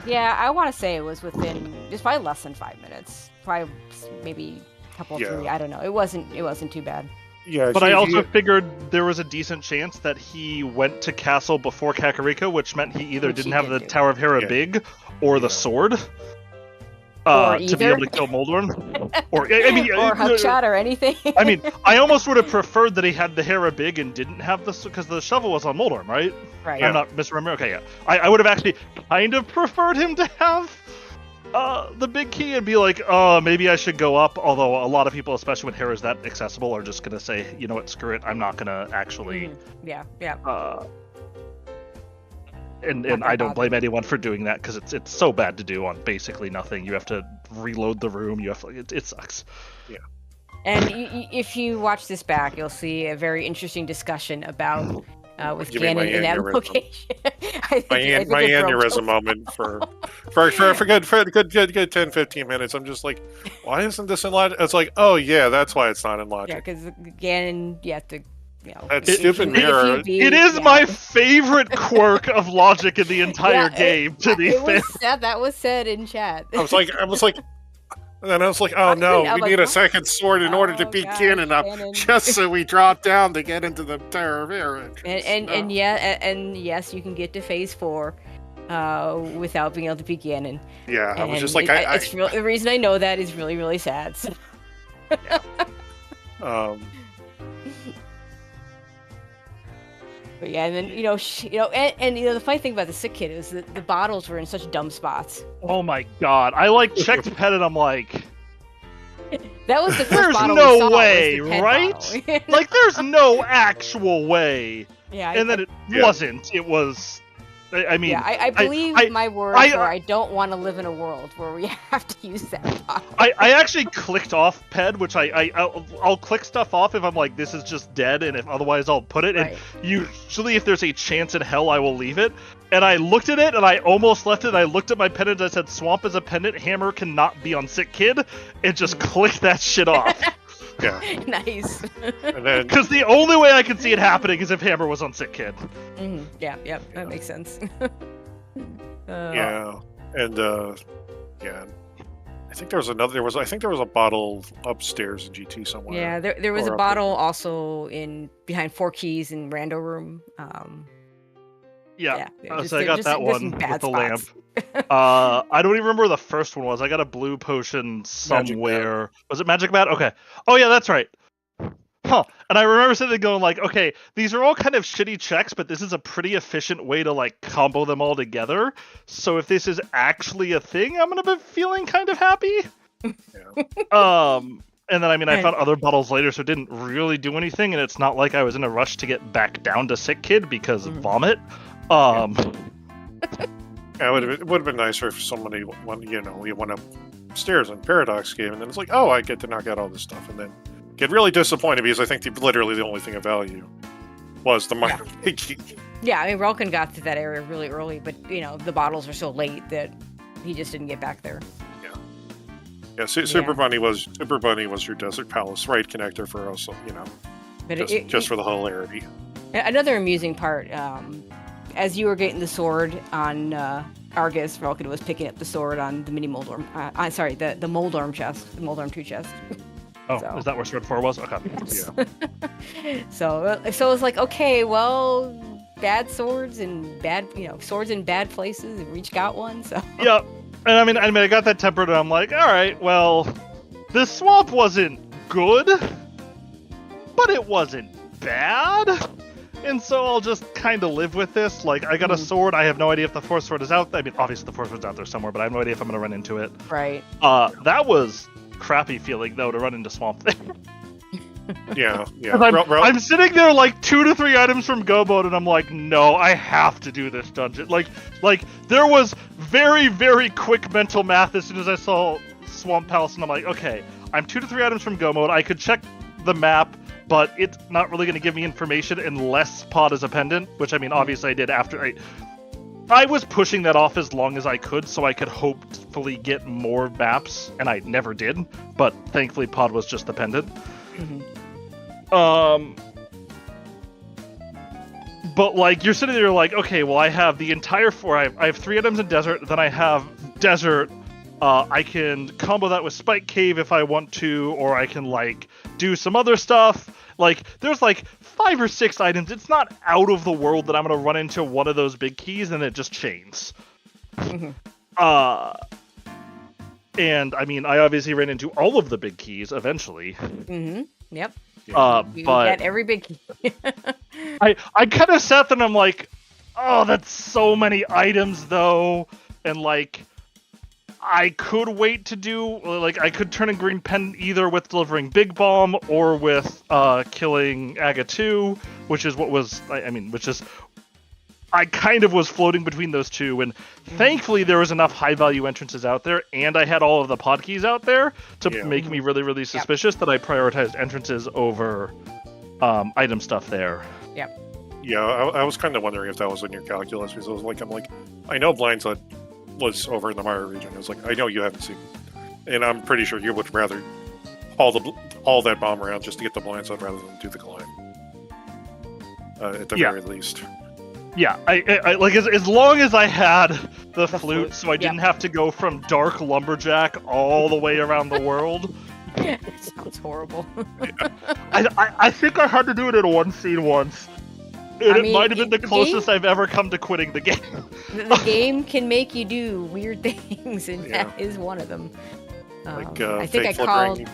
yeah, I want to say it was probably less than 5 minutes. Probably maybe couple 3. I don't know. It wasn't too bad. Yeah, but I also figured there was a decent chance that he went to castle before Kakariko, which meant he either didn't have the Tower of Hera big or the sword to be able to kill Moldorm, or Hookshot or anything. I mean, I almost would have preferred that he had the Hera big and didn't have this, because the shovel was on Moldorm, right? Right. I'm not misremembering. Okay, yeah. I would have actually kind of preferred him to have the big key and be like, maybe I should go up, although a lot of people, especially when Hera's that accessible, are just gonna say, you know what, screw it, I'm not gonna actually and I don't blame anyone for doing that, because it's so bad to do on basically nothing. You have to reload the room, it sucks. And if you watch this back, you'll see a very interesting discussion about with Ganon in that location. My aneurysm moment for good 10-15 minutes. I'm just like, why isn't this in logic? It's like, oh yeah, that's why it's not in logic. Yeah, because Ganon, you have to, that stupid mirror. It is my favorite quirk of logic in the entire game. To be fair, that was said in chat. I was like. And then I was like, oh no, we need a second sword in order to beat Ganon up, just so we drop down to get into the Tower of Hera. And yes, you can get to phase 4 without being able to beat Ganon. Yeah, I was just like, the reason I know that is really, really sad. So. But yeah, and then and the funny thing about the sick kid is that the bottles were in such dumb spots. Oh my god! I like checked the pen and I'm like, that was the first there's bottle no we saw, way, was the right? Like, there's no actual way. Yeah, and then it wasn't. It was. I mean, yeah, I believe my word for I don't want to live in a world where we have to use that bottle. I actually clicked off PED, which I'll click stuff off if I'm like, this is just dead, and if otherwise I'll put it. Right. And usually if there's a chance in hell, I will leave it. And I looked at it, and I almost left it, and I looked at my pendant, and I said, swamp is a pendant, hammer cannot be on sick kid, and just clicked that shit off. Yeah. Nice. Because the only way I could see it happening is if hammer was on sick kid. Mm-hmm. Yeah, that makes sense. Yeah, and yeah, I think there was a bottle upstairs in GT somewhere. Yeah, there was a bottle also behind 4 keys in Rando room. Yeah, so I got that one with the lamp. I don't even remember where the first one was. I got a blue potion somewhere. Was it Magic Bat? Okay. Oh yeah, that's right. Huh. And I remember sitting there going like, okay, these are all kind of shitty checks, but this is a pretty efficient way to like combo them all together. So if this is actually a thing, I'm gonna be feeling kind of happy. Yeah. And then I found other bottles later, so it didn't really do anything, and it's not like I was in a rush to get back down to sick kid because vomit. Yeah, it would have been nicer if somebody we went upstairs in Paradox game, and then it's like, oh, I get to knock out all this stuff, and then get really disappointed because I think literally the only thing of value was the minor key. Yeah, I mean, Relkin got to that area really early, but the bottles were so late that he just didn't get back there. Yeah, Super Bunny was your Desert Palace right connector for us, but just for the hilarity. Another amusing part. As you were getting the sword on Argus, Relkin was picking up the sword on the mini Moldorm. The Moldorm chest, the Moldorm 2 chest. Oh, is that where Sword 4 was? Okay. Yeah. So it was like, okay, well, bad swords and swords in bad places, and we each got one. So. Yeah, and I got that tempered, and I'm like, all right, well, this swamp wasn't good, but it wasn't bad. And so I'll just kind of live with this. Like, I got a sword. I have no idea if the fourth sword is out there. I mean, obviously the fourth sword's out there somewhere, but I have no idea if I'm going to run into it. Right. That was crappy feeling, though, to run into Swamp there. Yeah. I'm sitting there like 2 to 3 items from Go Mode, and I'm like, no, I have to do this dungeon. Like there was very, very quick mental math as soon as I saw Swamp Palace, and I'm like, okay, I'm 2 to 3 items from Go Mode. I could check the map, but it's not really going to give me information unless Pod is a pendant, which, obviously I did after I was pushing that off as long as I could so I could hopefully get more maps, and I never did, but thankfully Pod was just the pendant. But, like, you're sitting there like, okay, well, I have the entire 4, I have 3 items in Desert, then I have Desert, I can combo that with Spike Cave if I want to, or I can, like, do some other stuff. Like, there's, like, 5 or 6 items. It's not out of the world that I'm going to run into one of those big keys and it just chains. And, I obviously ran into all of the big keys eventually. Yep. You but got every big key. I kind of sat there and I'm like, oh, that's so many items, though. And, like, I could wait to do, like, I could turn in Green Pen either with delivering Big Bomb or with killing Aga 2, which is what was, I kind of was floating between those two, and thankfully there was enough high-value entrances out there, and I had all of the pod keys out there to make me really, really suspicious that I prioritized entrances over item stuff there. Yep. Yeah, I was kind of wondering if that was in your calculus, because I'm like, I know Blindside was over in the Mara region. I was like, I know you haven't seen it. And I'm pretty sure you would rather haul that bomb around just to get the Blindside rather than do the climb. At the very least. Yeah, I like as long as I had the flute, so I didn't have to go from Dark Lumberjack all the way around the world. It sounds horrible. I think I had to do it in one scene once. And it might have been the closest I've ever come to quitting the game. The game can make you do weird things, and that is one of them. I think I called...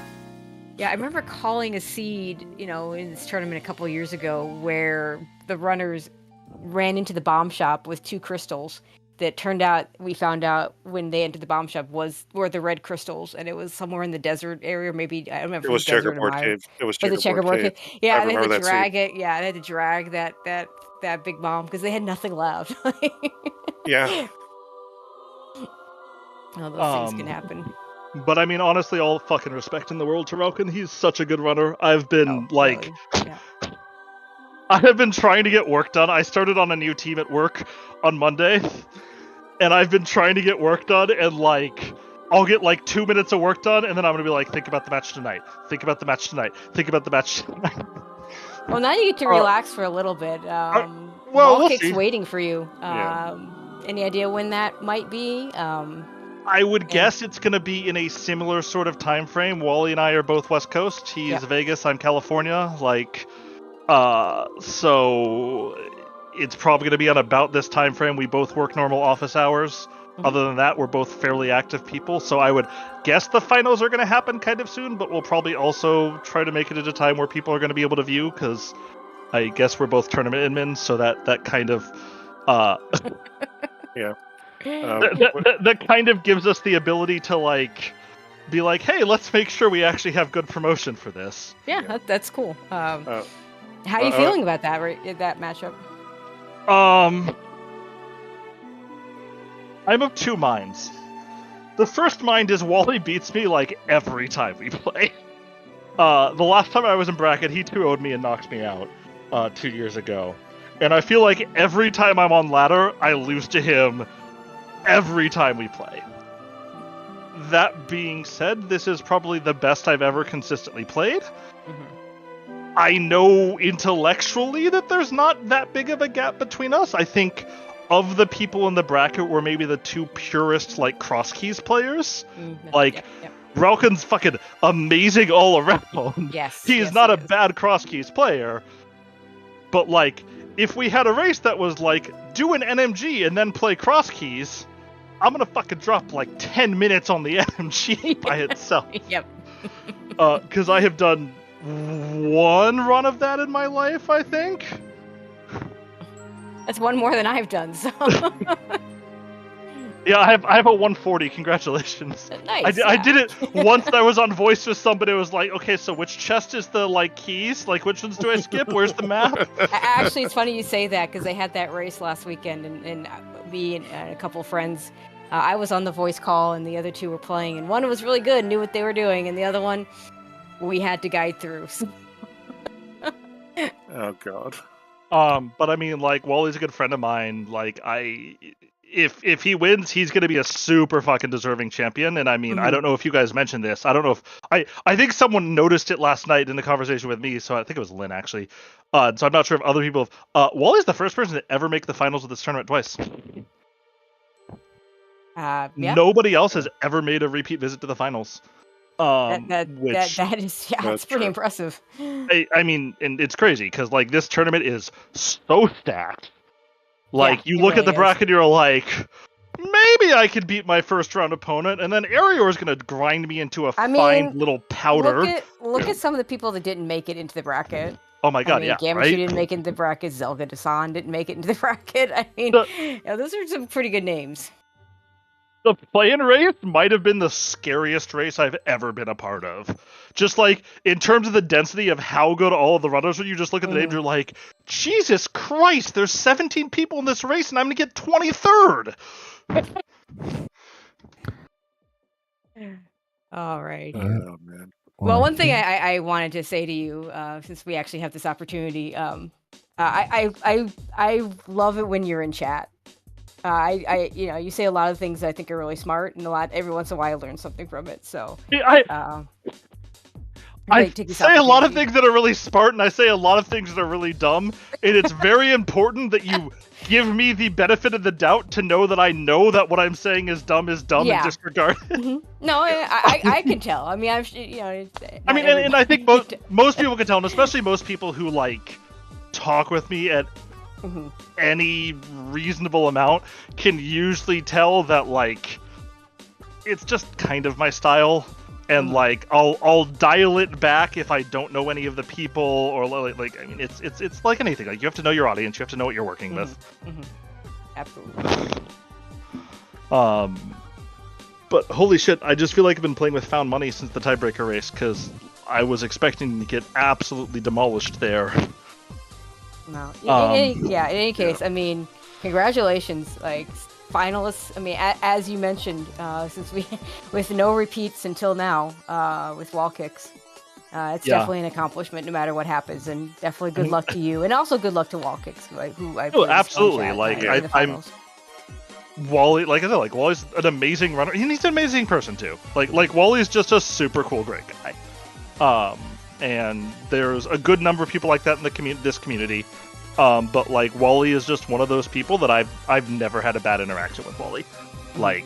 Yeah, I remember calling a seed, in this tournament a couple years ago where the runners ran into the bomb shop with 2 crystals that we found out when they entered the bomb shop were the red crystals, and it was somewhere in the desert area, maybe I don't remember. It was Checkerboard Cave. It was Checkerboard Cave. Yeah, I they had remember to that drag scene. it. Yeah, they had to drag that big bomb because they had nothing left. Yeah. All those things can happen. But I mean, honestly, all fucking respect in the world to Relkin. He's such a good runner. I've been Really? Yeah. I have been trying to get work done. I started on a new team at work on Monday, and I've been trying to get work done, and like, I'll get like 2 minutes of work done, and then I'm gonna be like, think about the match tonight. Think about the match tonight. Think about the match tonight. Well, now you get to relax for a little bit. We'll Kick's see. waiting for you. Yeah. Any idea when that might be? I would guess it's going to be in a similar sort of time frame. Wally and I are both West Coast. He's Vegas, I'm California. So it's probably going to be on about this time frame. We both work normal office hours. Mm-hmm. Other than that, we're both fairly active people. So I would guess the finals are going to happen kind of soon, but we'll probably also try to make it at a time where people are going to be able to view, because I guess we're both tournament admins, so that kind of Yeah. That kind of gives us the ability to be like, hey, let's make sure we actually have good promotion for this. Yeah. That's cool. How are you feeling about that matchup? I'm of 2 minds. The first mind is Wally beats me every time we play. The last time I was in bracket, he 2-0'd me and knocked me out 2 years ago. And I feel like every time I'm on ladder, I lose to him every time we play. That being said, this is probably the best I've ever consistently played. Mm-hmm. I know intellectually that there's not that big of a gap between us. I think of the people in the bracket, we're maybe the 2 purest Crosskeys players. Mm-hmm. Relkin's fucking amazing all around. Yes. He's not a bad Crosskeys player. But if we had a race that was do an NMG and then play Crosskeys, I'm gonna fucking drop 10 minutes on the NMG by itself. Yep. Because I have done 1 run of that in my life, I think. That's 1 more than I've done, so... Yeah, I have a 140. Congratulations. Nice. I did it once. I was on voice with somebody. It was like, okay, so which chest is the keys? Which ones do I skip? Where's the map? Actually, it's funny you say that, because they had that race last weekend, and me and a couple of friends. I was on the voice call, and the other 2 were playing, and one was really good, knew what they were doing, and the other one we had to guide through. Oh God. But I mean, Wally's a good friend of mine. If he wins, he's going to be a super fucking deserving champion. And I mean, I don't know if you guys mentioned this. I don't know if I think someone noticed it last night in the conversation with me. So I think it was Lynn, actually. So I'm not sure if other people have. Wally's the first person to ever make the finals of this tournament twice. Yeah. Nobody else has ever made a repeat visit to the finals. That is, it's pretty impressive. I mean, and it's crazy because this tournament is so stacked. You look at the bracket, you're like, maybe I could beat my first round opponent, and then Arior is going to grind me into a fine little powder. Look at some of the people that didn't make it into the bracket. Oh my God, yeah, Gamashi right? didn't make it into the bracket. Zelda Dasan didn't make it into the bracket. I mean, those are some pretty good names. The play-in race might have been the scariest race I've ever been a part of. Just in terms of the density of how good all of the runners are, you just look at the names, you're like, Jesus Christ, there's 17 people in this race and I'm going to get 23rd. All right. Oh, man. Well, one thing I wanted to say to you, since we actually have this opportunity, I love it when you're in chat. You say a lot of things I think are really smart, and every once in a while I learn something from it. So I say a lot of things that are really smart, and I say a lot of things that are really dumb. And it's very important that you give me the benefit of the doubt to know that I know that what I'm saying is dumb and disregard it. Mm-hmm. No, I can tell. I mean, and I think most people can tell, and especially most people who talk with me at any reasonable amount can usually tell that it's just kind of my style. and like I'll dial it back if I don't know any of the people, or like I mean it's like anything. Like you have to know your audience, you have to know what you're working with. Absolutely. But holy shit, I just feel like I've been playing with found money since the tiebreaker race, because I was expecting to get absolutely demolished there. No. In any case, I mean, congratulations, like finalists. I mean, as you mentioned, since we with no repeats until now, with wall kicks, it's definitely an accomplishment no matter what happens, and definitely good luck to you, and also good luck to wall kicks, who I played absolutely at, like in the finals. Wally, like I said, like Wally's an amazing runner, and he's an amazing person too. Like Wally's just a super cool, great guy. And there's a good number of people like that in the this community. But like Wally is just one of those people that I've never had a bad interaction with Wally. Like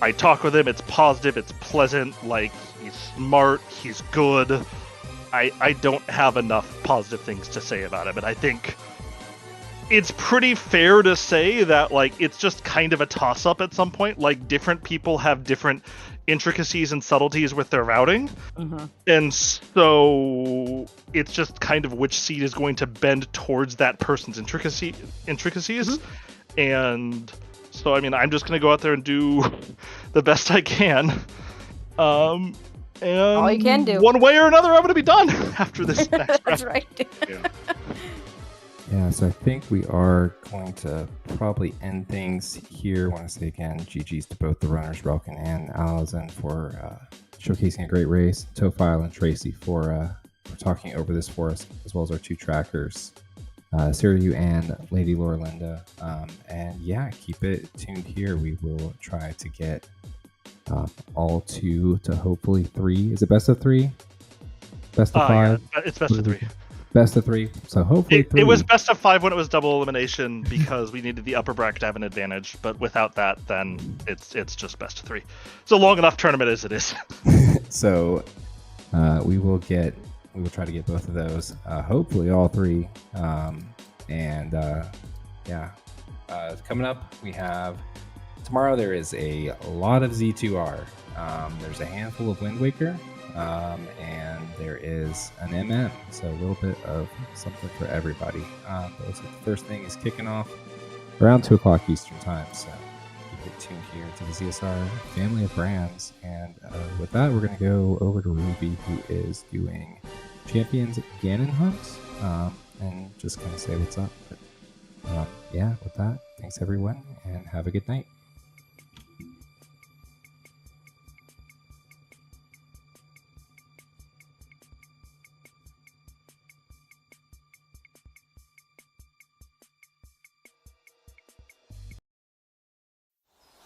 I talk with him, it's positive, it's pleasant. Like he's smart, he's good. I don't have enough positive things to say about him, and I think it's pretty fair to say that like it's just kind of a toss-up at some point. Like different people have different intricacies and subtleties with their routing, and so it's just kind of which seed is going to bend towards that person's intricacies. And so I mean, I'm just going to go out there and do the best I can. And all you can do. One way or another, I'm going to be done after this next round. That's right. Yeah, so I think we are going to probably end things here. I want to say again, GG's to both the runners, Relkin and Alaszun, for showcasing a great race. Tofile and Tracy for talking over this for us, as well as our two trackers, Siriu and Lady Lorelinda. And yeah, keep it tuned here. We will try to get all two to hopefully 3. Is it best of 3? Best of 5? Yeah, it's best of 3. Best of 3, so hopefully 3. It was best of 5 when it was double elimination because we needed the upper bracket to have an advantage. But without that, then it's just best of 3. It's a long enough tournament as it is. So we will try to get both of those. Hopefully all 3. Coming up, we have tomorrow. There is a lot of Z2R. There's a handful of Wind Waker. And there is an MM, so a little bit of something for everybody. But looks like the first thing is kicking off around 2 o'clock Eastern time, so keep it tuned here to the ZSR family of brands. And with that, we're going to go over to Ruby, who is doing Champions Ganon Hunt, and just kind of say what's up. But yeah, with that, thanks everyone, and have a good night.